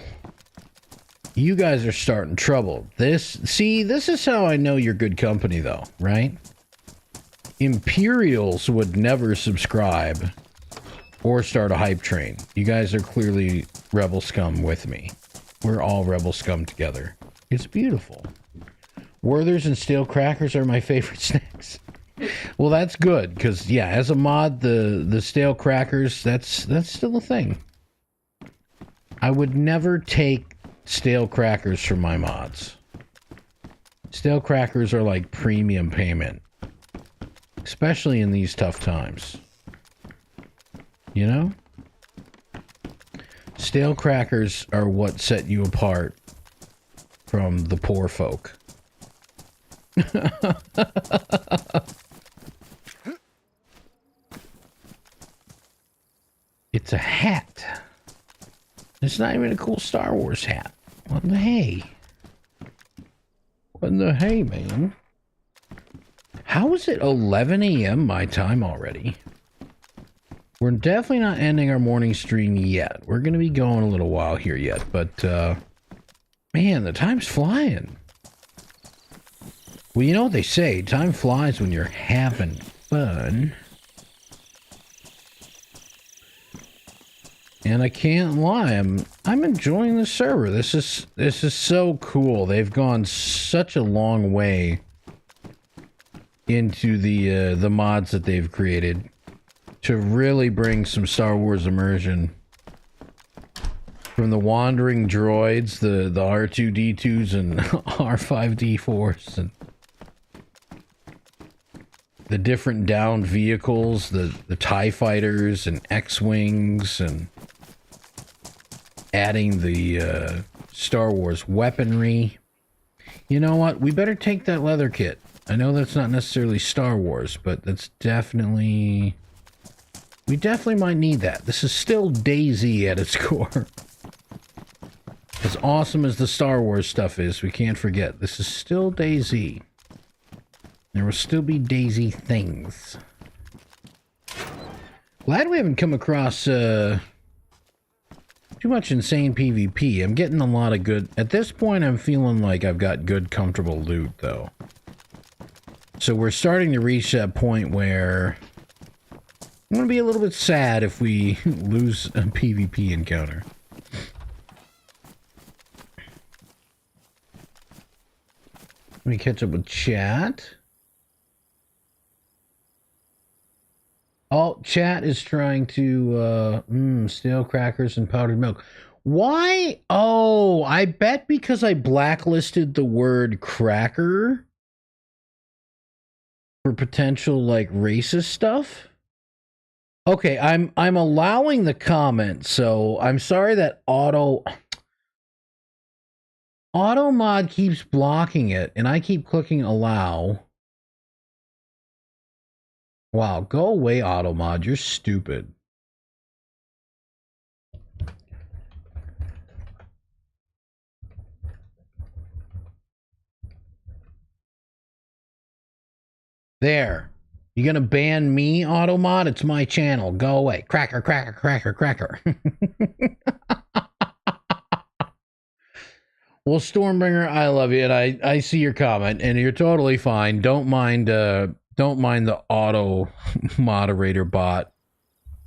You guys are starting trouble. This is how I know you're good company though, right? Imperials would never subscribe or start a hype train. You guys are clearly rebel scum with me. We're all rebel scum together. It's beautiful. Werthers and stale crackers are my favorite snacks. Well, that's good because yeah, as a mod, the stale crackers that's still a thing. I would never take stale crackers from my mods. Stale crackers are like premium payment, especially in these tough times. You know? Stale crackers are what set you apart from the poor folk. It's a hat. It's not even a cool Star Wars hat. What in the hey? What in the hey, man? How is it 11 a.m. my time already? We're definitely not ending our morning stream yet. We're going to be going a little while here yet, but, man, the time's flying. Well, you know what they say, time flies when you're having fun. And I can't lie, I'm enjoying the server. This is so cool. They've gone such a long way into the mods that they've created to really bring some Star Wars immersion. From the wandering droids, the R2-D2s and R5-D4s, and the different downed vehicles, the TIE fighters and X-Wings, and adding the Star Wars weaponry. You know what? We better take that leather kit. I know that's not necessarily Star Wars, but that's definitely... We definitely might need that. This is still DayZ at its core. As awesome as the Star Wars stuff is, we can't forget, this is still DayZ. There will still be DayZ things. Glad we haven't come across too much insane PvP. I'm getting a lot of good... At this point, I'm feeling like I've got good, comfortable loot, though. So we're starting to reach that point where... I'm going to be a little bit sad if we lose a PvP encounter. Let me catch up with chat. Oh, chat is trying to, stale crackers and powdered milk. Why? Oh, I bet because I blacklisted the word cracker for potential, like, racist stuff. Okay, I'm allowing the comment, so I'm sorry that auto mod keeps blocking it, and I keep clicking allow. Wow, go away, auto mod. You're stupid. There. You gonna ban me, Automod? It's my channel. Go away. Cracker, cracker, cracker, cracker. Well, Stormbringer, I love you, and I see your comment, and you're totally fine. Don't mind the auto moderator bot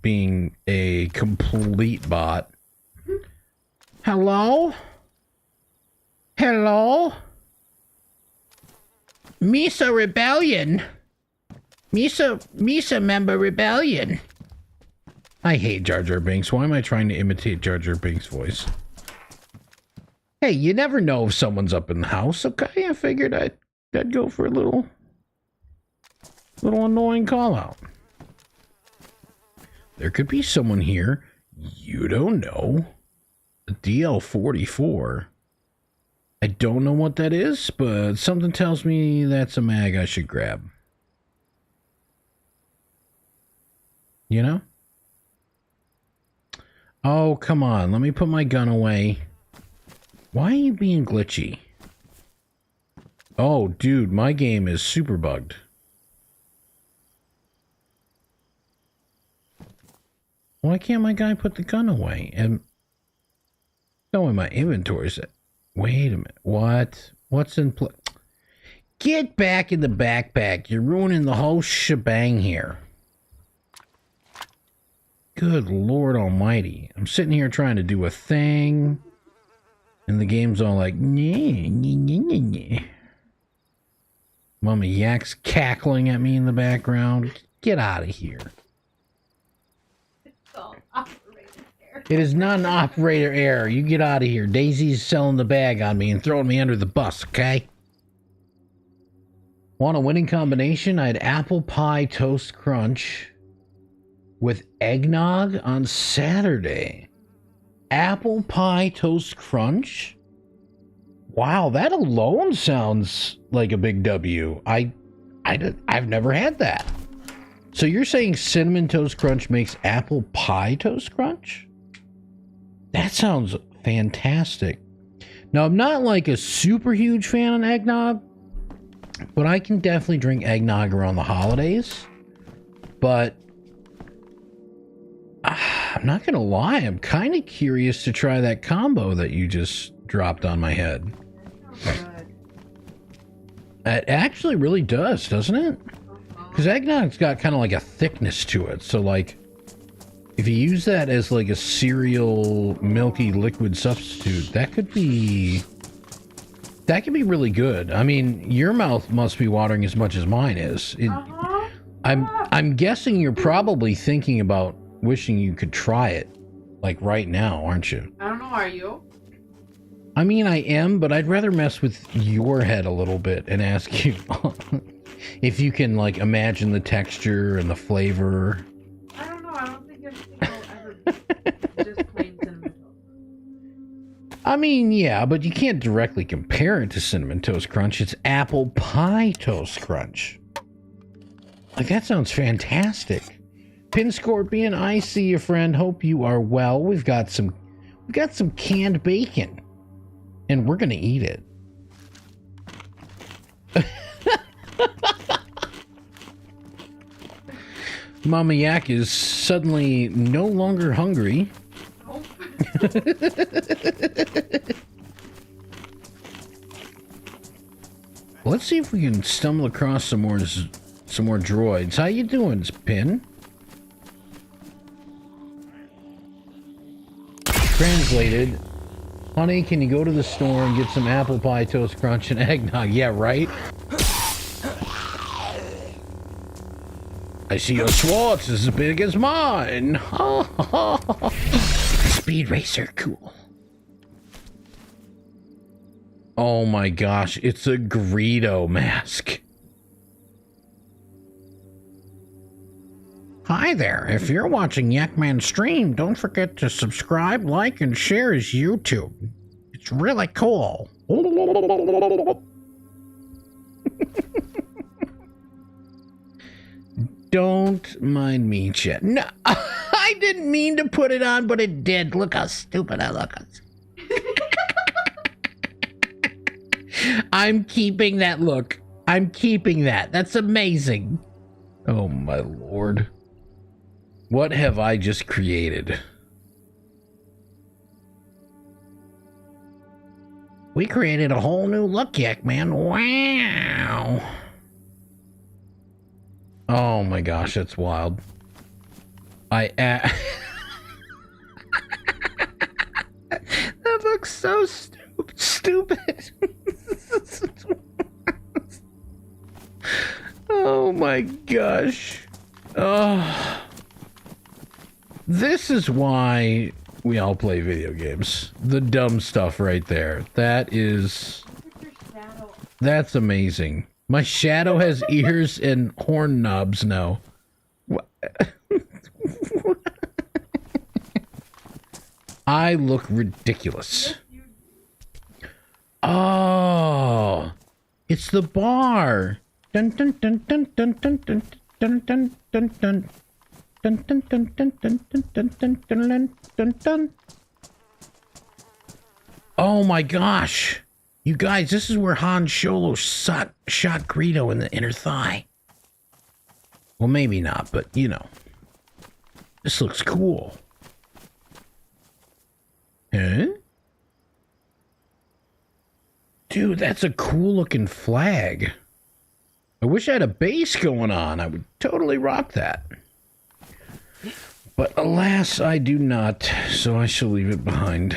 being a complete bot. Hello? Hello? Misa Rebellion. Misa member Rebellion. I hate Jar Jar Binks. Why am I trying to imitate Jar Jar Binks' voice? Hey, you never know if someone's up in the house, okay? I figured I'd go for a little annoying call out. There could be someone here. You don't know. A DL-44. I don't know what that is, but something tells me that's a mag I should grab. You know? Oh, come on. Let me put my gun away. Why are you being glitchy? Oh, dude, my game is super bugged. Why can't my guy put the gun away? And no, in my inventory set. Wait a minute. What? What's in play? Get back in the backpack. You're ruining the whole shebang here. Good Lord Almighty. I'm sitting here trying to do a thing. And the game's all like, nyeh, nyeh, nyeh, nyeh, nyeh. Mama Yak's cackling at me in the background. Get out of here. It's called operator error. It is not an operator error. You get out of here. Daisy's selling the bag on me and throwing me under the bus, okay? Want a winning combination? I had apple pie toast crunch with eggnog on Saturday. Apple pie toast crunch? Wow, that alone sounds like a big W. I've never had that. So you're saying cinnamon toast crunch makes apple pie toast crunch? That sounds fantastic. Now, I'm not like a super huge fan of eggnog, but I can definitely drink eggnog around the holidays. But I'm not gonna lie, I'm kind of curious to try that combo that you just dropped on my head. It actually really does, doesn't it? Because eggnog's got kind of like a thickness to it. So like, if you use that as like a cereal milky liquid substitute, that could be really good. I mean, your mouth must be watering as much as mine is. I'm guessing you're probably thinking about wishing you could try it, like right now, aren't you? I don't know, are you? I mean, I am, but I'd rather mess with your head a little bit and ask you if you can, like, imagine the texture and the flavor. I don't know, I don't think I'll ever be just plain cinnamon toast. I mean, yeah, but you can't directly compare it to Cinnamon Toast Crunch. It's Apple Pie Toast Crunch. Like, that sounds fantastic. Pin Scorpion, I see you, friend. Hope you are well. We've got some canned bacon, and we're gonna eat it. Mama Yak is suddenly no longer hungry. Nope. Let's see if we can stumble across some more droids. How you doing, Pin? Translated. Honey, can you go to the store and get some apple pie toast crunch and eggnog? Yeah, right? I see your Schwartz is as big as mine. Speed racer, cool. Oh my gosh, it's a Greedo mask. Hi there. If you're watching Yakman stream, don't forget to subscribe, like, and share his YouTube. It's really cool. Don't mind me, chat. No, I didn't mean to put it on, but it did. Look how stupid I look. I'm keeping that look. I'm keeping that. That's amazing. Oh, my lord. What have I just created? We created a whole new look, Yakman. Wow. Oh my gosh, that's wild. That looks so stupid. Oh my gosh. Oh. This is why we all play video games. The dumb stuff right there. That's amazing. My shadow has ears and horn knobs now. I look ridiculous. Oh, it's the bar. Dun dun dun dun dun dun dun dun dun dun dun. Dun dun dun dun dun dun dun dun dun dun dun. Oh my gosh. You guys, this is where Han Solo shot Greedo in the inner thigh. Well, maybe not, but you know. This looks cool. Huh? Dude, that's a cool looking flag. I wish I had a base going on. I would totally rock that. But alas, I do not, so I shall leave it behind.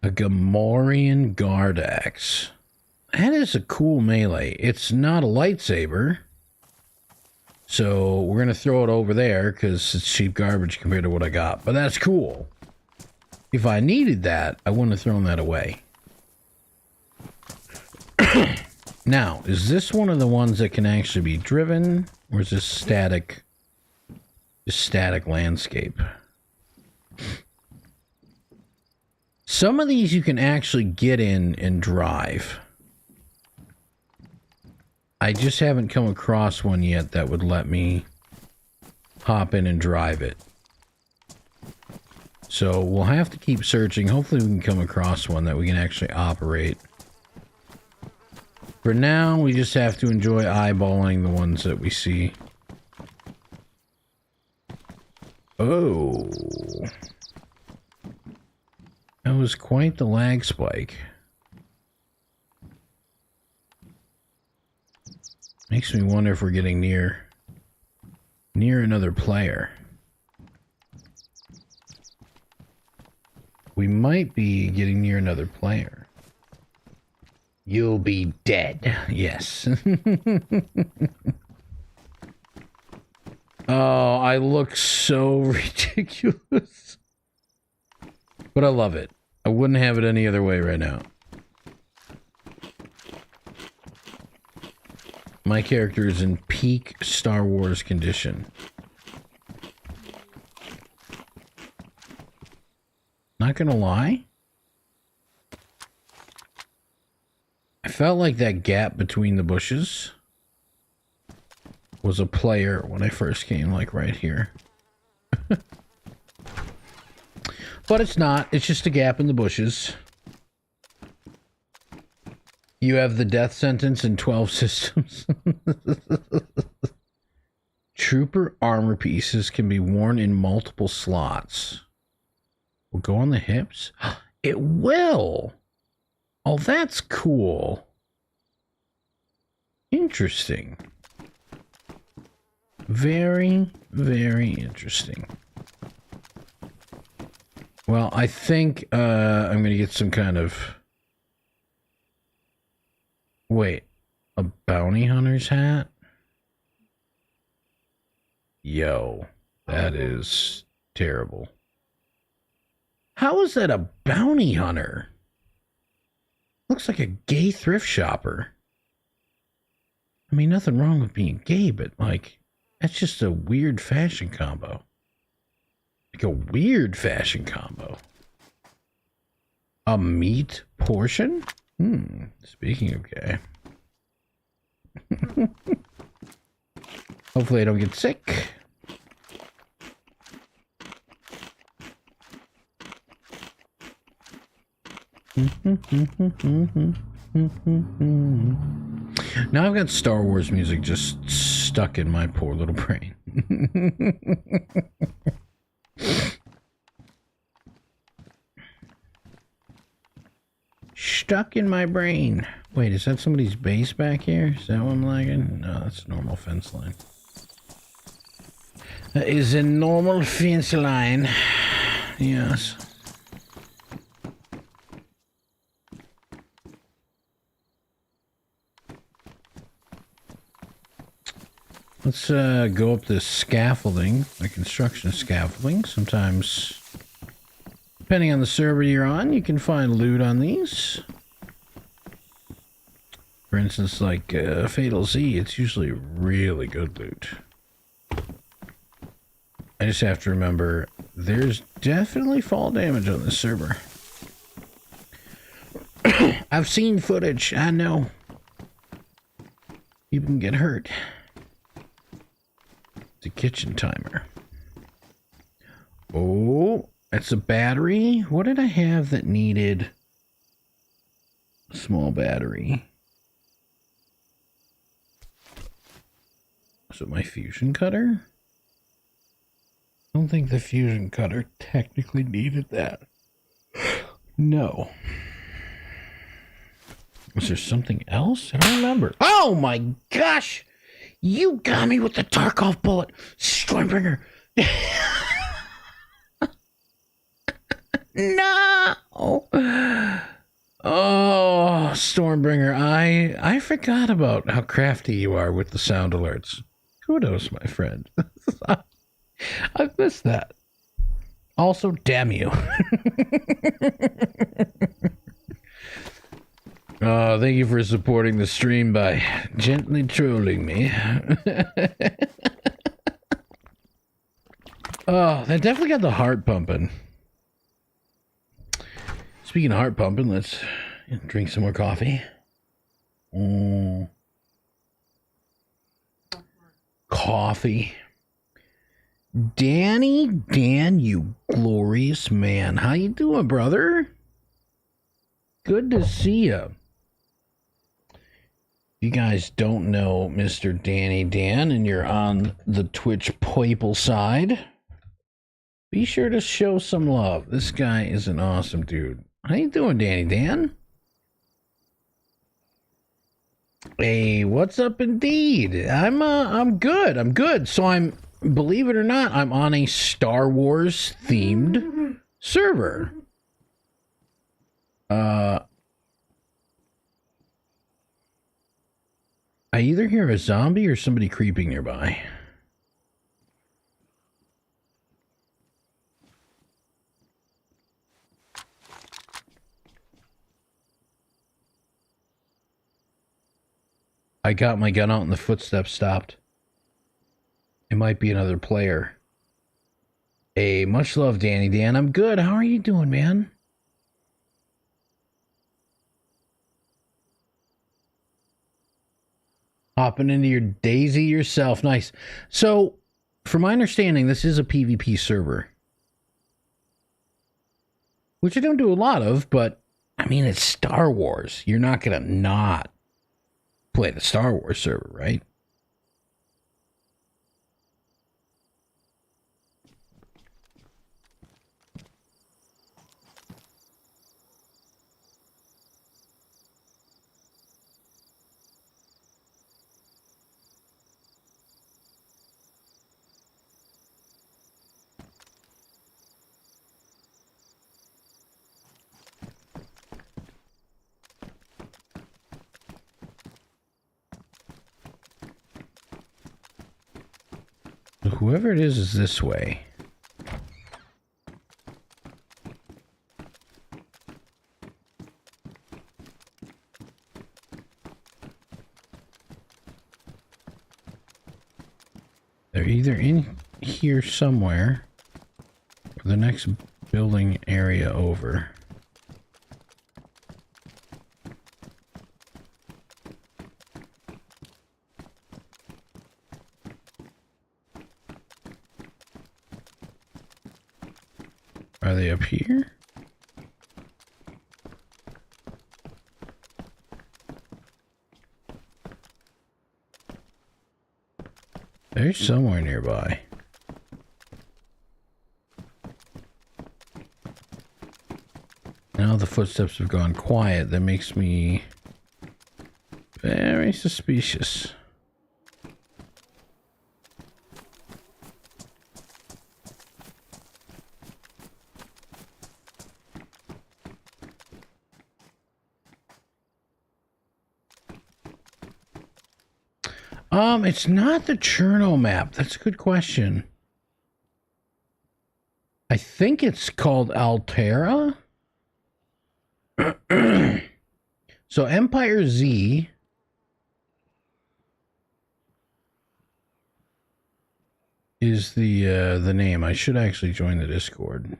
A Gamorrean guard axe. That is a cool melee. It's not a lightsaber. So we're going to throw it over there because it's cheap garbage compared to what I got. But that's cool. If I needed that, I wouldn't have thrown that away. Now, is this one of the ones that can actually be driven? Or is this static? Just static landscape. Some of these you can actually get in and drive. I just haven't come across one yet that would let me hop in and drive it. So we'll have to keep searching. Hopefully we can come across one that we can actually operate. For now, we just have to enjoy eyeballing the ones that we see. Oh. That was quite the lag spike. Makes me wonder if we're getting near another player. We might be getting near another player. You'll be dead. Yes. Oh, I look so ridiculous. But I love it. I wouldn't have it any other way right now. My character is in peak Star Wars condition. Not gonna lie. I felt like that gap between the bushes was a player when I first came, like right here. But it's not. It's just a gap in the bushes. You have the death sentence in 12 systems. Trooper armor pieces can be worn in multiple slots. Will go on the hips? It will! Oh, that's cool. Interesting. Very, very interesting. Well, I think I'm going to get some kind of... Wait, a bounty hunter's hat? Yo, that is terrible. How is that a bounty hunter? Looks like a gay thrift shopper. I mean, nothing wrong with being gay, but like, that's just a weird fashion combo. Like a weird fashion combo. A meat portion? Speaking of gay. Hopefully I don't get sick. Now I've got Star Wars music just stuck in my poor little brain. Stuck in my brain. Wait, is that somebody's base back here? Is that what I'm lagging? No, that's a normal fence line. That is a normal fence line. Yes. Let's go up this scaffolding, the construction scaffolding. Sometimes, depending on the server you're on, you can find loot on these. For instance, like Fatal Z, it's usually really good loot. I just have to remember, there's definitely fall damage on this server. I've seen footage, I know. You can get hurt. It's a kitchen timer. Oh, that's a battery. What did I have that needed a small battery? Was it my fusion cutter? I don't think the fusion cutter technically needed that. No. Was there something else? I don't remember. Oh my gosh! You got me with the Tarkov bullet, Stormbringer. No. Oh, Stormbringer, I forgot about how crafty you are with the sound alerts. Kudos, my friend. I've missed that. Also, damn you. Thank you for supporting the stream by gently trolling me. Oh, that definitely got the heart pumping. Speaking of heart pumping, let's drink some more coffee. Coffee. Dan, you glorious man. How you doing, brother? Good to see you. You guys don't know Mr. Danny Dan and you're on the Twitch people side, be sure to show some love. This guy is an awesome dude. How you doing, Danny Dan? Hey, what's up indeed? I'm good. So believe it or not, I'm on a Star Wars themed server. I either hear a zombie or somebody creeping nearby. I got my gun out and the footsteps stopped. It might be another player. Hey, much love, Danny Dan. I'm good. How are you doing, man? Hopping into your DAYZ yourself. Nice. So, from my understanding, this is a PvP server. Which I don't do a lot of, but, I mean, it's Star Wars. You're not going to not play the Star Wars server, right? Whoever it is this way. They're either in here somewhere or the next building area over. Are they up here? They're somewhere nearby. Now the footsteps have gone quiet. That makes me very suspicious. It's not the Cherno map. That's a good question. I think it's called Altera. So Empire Z is the name. I should actually join the Discord.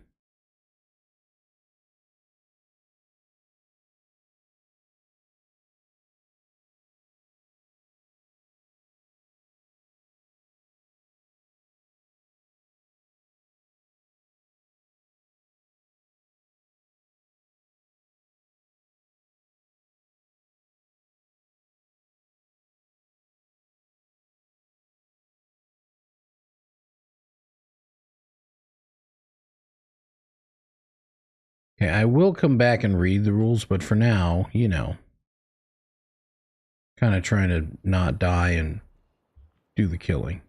Okay, I will come back and read the rules, but for now, you know, kind of trying to not die and do the killing.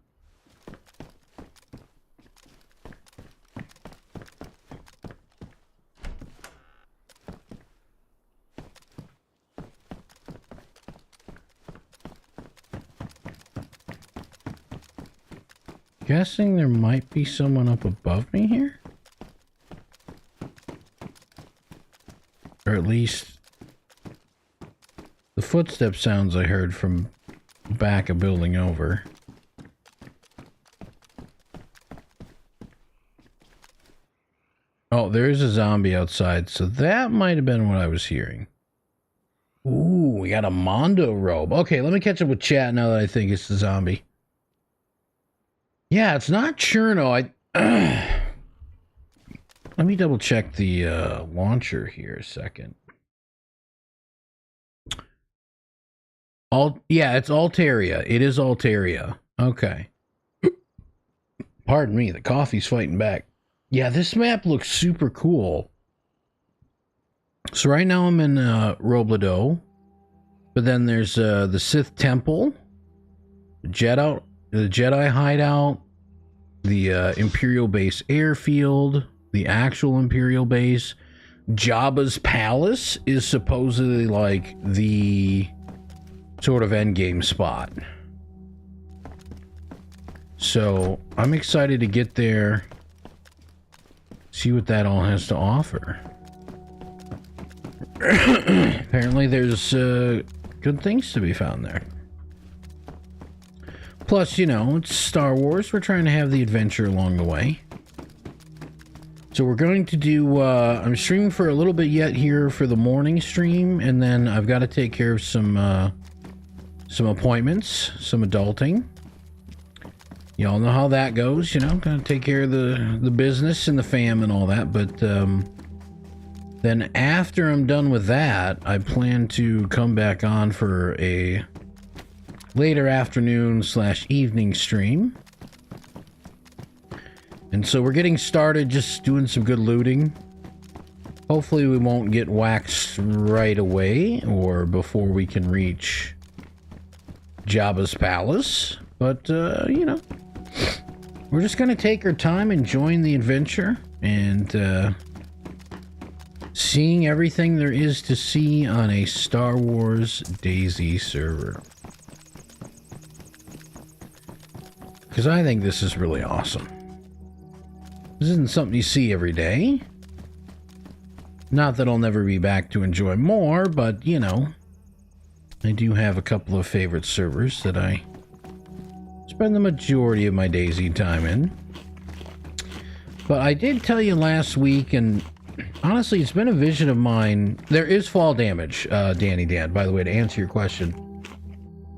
Guessing there might be someone up above me here? Or at least the footstep sounds I heard from back a building over. Oh, there is a zombie outside, so that might have been what I was hearing. Ooh, we got a Mondo robe. Okay, let me catch up with chat now that I think it's the zombie. Yeah, it's not Cherno. Let me double check the launcher here a second. Yeah, it's Altaria. It is Altaria. Okay. Pardon me, the coffee's fighting back. Yeah, this map looks super cool. So right now I'm in Robledo, but then there's the Sith Temple, the Jedi hideout, the Imperial Base airfield, the actual Imperial Base. Jabba's Palace is supposedly like the sort of endgame spot. So I'm excited to get there, see what that all has to offer. Apparently there's good things to be found there. Plus, you know, it's Star Wars. We're trying to have the adventure along the way. So we're going to do, I'm streaming for a little bit yet here for the morning stream, and then I've got to take care of some appointments, some adulting. Y'all know how that goes, you know, gotta take care of the business and the fam and all that, but then after I'm done with that, I plan to come back on for a later afternoon / evening stream. And so we're getting started, just doing some good looting. Hopefully we won't get waxed right away or before we can reach Jabba's Palace. But, you know, we're just going to take our time, enjoying the adventure, and seeing everything there is to see on a Star Wars DayZ server. Because I think this is really awesome. This isn't something you see every day. Not that I'll never be back to enjoy more, but, you know, I do have a couple of favorite servers that I spend the majority of my DayZ time in. But I did tell you last week, and honestly, it's been a vision of mine. There is fall damage, Danny Dan, by the way, to answer your question.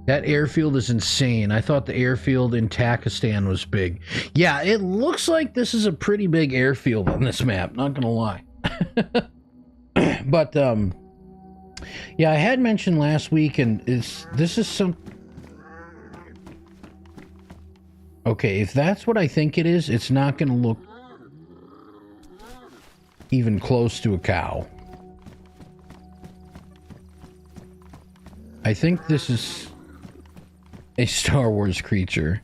That airfield is insane. I thought the airfield in Takistan was big. Yeah, it looks like this is a pretty big airfield on this map, not gonna lie. But, yeah, I had mentioned last week, and this is some... Okay, if that's what I think it is, it's not gonna look even close to a cow. I think this is a Star Wars creature.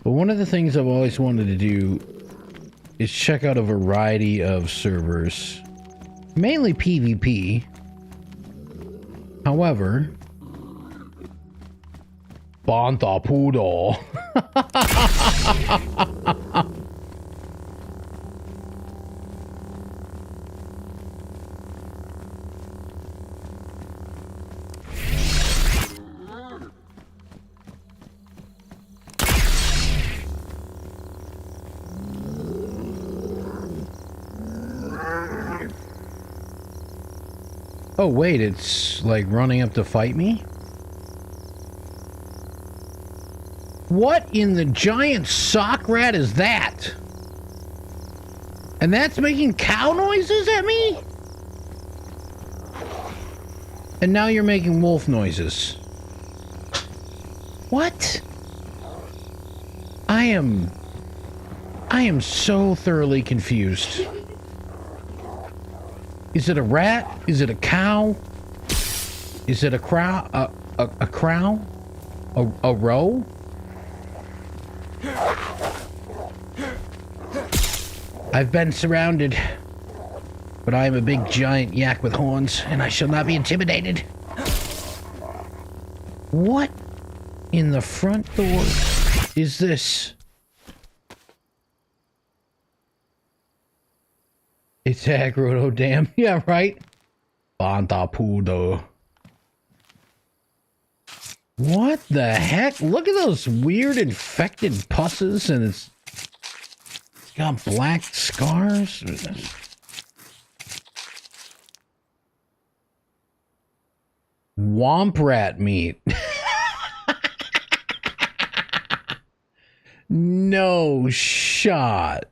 But one of the things I've always wanted to do is check out a variety of servers. Mainly PvP. However... Banta Poodle. Oh wait, it's like running up to fight me? What in the giant sock rat is that? And that's making cow noises at me? And now you're making wolf noises. What? I am so thoroughly confused. Is it a rat? Is it a cow? Is it a crow? A crow? A row? I've been surrounded, but I am a big giant yak with horns, and I shall not be intimidated. What in the front door is this? It's aggro, damn. Yeah, right? Bantapudo. What the heck? Look at those weird infected pusses, and it's got black scars. Womp rat meat. No shot.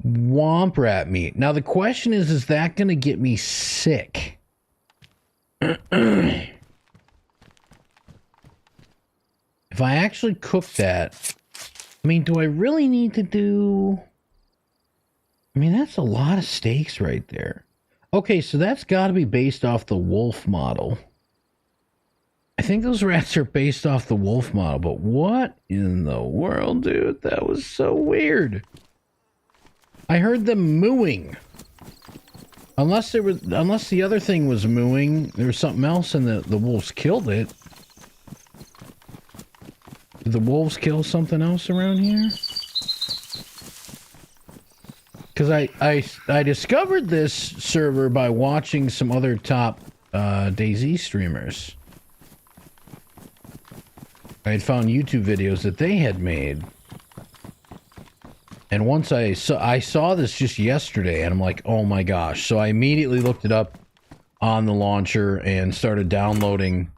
Womp rat meat. Now the question is that going to get me sick? If I actually cook that, I mean, do I really need to do... I mean, that's a lot of steaks right there. Okay, so that's got to be based off the wolf model. I think those rats are based off the wolf model, but what in the world, dude? That was so weird. I heard them mooing. Unless the other thing was mooing, there was something else and the wolves killed it. Did the wolves kill something else around here? Because I discovered this server by watching some other top DayZ streamers. I had found YouTube videos that they had made. And once I saw this just yesterday, and I'm like, oh my gosh. So I immediately looked it up on the launcher and started downloading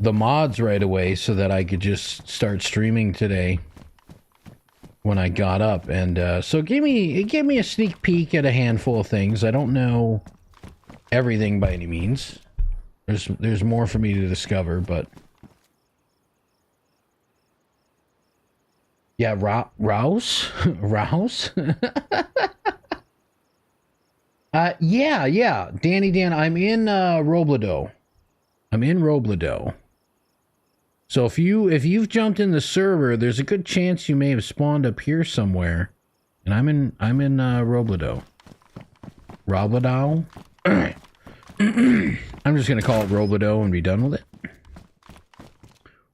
the mods right away so that I could just start streaming today when I got up. And so it gave me a sneak peek at a handful of things. I don't know everything by any means. There's more for me to discover, but yeah, Rouse? Rouse? Yeah. Danny Dan, I'm in Robledo. I'm in Robledo. So if you've jumped in the server, there's a good chance you may have spawned up here somewhere. And I'm in Robledo. Robledo? I'm just gonna call it Robledo and be done with it.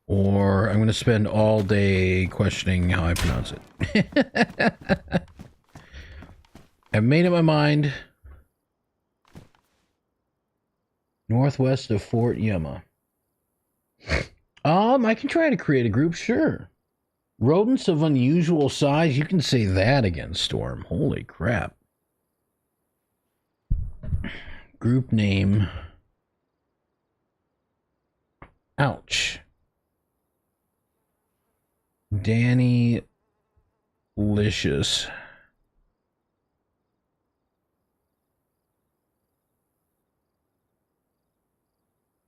Or I'm going to spend all day questioning how I pronounce it. I've made up my mind. Northwest of Fort Yuma. I can try to create a group, sure. Rodents of unusual size, you can say that again, Storm. Holy crap. Group name. Ouch. Danny Licious.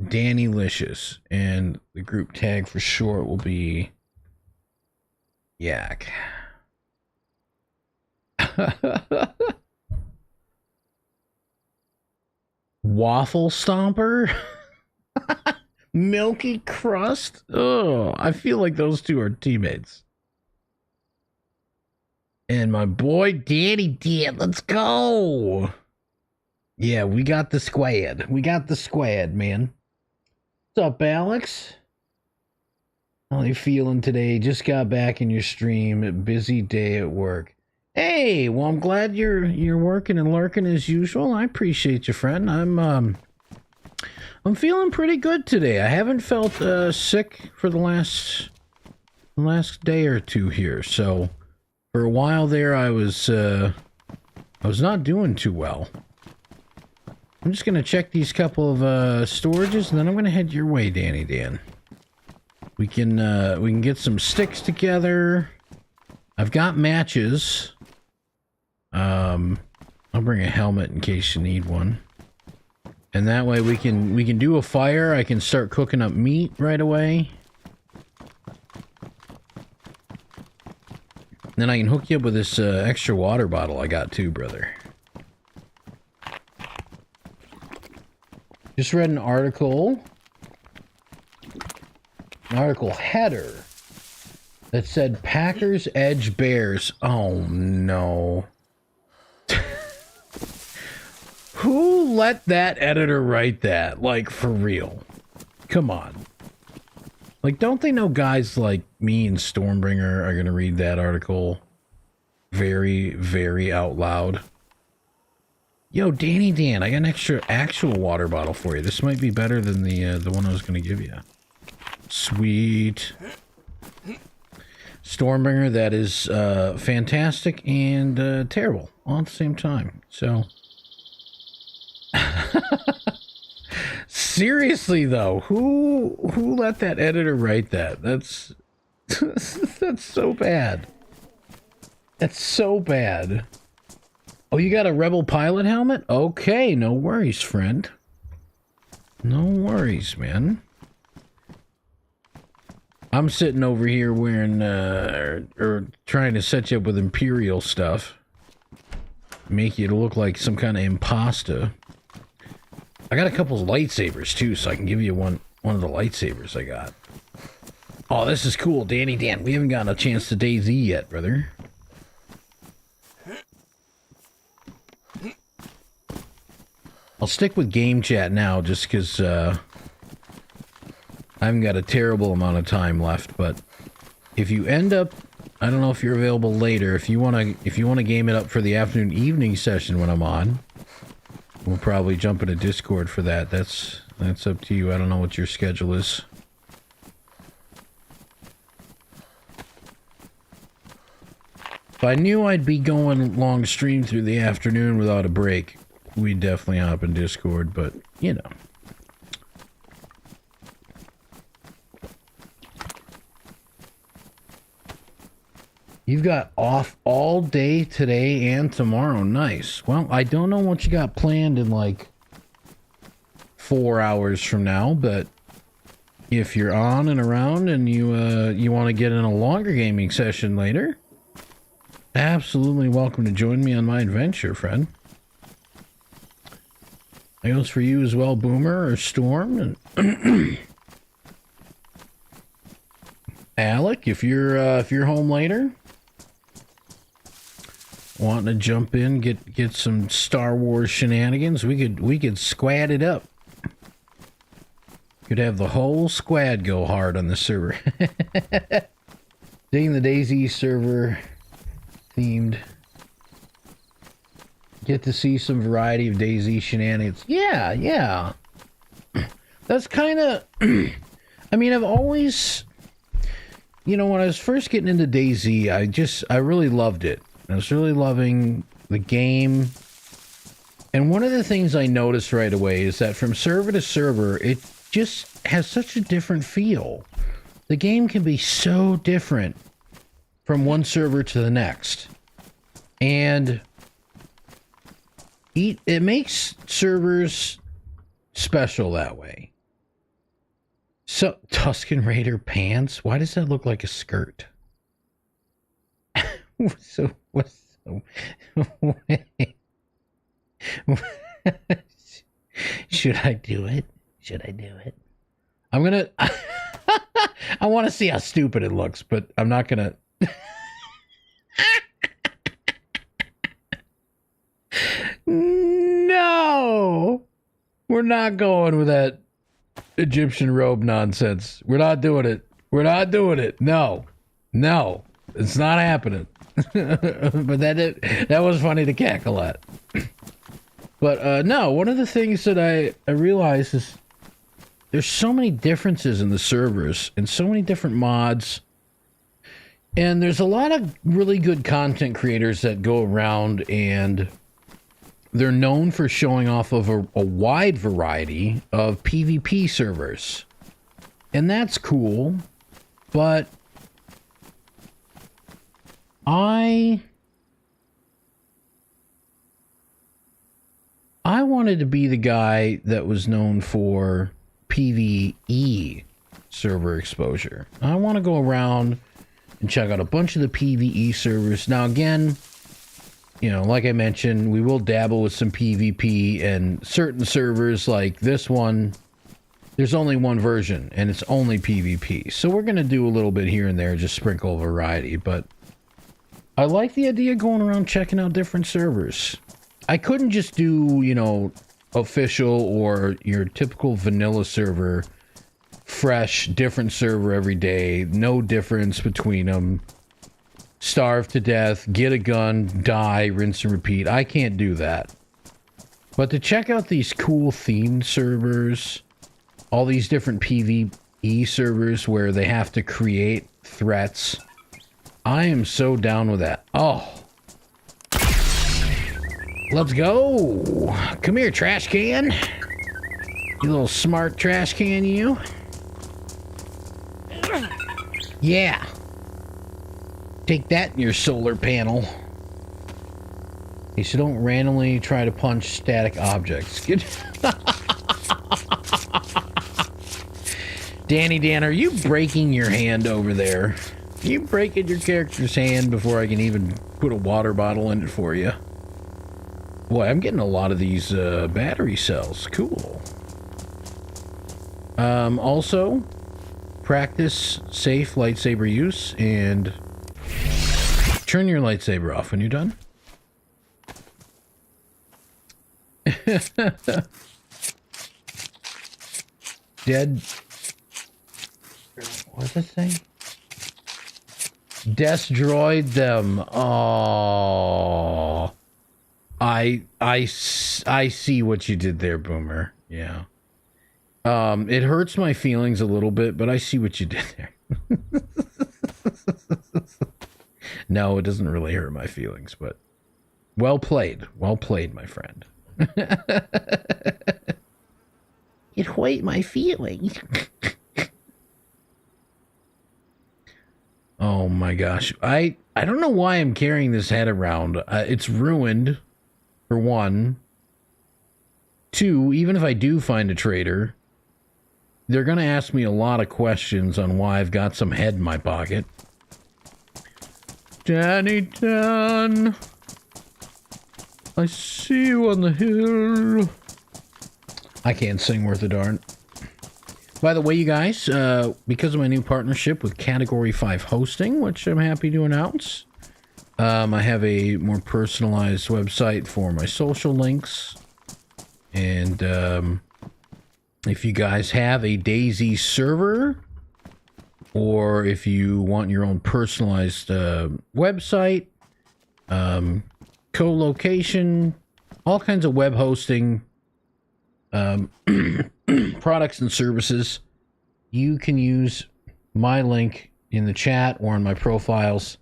Danny Licious. And the group tag for short will be Yak. Waffle Stomper? Milky Crust? Oh, I feel like those two are teammates. And my boy Danny Dan, let's go. Yeah, we got the squad. We got the squad, man. What's up, Alex? How are you feeling today? Just got back in your stream. A busy day at work. Hey, well, I'm glad you're working and lurking as usual. I appreciate you, friend. I'm feeling pretty good today. I haven't felt sick for the last day or two here. So for a while there, I was not doing too well. I'm just gonna check these couple of storages, and then I'm gonna head your way, Danny Dan. We can get some sticks together. I've got matches. I'll bring a helmet in case you need one. And that way we can do a fire. I can start cooking up meat right away. Then I can hook you up with this extra water bottle I got too, brother. Just read an article header that said Packers edge Bears. Oh no. Who let that editor write that? Like, for real. Come on. Like, don't they know guys like me and Stormbringer are going to read that article very, very out loud? Yo, Danny Dan, I got an extra actual water bottle for you. This might be better than the one I was going to give you. Sweet. Stormbringer, that is fantastic and terrible all at the same time. So... Seriously though, who let that editor write that? That's that's so bad. That's so bad. Oh, you got a Rebel pilot helmet? Okay, no worries, friend. No worries, man. I'm sitting over here wearing or trying to set you up with Imperial stuff. Make you look like some kind of imposter. I got a couple of lightsabers too, so I can give you one of the lightsabers I got. Oh, this is cool, Danny Dan. We haven't gotten a chance to DayZ yet, brother. I'll stick with game chat now, just because I haven't got a terrible amount of time left. But if you end up, I don't know if you're available later. If you wanna game it up for the afternoon evening session when I'm on. We'll probably jump into Discord for that. That's up to you. I don't know what your schedule is. If I knew I'd be going long stream through the afternoon without a break, we'd definitely hop in Discord, but, you know. You've got off all day today and tomorrow. Nice. Well, I don't know what you got planned in like 4 hours from now, but if you're on and around and you want to get in a longer gaming session later, absolutely welcome to join me on my adventure, friend. That goes for you as well, Boomer or Storm, and Alec. If you're home later, wanting to jump in, get some Star Wars shenanigans, we could squad it up. Could have the whole squad go hard on the server. Seeing the DayZ server themed. Get to see some variety of DayZ shenanigans. Yeah. That's kind of... I mean, I've always, you know, when I was first getting into DayZ, I really loved it. I was really loving the game. And one of the things I noticed right away is that from server to server, it just has such a different feel. The game can be so different from one server to the next. And it makes servers special that way. So, Tusken Raider pants? Why does that look like a skirt? So, what's so... Should I do it? Should I do it? I'm gonna... I want to see how stupid it looks, but I'm not gonna... No! We're not going with that Egyptian robe nonsense. We're not doing it. We're not doing it. No. No. It's not happening. But that was funny to cackle at. But no, one of the things that I realized is there's so many differences in the servers and so many different mods. And there's a lot of really good content creators that go around and they're known for showing off of a wide variety of PvP servers. And that's cool, but I wanted to be the guy that was known for PvE server exposure. I want to go around and check out a bunch of the PvE servers. Now again, you know, like I mentioned, we will dabble with some PvP, and certain servers like this one, there's only one version and it's only PvP. So we're going to do a little bit here and there, just sprinkle variety, but I like the idea of going around checking out different servers. I couldn't just do, you know, official or your typical vanilla server, fresh, different server every day, no difference between them. Starve to death, get a gun, die, rinse and repeat. I can't do that. But to check out these cool themed servers, all these different PvE servers where they have to create threats, I am so down with that. Oh. Let's go. Come here, trash can. You little smart trash can, you. Yeah. Take that in your solar panel. Okay, so don't randomly try to punch static objects. Danny Dan, are you breaking your hand over there? Are you breaking your character's hand before I can even put a water bottle in it for you? Boy, I'm getting a lot of these battery cells. Cool. Also, practice safe lightsaber use and turn your lightsaber off when you're done. Dead. What's it say? Destroyed them. Oh. I see what you did there, Boomer. Yeah. It hurts my feelings a little bit, but I see what you did there. No, it doesn't really hurt my feelings, but well played. Well played, my friend. It hurt my feelings. Oh my gosh. I don't know why I'm carrying this head around. It's ruined, for one. Two, even if I do find a trader, they're going to ask me a lot of questions on why I've got some head in my pocket. Danny Dan, I see you on the hill. I can't sing worth a darn. By the way, you guys, because of my new partnership with Category 5 Hosting, which I'm happy to announce, I have a more personalized website for my social links. And if you guys have a DayZ server, or if you want your own personalized website, co-location, all kinds of web hosting products and services, you can use my link in the chat or in my profiles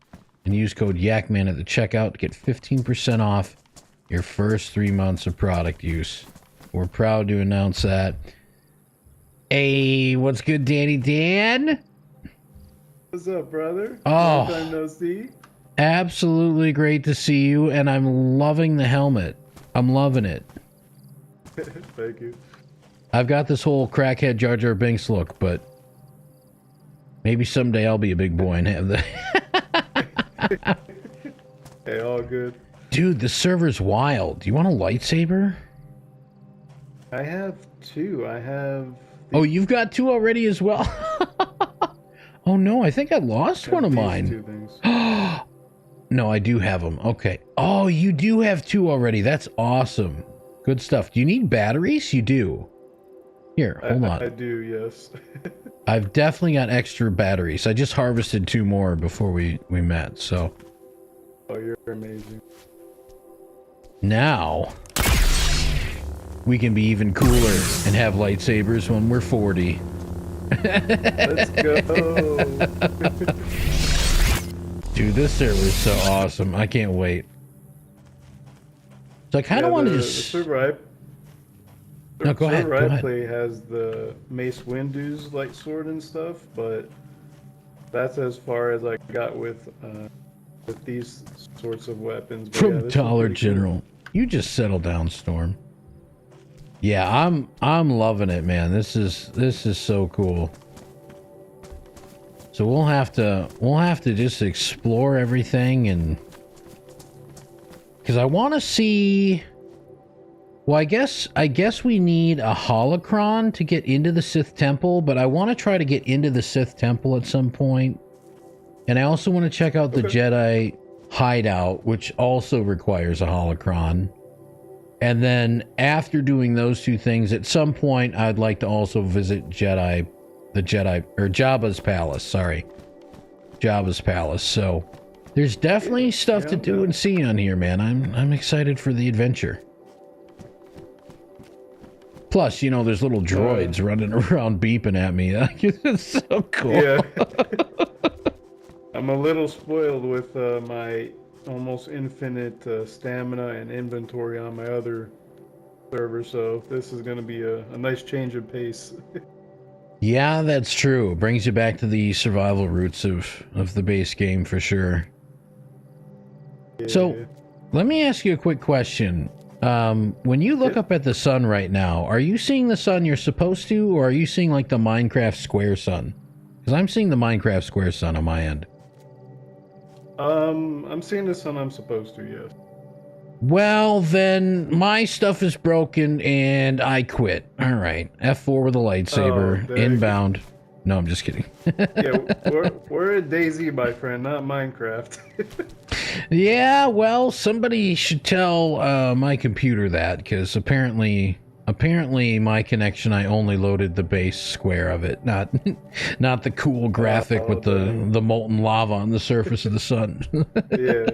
and use code YAKMAN at the checkout to get 15% off your first 3 months of product use. We're proud to announce that. Hey, what's good, Danny Dan? What's up, brother? Oh, long time no see. Absolutely great to see you, and I'm loving the helmet. I'm loving it. Thank you. I've got this whole crackhead Jar Jar Binks look, but maybe someday I'll be a big boy and have that. Hey, all good. Dude, the server's wild. Do you want a lightsaber? I have two. I have... Oh, you've got two already as well? Oh no, I think I lost one of mine. Two things. No, I do have them. Okay. Oh, you do have two already. That's awesome. Good stuff. Do you need batteries? You do. Here, hold on. I do, yes. I've definitely got extra batteries. I just harvested two more before we met, so. Oh, you're amazing. Now, we can be even cooler and have lightsabers when we're 40. Let's go. Dude, this server is so awesome. I can't wait. So I kind of want to just... The server No, go ahead. server Go I ahead. play has the Mace Windu's light sword and stuff, but that's as far as I got with these sorts of weapons. But yeah, From this is Dollar pretty cool. General. You just settle down, Storm. Yeah, I'm loving it, man. This is so cool. So we'll have to just explore everything, and because I want to see. Well, I guess we need a holocron to get into the Sith Temple, but I want to try to get into the Sith Temple at some point. And I also want to check out the Jedi hideout, which also requires a holocron. And then after doing those two things, at some point, I'd like to also visit Jabba's palace. Sorry, Jabba's palace. So there's definitely stuff to do and see on here, man. I'm excited for the adventure. Plus, you know, there's little droids running around beeping at me. It's so cool. Yeah. I'm a little spoiled with my almost infinite stamina and inventory on my other server, so this is going to be a nice change of pace. Yeah, that's true. It brings you back to the survival roots of the base game for sure. Yeah. So, let me ask you a quick question. When you look up at the sun right now, are you seeing the sun you're supposed to, or are you seeing like the Minecraft square sun? Because I'm seeing the Minecraft square sun on my end. I'm seeing the sun I'm supposed to, yes. Well, then my stuff is broken and I quit. All right, F4 with a lightsaber, inbound. No, I'm just kidding. Yeah, we're at DayZ, my friend, not Minecraft. Yeah, well, somebody should tell my computer that, because apparently my connection, I only loaded the base square of it, not the cool graphic with the molten lava on the surface of the sun. Yeah.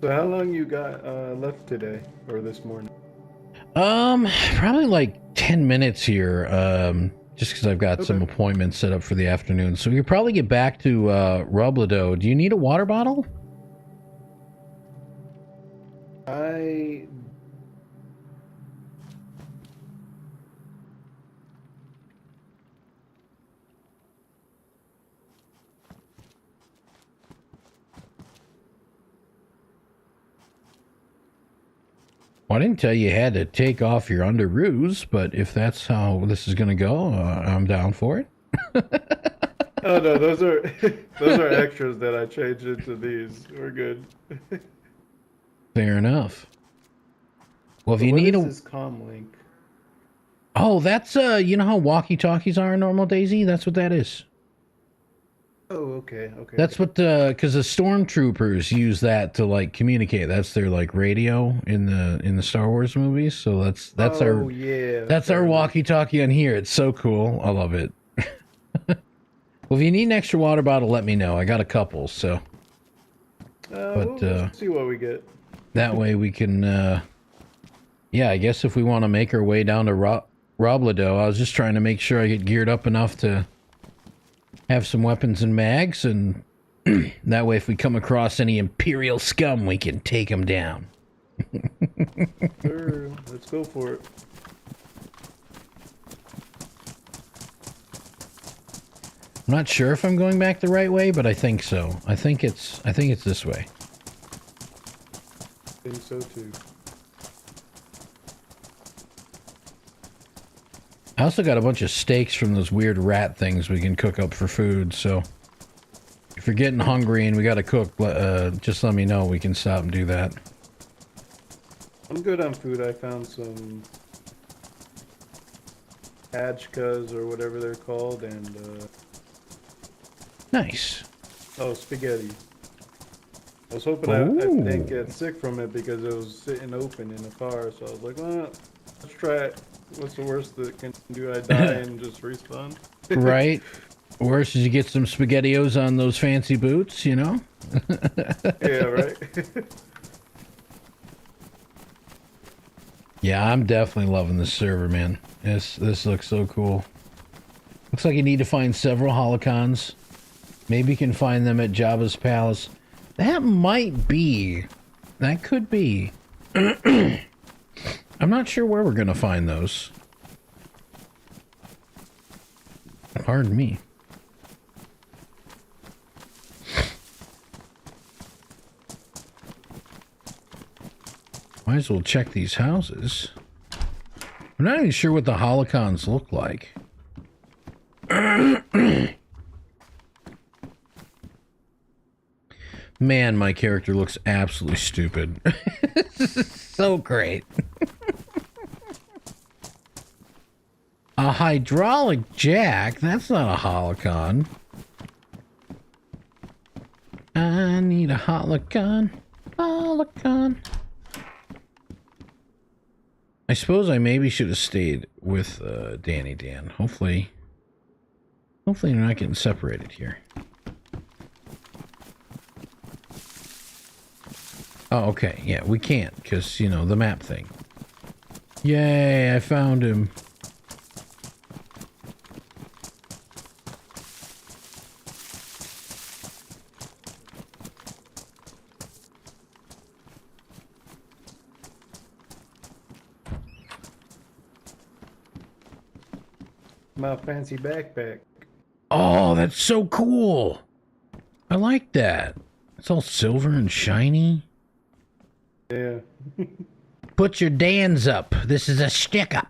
So how long you got left today, or this morning? Probably like 10 minutes here, just because I've got some appointments set up for the afternoon. So you'll probably get back to Rubledo. Do you need a water bottle? Well, I didn't tell you had to take off your underoos, but if that's how this is going to go, I'm down for it. Oh no, those are extras that I changed into these. We're good. Fair enough. Well, if you What need is this comm link? Oh, that's you know how walkie-talkies are in normal DayZ? That's what that is. Oh, okay. That's what because the stormtroopers use that to like communicate. That's their like radio in the Star Wars movies. So that's our walkie-talkie on here. It's so cool. I love it. Well, if you need an extra water bottle, let me know. I got a couple, so. We'll see what we get. That way we can. Yeah, I guess if we want to make our way down to Roblado. I was just trying to make sure I get geared up enough to have some weapons and mags, and that way if we come across any Imperial scum, we can take them down. Sure, let's go for it. I'm not sure if I'm going back the right way, but I think so. I think it's this way. I think so too. I also got a bunch of steaks from those weird rat things we can cook up for food, so if you're getting hungry and we gotta cook, just let me know. We can stop and do that. I'm good on food. I found some Hajkas or whatever they're called, and Nice. oh, spaghetti. I was hoping I didn't get sick from it because it was sitting open in the car, so I was like, well, let's try it. What's the worst that can do? I die and just respawn? Right? Worst is you get some SpaghettiOs on those fancy boots, you know? Yeah, right? Yeah, I'm definitely loving this server, man. This looks so cool. Looks like you need to find several holocrons. Maybe you can find them at Jabba's palace. That could be. I'm not sure where we're gonna find those. Pardon me. Might as well check these houses. I'm not even sure what the holocrons look like. Man, my character looks absolutely stupid. This is so great. A hydraulic jack? That's not a holocron. I need a holocron. Holocron. I suppose I maybe should have stayed with Danny Dan. Hopefully they're not getting separated here. Oh, okay. Yeah, we can't, because, you know, the map thing. Yay, I found him. My fancy backpack. Oh, that's so cool. I like that. It's all silver and shiny. Yeah. Put your Dans up. This is a stick up.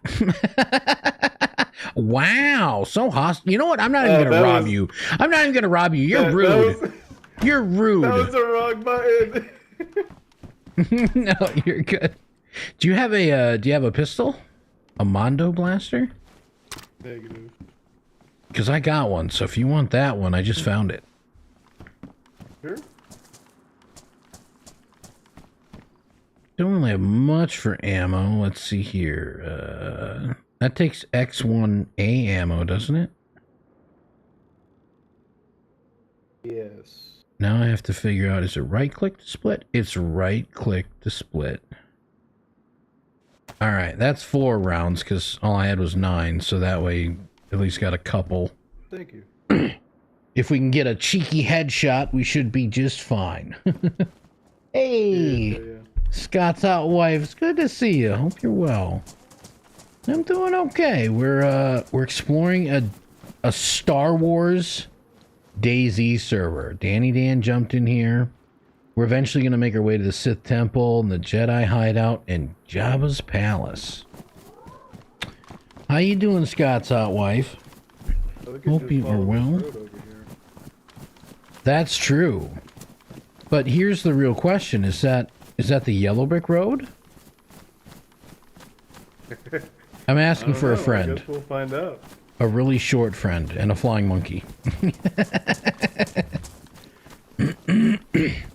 Wow, so hostile. You know what? I'm not even gonna rob you. I'm not even gonna rob you. You're rude. You're rude. That was the wrong button. No, you're good. Do you have a pistol? A Mondo blaster? Negative. Because I got one, so if you want that one, I just found it. Sure. Don't really have much for ammo. Let's see here. That takes X1A ammo, doesn't it? Yes. Now I have to figure out, is it right-click to split? It's right-click to split. Alright, that's 4 rounds, because all I had was 9, so that way at least got a couple. Thank you. If we can get a cheeky headshot, we should be just fine. Hey! Yeah. Scott's out wife, it's good to see you. Hope you're well. I'm doing okay. We're exploring a Star Wars DayZ server. Danny Dan jumped in here. We're eventually going to make our way to the Sith Temple and the Jedi hideout and Jabba's palace. How you doing, Scott's out wife? Hope you are well. That's true. But here's the real question: is that the yellow brick road? I'm asking for a friend. I guess we'll find out. A really short friend and a flying monkey.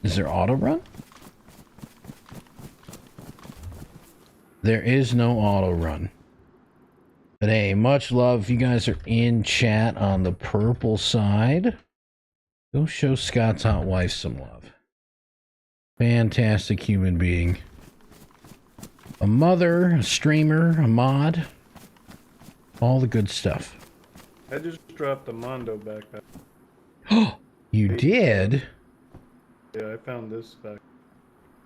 Is there auto run? There is no auto run. But hey, much love. If you guys are in chat on the purple side, go show Scott's hot wife some love. Fantastic human being. A mother, a streamer, a mod. All the good stuff. I just dropped the Mondo backpack. Oh, you did? Yeah, I found this back.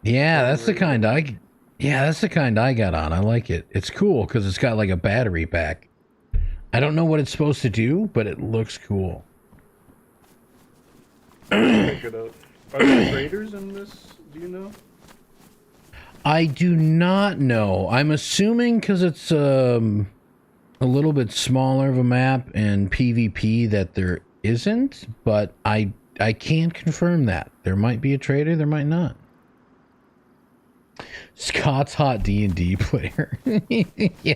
Yeah, that's the kind I... Yeah, that's the kind I got on. I like it. It's cool because it's got like a battery pack. I don't know what it's supposed to do, but it looks cool. Pick it up. Are there traders in this? Do you know? I do not know. I'm assuming because it's a little bit smaller of a map and PvP that there isn't, but I can't confirm that. There might be a trader, there might not. Scott's hot D&D player. Yeah.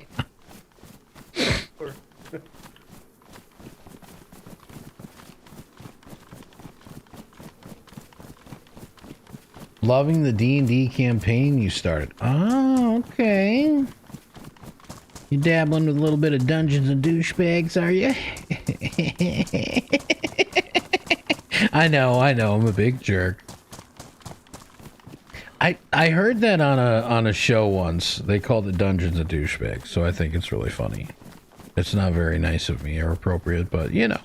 Loving the D&D campaign you started. Oh, okay. You dabbling with a little bit of Dungeons and Douchebags, are you? I know, I'm a big jerk. I heard that on a show once. They called it Dungeons and Douchebags, so I think it's really funny. It's not very nice of me or appropriate, but you know,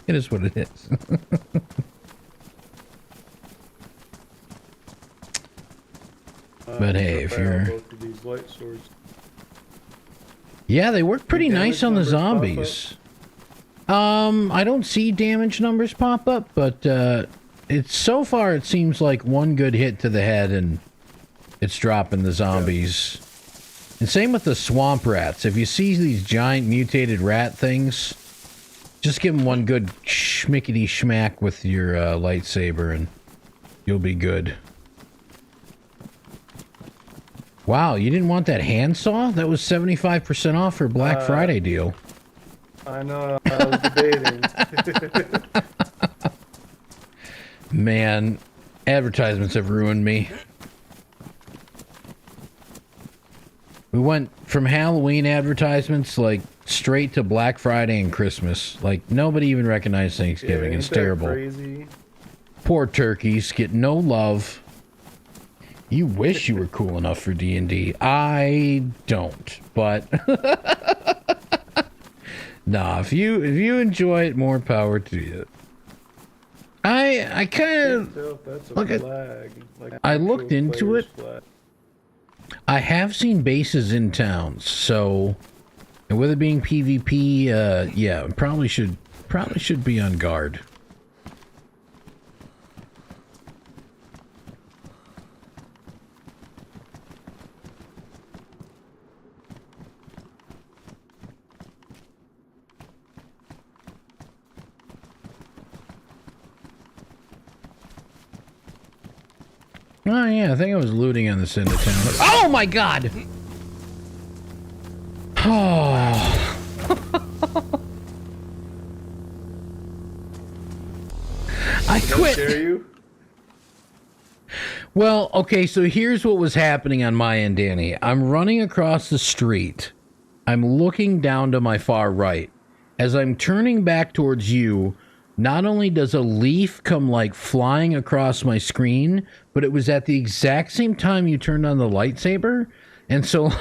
it is what it is. But hey, if you're... Both of these light swords. Yeah, they work pretty nice on the zombies. I don't see damage numbers pop up, but it's so far it seems like one good hit to the head and it's dropping the zombies. Yeah. And same with the swamp rats. If you see these giant mutated rat things, just give them one good schmickety schmack with your lightsaber and you'll be good. Wow, you didn't want that handsaw? That was 75% off for Black Friday deal. I know, I was debating. Man, advertisements have ruined me. We went from Halloween advertisements, like, straight to Black Friday and Christmas. Like, nobody even recognized Thanksgiving. Yeah, it's terrible. Crazy? Poor turkeys get no love. You wish you were cool enough for D&D. I don't, but... Nah, if you enjoy it, more power to you. I kind of look at. I looked into it. I have seen bases in towns, so and with it being PvP, yeah, probably should be on guard. Oh yeah, I think I was looting on this end of town. Oh my god! Oh. I quit. Dare you? Well, okay, so here's what was happening on my end, Danny. I'm running across the street. I'm looking down to my far right. As I'm turning back towards you, not only does a leaf come like flying across my screen, but it was at the exact same time you turned on the lightsaber. And so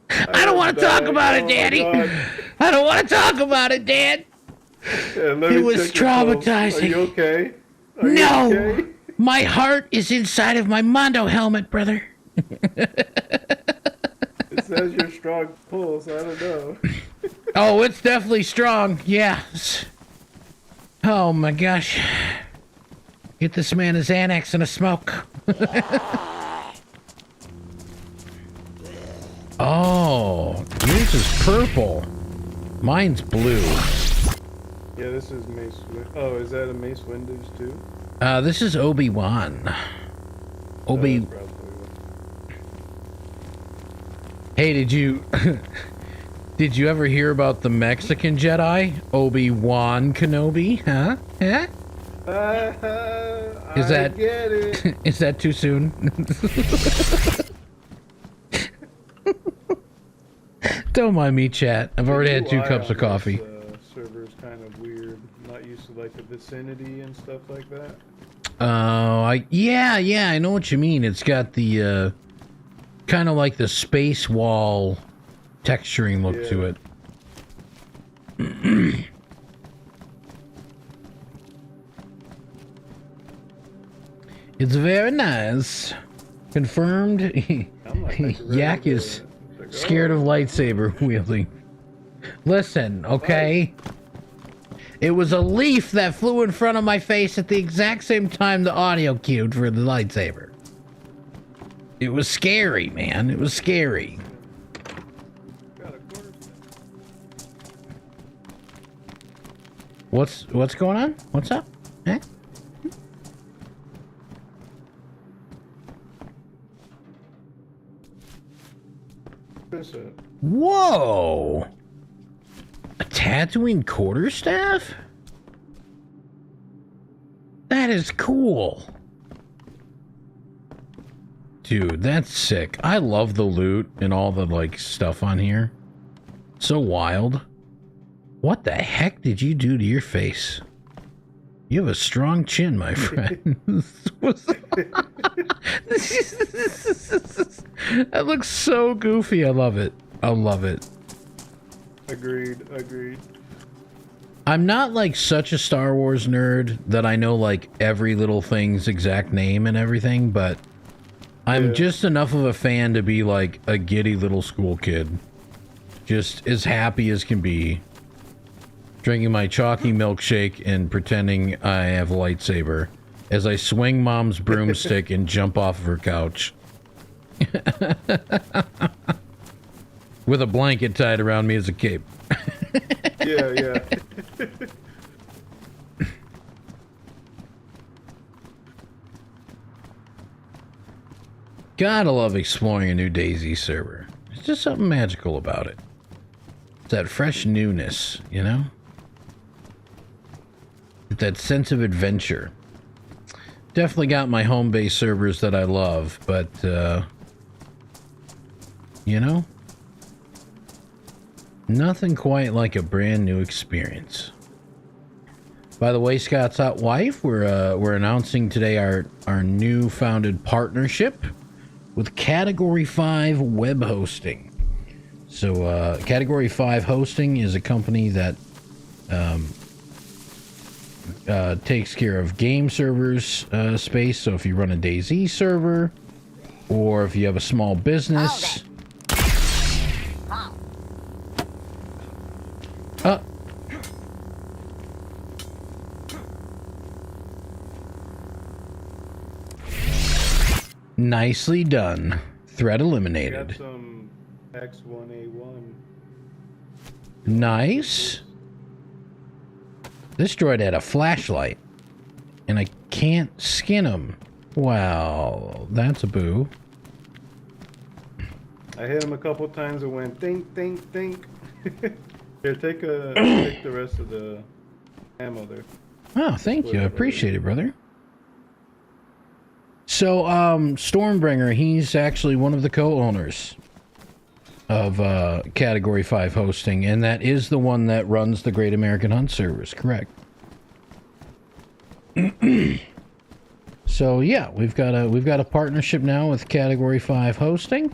I don't want to talk about it, Daddy. I don't want to talk about it, Dad. Yeah, it was traumatizing. Are you okay? No! Okay? My heart is inside of my Mondo helmet, brother. It says you're strong pulse, I don't know. Oh, it's definitely strong, yeah. Oh my gosh. Get this man a Xanax and a smoke. Oh, yours is purple. Mine's blue. Yeah, this is Mace Windu. Oh, is that a Mace Windu's too? This is Obi-Wan. Hey, did you did you ever hear about the Mexican Jedi, Obi-Wan Kenobi? Huh? Huh? I get it. Is that too soon? Don't mind me, chat. I've already had 2 cups of coffee. This, server is kind of weird. I'm not used to like the vicinity and stuff like that. Yeah, I know what you mean. It's got the kind of like the space wall texturing look to it. It's very nice. Confirmed. Yak is scared of lightsaber wielding. Listen, okay? It was a leaf that flew in front of my face at the exact same time the audio cued for the lightsaber. It was scary, man. It was scary. What's going on? What's up? Eh? Whoa! A Tatooine quarterstaff? That is cool. Dude, that's sick. I love the loot and all the, like, stuff on here. So wild. What the heck did you do to your face? You have a strong chin, my friend. That looks so goofy. I love it. I love it. Agreed. Agreed. I'm not like such a Star Wars nerd that I know like every little thing's exact name and everything, but I'm just enough of a fan to be like a giddy little school kid. Just as happy as can be. Drinking my chalky milkshake and pretending I have a lightsaber as I swing Mom's broomstick and jump off of her couch. With a blanket tied around me as a cape. Yeah. Gotta love exploring a new DayZ server. There's just something magical about it. It's that fresh newness, you know? That sense of adventure. Definitely got my home base servers that I love, but, you know? Nothing quite like a brand new experience. By the way, Scott's hot wife, we're announcing today our new founded partnership with Category 5 web hosting. So, Category 5 hosting is a company that takes care of game servers space. So if you run a DayZ server, or if you have a small business. Nicely done. Threat eliminated. Got some X1A1. Nice. This droid had a flashlight, and I can't skin him. Wow, that's a boo. I hit him a couple times and went think. Here, take the rest of the ammo there. Oh, thank you. I appreciate it, brother. So, Stormbringer, he's actually one of the co-owners of Category 5 hosting, and that is the one that runs the Great American Hunt servers, correct? So yeah, we've got a partnership now with Category 5 hosting.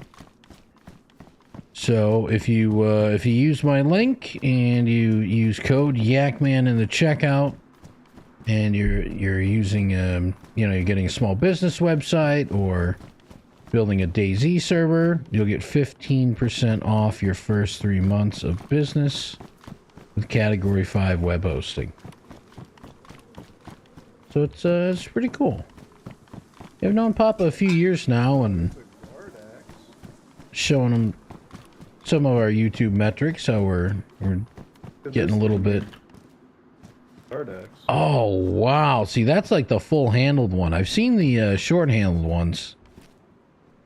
So if you use my link and you use code YAKMAN in the checkout, and you're using you're getting a small business website or building a DayZ server, you'll get 15% off your first 3 months of business with Category 5 web hosting. So it's pretty cool. I've known Papa a few years now and showing him some of our YouTube metrics, how we're getting a little bit. Oh wow! See, that's like the full handled one. I've seen the short handled ones.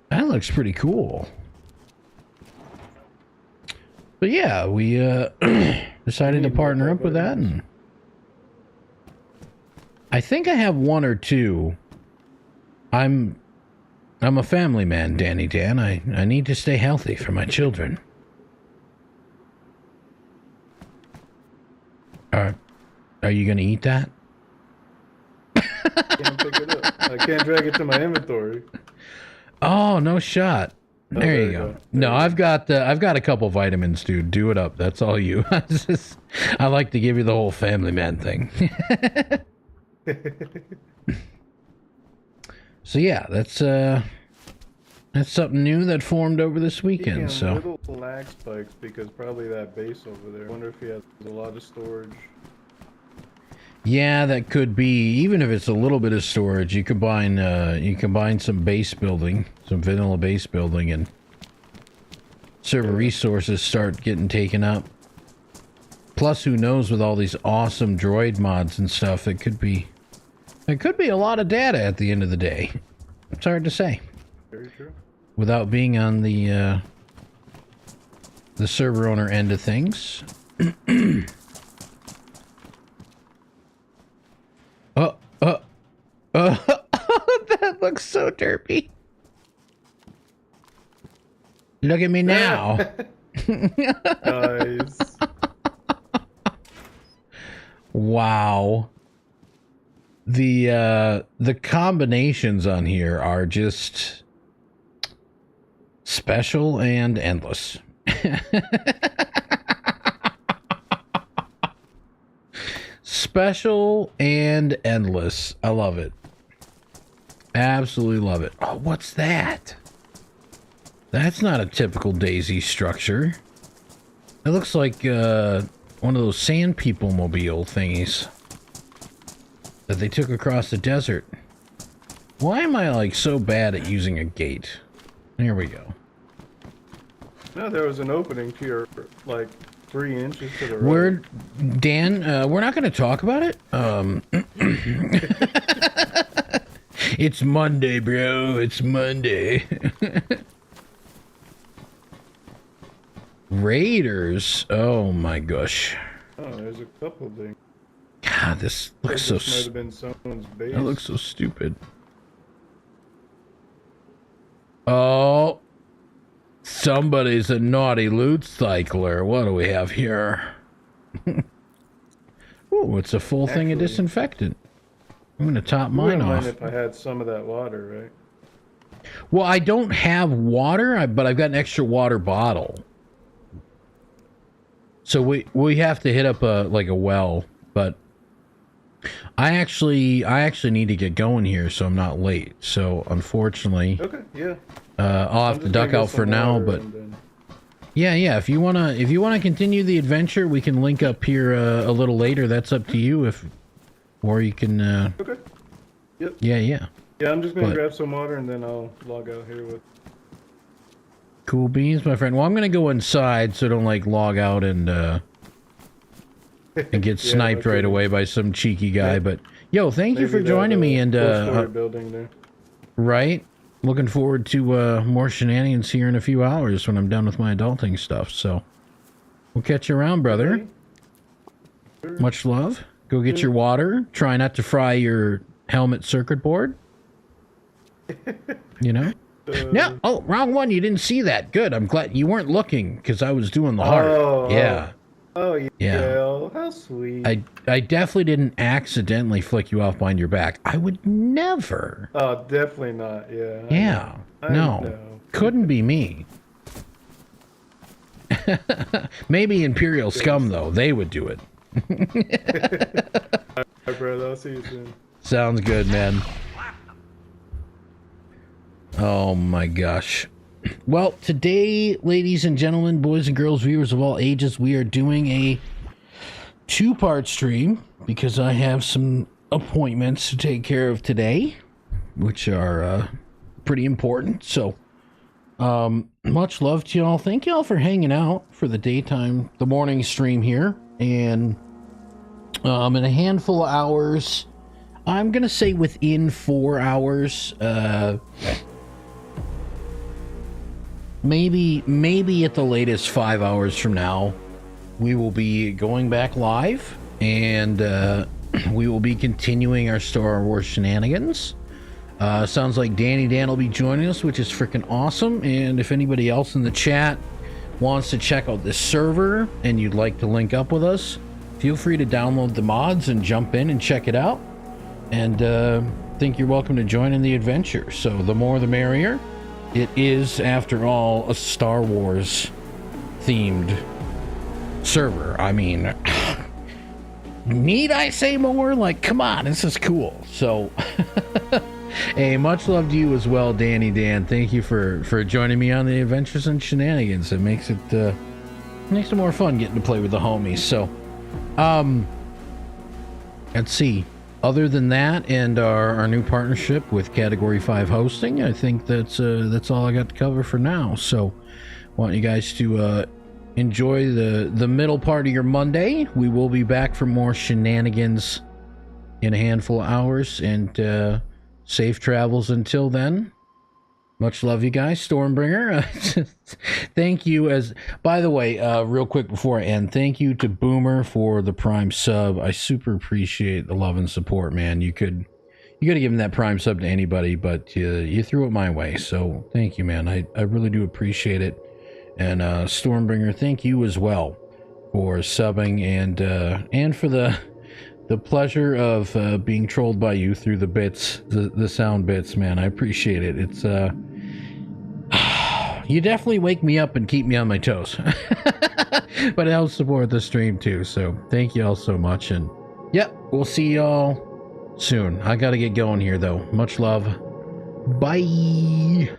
That looks pretty cool. But yeah, we decided to partner up with that, and I think I have one or two. I'm a family man, Danny Dan. I need to stay healthy for my children. Are you gonna eat that? Can't pick it up. I can't drag it to my inventory. Oh, no shot. There you go. No, I've got a couple vitamins, dude. Do it up. That's all you. I like to give you the whole family man thing. So yeah, that's something new that formed over this weekend. So little lag spikes because probably that base over there. I wonder if he has a lot of storage. yeah, that could be. Even if it's a little bit of storage, you combine some base building, some vanilla base building, and server resources start getting taken up. Plus, who knows, with all these awesome droid mods and stuff, it could be a lot of data at the end of the day. It's hard to say. Very true. Without being on the server owner end of things. That looks so derpy. Look at me now. Nice. Wow. The combinations on here are just special and endless. Special and endless. I love it. Absolutely love it. Oh, what's that? That's not a typical DayZ structure. It looks like one of those sand people mobile thingies that they took across the desert. Why am I like so bad at using a gate? Here we go. No, there was an opening to your like 3 inches to the right. We're not going to talk about it. It's Monday, bro. It's Monday. Raiders. Oh my gosh. Oh, there's a couple of things. God, this looks so. Might have been someone's base. That looks so stupid. Oh, somebody's a naughty loot cycler. What do we have here? Oh, it's a full thing of disinfectant. I'm gonna top mine off. If I had some of that water, right? Well, I don't have water, but I've got an extra water bottle. So we have to hit up a well, but I actually need to get going here, so I'm not late. So unfortunately, okay, yeah, I'll have to duck out for now. But yeah, if you wanna continue the adventure, we can link up here a little later. That's up to you. Or you can. Okay. Yep. Yeah. Yeah, I'm just gonna grab some water and then I'll log out here with. Cool beans, my friend. Well, I'm gonna go inside so don't like log out and get sniped right away by some cheeky guy. Yeah. But yo, thank you for joining me and building there. Right. Looking forward to more shenanigans here in a few hours when I'm done with my adulting stuff. So we'll catch you around, brother. Okay. Sure. Much love. Go get your water. Try not to fry your helmet circuit board. You know? No. Oh, wrong one. You didn't see that. Good. I'm glad you weren't looking because I was doing the heart. Yeah. Oh, yeah. How sweet. I definitely didn't accidentally flick you off behind your back. I would never. Oh, definitely not. Yeah. Yeah. No. Couldn't be me. Maybe Imperial Scum, though. They would do it. Alright, brother. I'll see you soon. Sounds good, man. Oh my gosh. Well, today, ladies and gentlemen, boys and girls, viewers of all ages, we are doing a 2-part stream because I have some appointments to take care of today, which are pretty important. So, much love to y'all. Thank y'all for hanging out for the morning stream here. And in a handful of hours, I'm going to say within 4 hours, maybe at the latest 5 hours from now, we will be going back live and we will be continuing our Star Wars shenanigans. Sounds like Danny Dan will be joining us, which is freaking awesome. And if anybody else in the chat wants to check out this server and you'd like to link up with us, feel free to download the mods and jump in and check it out. And think you're welcome to join in the adventure. So the more the merrier. it is, after all, a Star Wars themed server. I mean, need I say more? Like, come on, this is cool. So, hey, much love to you as well, Danny Dan. Thank you for joining me on the Adventures and Shenanigans. It makes it more fun getting to play with the homies. So, let's see. Other than that, and our new partnership with Category 5 Hosting, I think that's all I got to cover for now. So, want you guys to enjoy the middle part of your Monday. We will be back for more shenanigans in a handful of hours, and safe travels until then. Much love, you guys. Stormbringer, thank you. By the way, real quick before I end, thank you to Boomer for the Prime sub. I super appreciate the love and support, man. You could have given that Prime sub to anybody, but you threw it my way. So thank you, man. I really do appreciate it. And Stormbringer, thank you as well for subbing and for the pleasure of being trolled by you through the bits, the sound bits, man. I appreciate it. It's you definitely wake me up and keep me on my toes. But it helps support the stream too. So thank you all so much. And yep, we'll see y'all soon. I gotta get going here though. Much love. Bye.